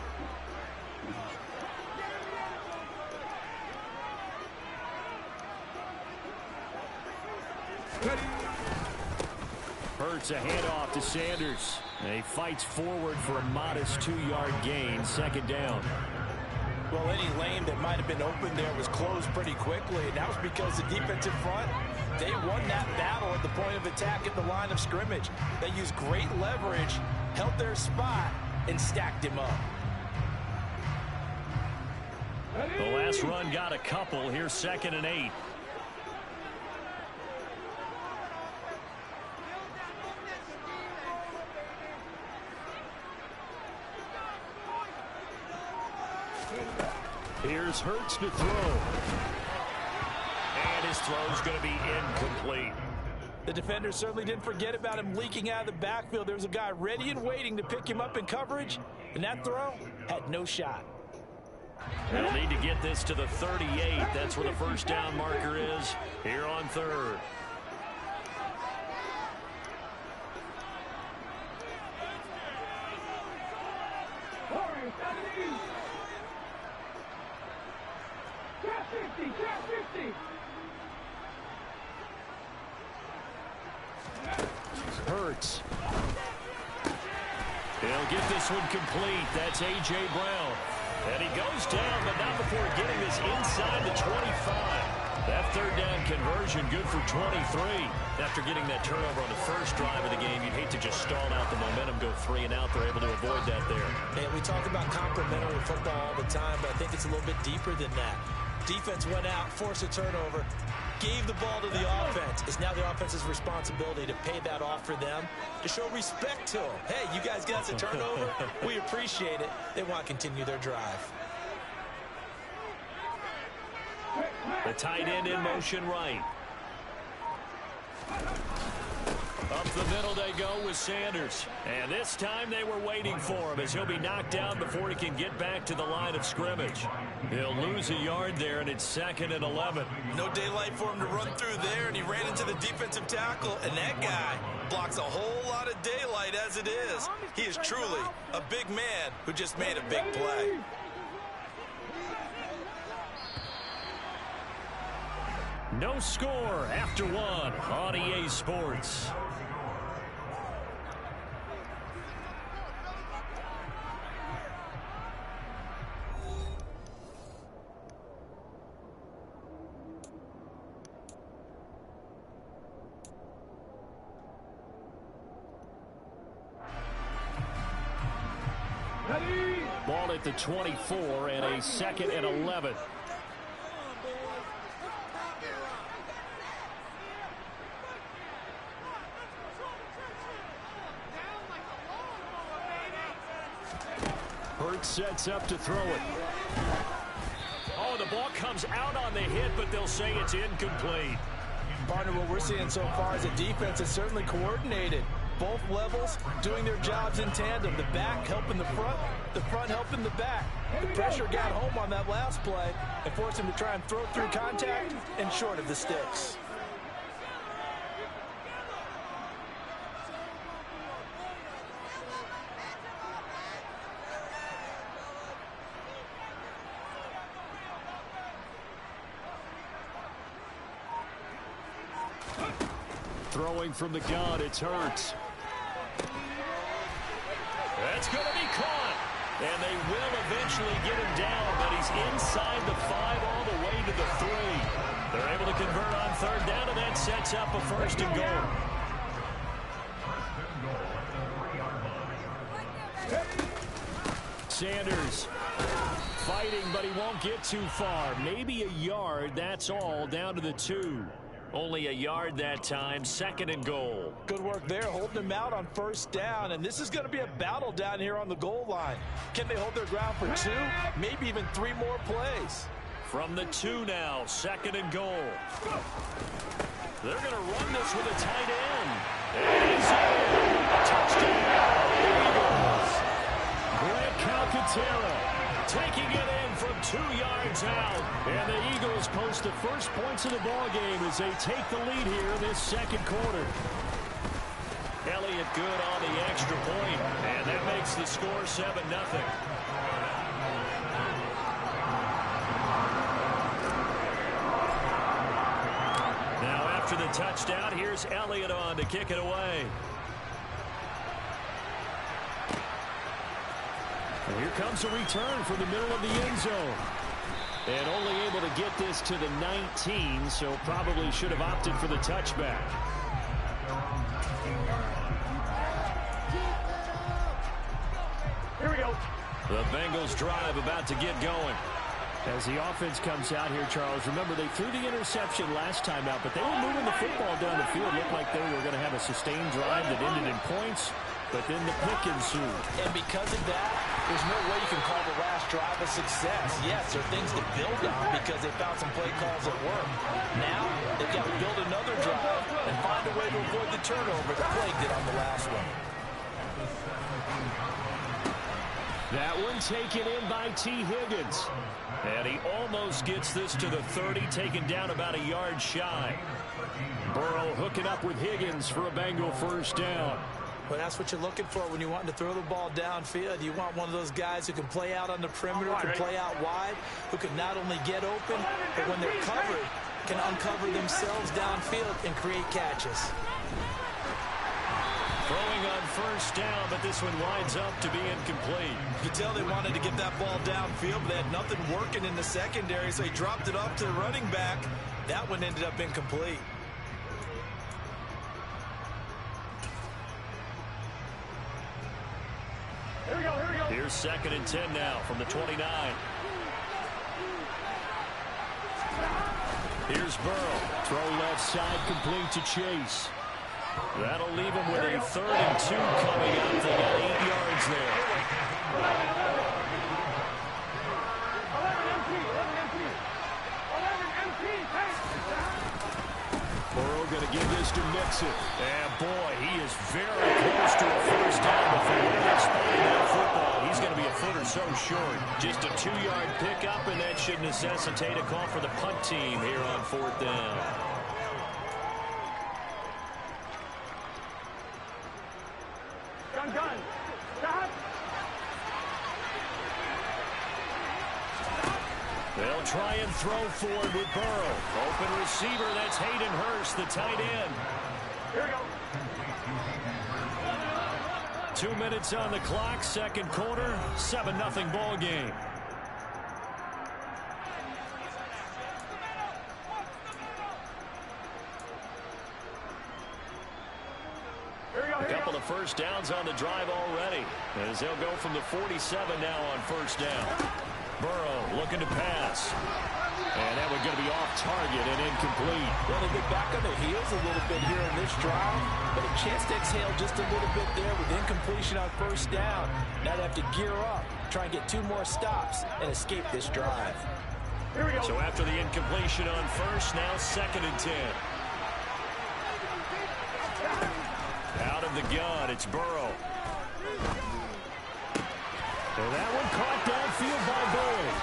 Hurts a handoff to Sanders. And he fights forward for a modest 2-yard gain. 2nd down. Well, any lane that might have been open there was closed pretty quickly, and that was because the defensive front, they won that battle at the point of attack at the line of scrimmage. They used great leverage, held their spot, and stacked him up. The last run got a couple. Here's 2nd and 8. Here's Hurts to throw. And his throw's going to be incomplete. The defender certainly didn't forget about him leaking out of the backfield. There was a guy ready and waiting to pick him up in coverage, and that throw had no shot. They'll need to get this to the 38. That's where the first down marker is here on 3rd. Hurts. He'll get this one complete. That's A.J. Brown. And he goes down, but not before getting this inside the 25. That 3rd down conversion good for 23. After getting that turnover on the first drive of the game, you'd hate to just stall out the momentum, go 3 and out. They're able to avoid that there. And we talk about complementary football all the time, but I think it's a little bit deeper than that. Defense went out, forced a turnover, gave the ball to the offense. It's now the offense's responsibility to pay that off for them, to show respect to them. Hey, you guys got us a turnover. We appreciate it. They want to continue their drive. The tight end in motion right. Up the middle they go with Sanders. And this time they were waiting for him as he'll be knocked down before he can get back to the line of scrimmage. He'll lose a yard there, and it's 2nd and 11. No daylight for him to run through there, and he ran into the defensive tackle, and that guy blocks a whole lot of daylight as it is. He is truly a big man who just made a big play. No score after 1 on EA Sports. Ball at the 24 and a 2nd and 11. Hurts sets up to throw it. Oh, the ball comes out on the hit, but they'll say it's incomplete. Partner, what we're seeing so far is a defense is certainly coordinated. Both levels doing their jobs in tandem. The back helping the front helping the back. The pressure got home on that last play and forced him to try and throw through contact and short of the sticks. Throwing from the gun, it's Hurts. That's going to be caught. And they will eventually get him down, but he's inside the 5 all the way to the 3. They're able to convert on 3rd down, and that sets up a 1st and goal. Sanders fighting, but he won't get too far. Maybe a yard, that's all, down to the 2. Only a yard that time, 2nd and goal. Good work there, holding him out on 1st down, and this is going to be a battle down here on the goal line. Can they hold their ground for 2, maybe even 3 more plays? From the 2 now, 2nd and goal. They're going to run this with a tight end. And he's in. Touchdown, Eagles. Greg Calcaterra taking it in from 2 yards out. And the Eagles post the first points of the ball game as they take the lead here in this 2nd quarter. Elliott good on the extra point, and that makes the score 7-0. Now after the touchdown, here's Elliott on to kick it away. And here comes a return from the middle of the end zone. And only able to get this to the 19, so probably should have opted for the touchback. Here we go. The Bengals drive about to get going. As the offense comes out here, Charles, remember they threw the interception last time out, but they were moving the football down the field. Looked like they were going to have a sustained drive that ended in points, but then the pick ensued. And because of that, there's no way you can call the last drive a success. Yes, there are things to build on because they found some play calls that work. Now, they've got to build another drive and find a way to avoid the turnover that plagued it on the last one. That one taken in by T. Higgins. And he almost gets this to the 30, taken down about a yard shy. Burrow hooking up with Higgins for a Bengal first down. Well, that's what you're looking for when you want to throw the ball downfield. You want one of those guys who can play out on the perimeter, can play out wide, who can not only get open, but when they're covered, can uncover themselves downfield and create catches. Throwing on first down, but this one winds up to be incomplete. You can tell they wanted to get that ball downfield, but they had nothing working in the secondary, so he dropped it off to the running back. That one ended up incomplete. Here we go, here we go. Here's 2nd and 10 now from the 29. Here's Burrow. Throw left side complete to Chase. That'll leave him with a 3rd and 2 coming up. They got 8 yards there. 11 MT, 11 MT. 11 MT, Burrow going to give this to Mixon. And boy, he is very close to a first down before they're spotting that football. He's going to be a foot or so short. Just a 2-yard pickup, and that should necessitate a call for the punt team here on 4th down. Gun. Stop. They'll try and throw forward with Burrow. Open receiver, that's Hayden Hurst, the tight end. Here we go. 2 minutes on the clock, 2nd quarter, 7-0 ball game. A couple of first downs on the drive already, as they'll go from the 47 now on first down. Burrow looking to pass. And that one's going to be off target and incomplete. Well, they get back on their heels a little bit here in this drive, but a chance to exhale just a little bit there with incompletion on first down. Now they have to gear up, try and get 2 more stops, and escape this drive. Here we go. So after the incompletion on first, now 2nd and 10. Out of the gun, it's Burrow. And that one caught downfield by Boyd.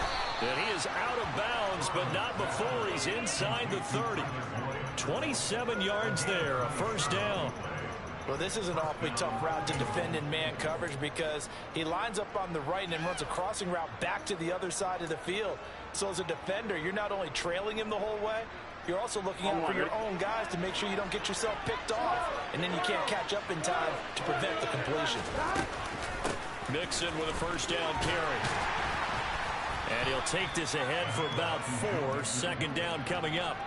And he is out of bounds, but not before he's inside the 30. 27 yards there, a first down. Well, this is an awfully tough route to defend in man coverage because he lines up on the right and then runs a crossing route back to the other side of the field. So as a defender, you're not only trailing him the whole way, you're also looking out for your own guys to make sure you don't get yourself picked off. And then you can't catch up in time to prevent the completion. Mixon with a first down carry. And he'll take this ahead for about 4. 2nd down coming up.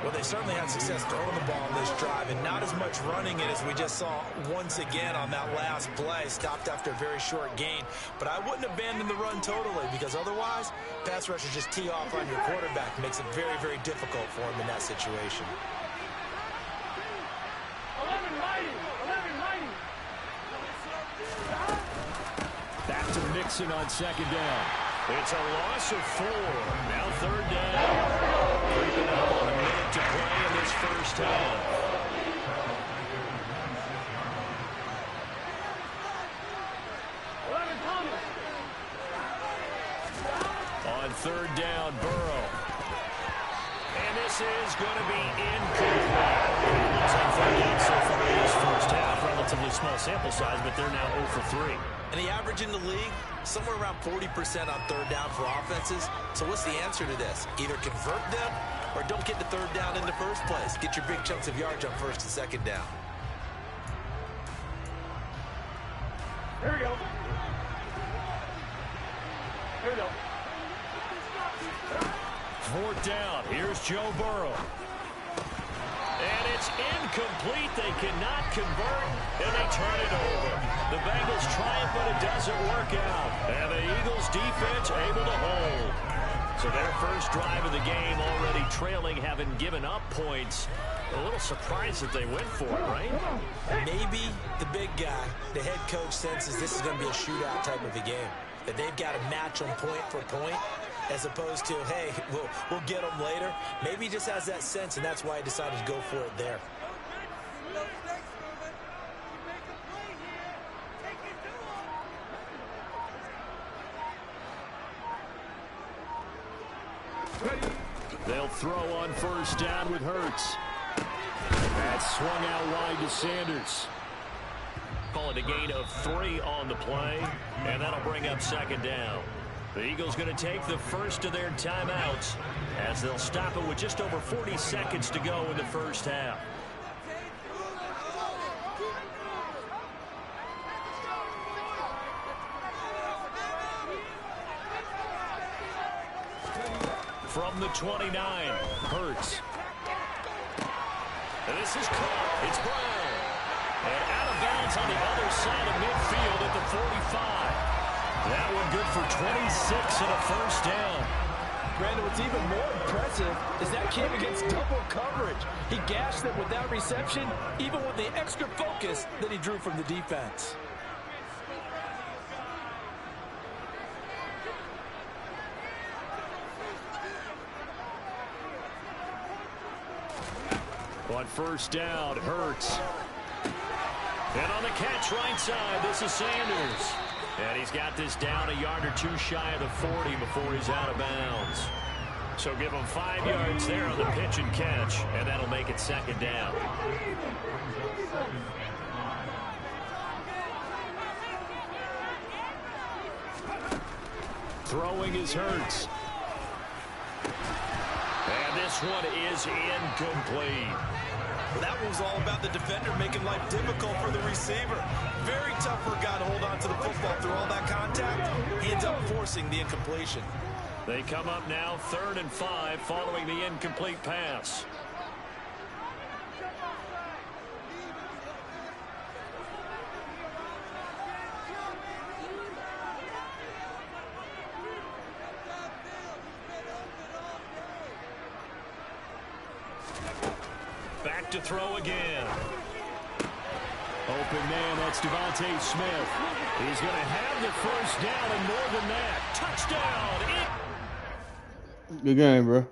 Well, they certainly had success throwing the ball on this drive, and not as much running it as we just saw once again on that last play. Stopped after a very short gain. But I wouldn't abandon the run totally, because otherwise, pass rushers just tee off on your quarterback. Makes it very, very difficult for him in that situation. 11 mighty. Back to Mixon on 2nd down. It's a loss of 4. Now 3rd down. Creeping up on a minute to play in this first half. On 3rd down, Burrow. And this is going to be incomplete. It's on 3rd down so far in this first half. Relatively small sample size, but they're now 0 for 3. And the average in the league, somewhere around 40% on 3rd down for offenses. So what's the answer to this? Either convert them or don't get the 3rd down in the first place. Get your big chunks of yards on 1st and 2nd down. Here we go. 4th down. Here's Joe Burrow. And it's incomplete. They cannot convert, and they turn it over. The Bengals try it, but it doesn't work out. And the Eagles defense able to hold. So their first drive of the game already trailing, having given up points. A little surprised that they went for it, right? Maybe the big guy, the head coach, senses this is going to be a shootout type of a game. That they've got to match them point for point, as opposed to, hey, we'll get them later. Maybe he just has that sense, and that's why he decided to go for it there. They'll throw on 1st down with Hurts. That's swung out wide to Sanders. Call it a gain of 3 on the play, and that'll bring up 2nd down. The Eagles going to take the first of their timeouts as they'll stop it with just over 40 seconds to go in the first half. From the 29, Hurts. And this is caught. It's Brown. And out of bounds on the other side of midfield at the 45. That one good for 26 and a 1st down. Brandon, what's even more impressive is that came against double coverage. He gashed them with that reception, even with the extra focus that he drew from the defense. On 1st down, Hurts. And on the catch right side, this is Sanders. And he's got this down a yard or 2 shy of the 40 before he's out of bounds. So give him 5 yards there on the pitch and catch, and that'll make it 2nd down. Throwing is Hurts. And this one is incomplete. Well, that one was all about the defender making life difficult for the receiver. Very tough for a guy to hold on to the football through all that contact. He ends up forcing the incompletion. They come up now 3rd and 5 following the incomplete pass. Back to throw again. Open man, that's Devontae Smith. He's going to have the 1st down and more than that. Touchdown. Good game, bro.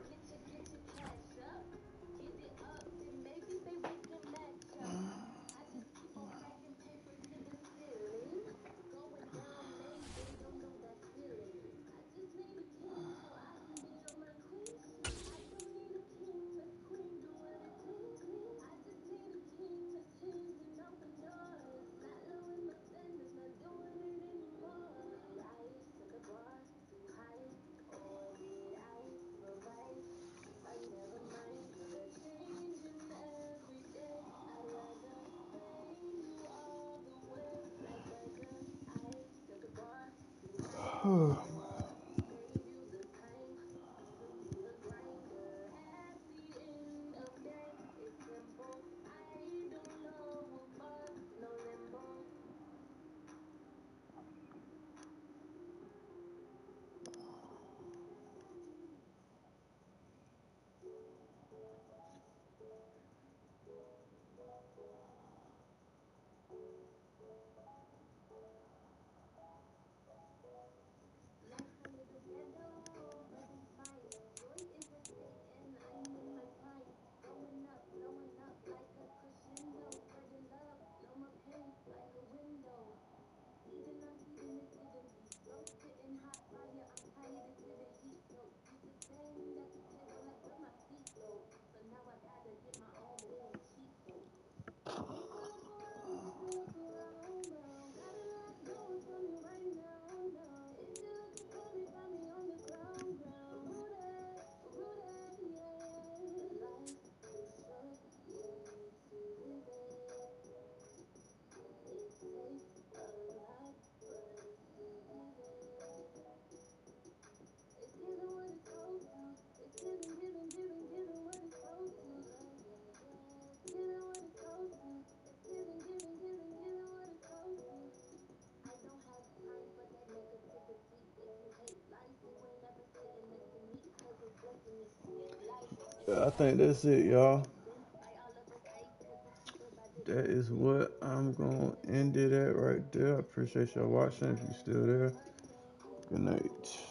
I think that's it, y'all. That is what I'm going to end it at right there. I appreciate y'all watching if you're still there. Good night.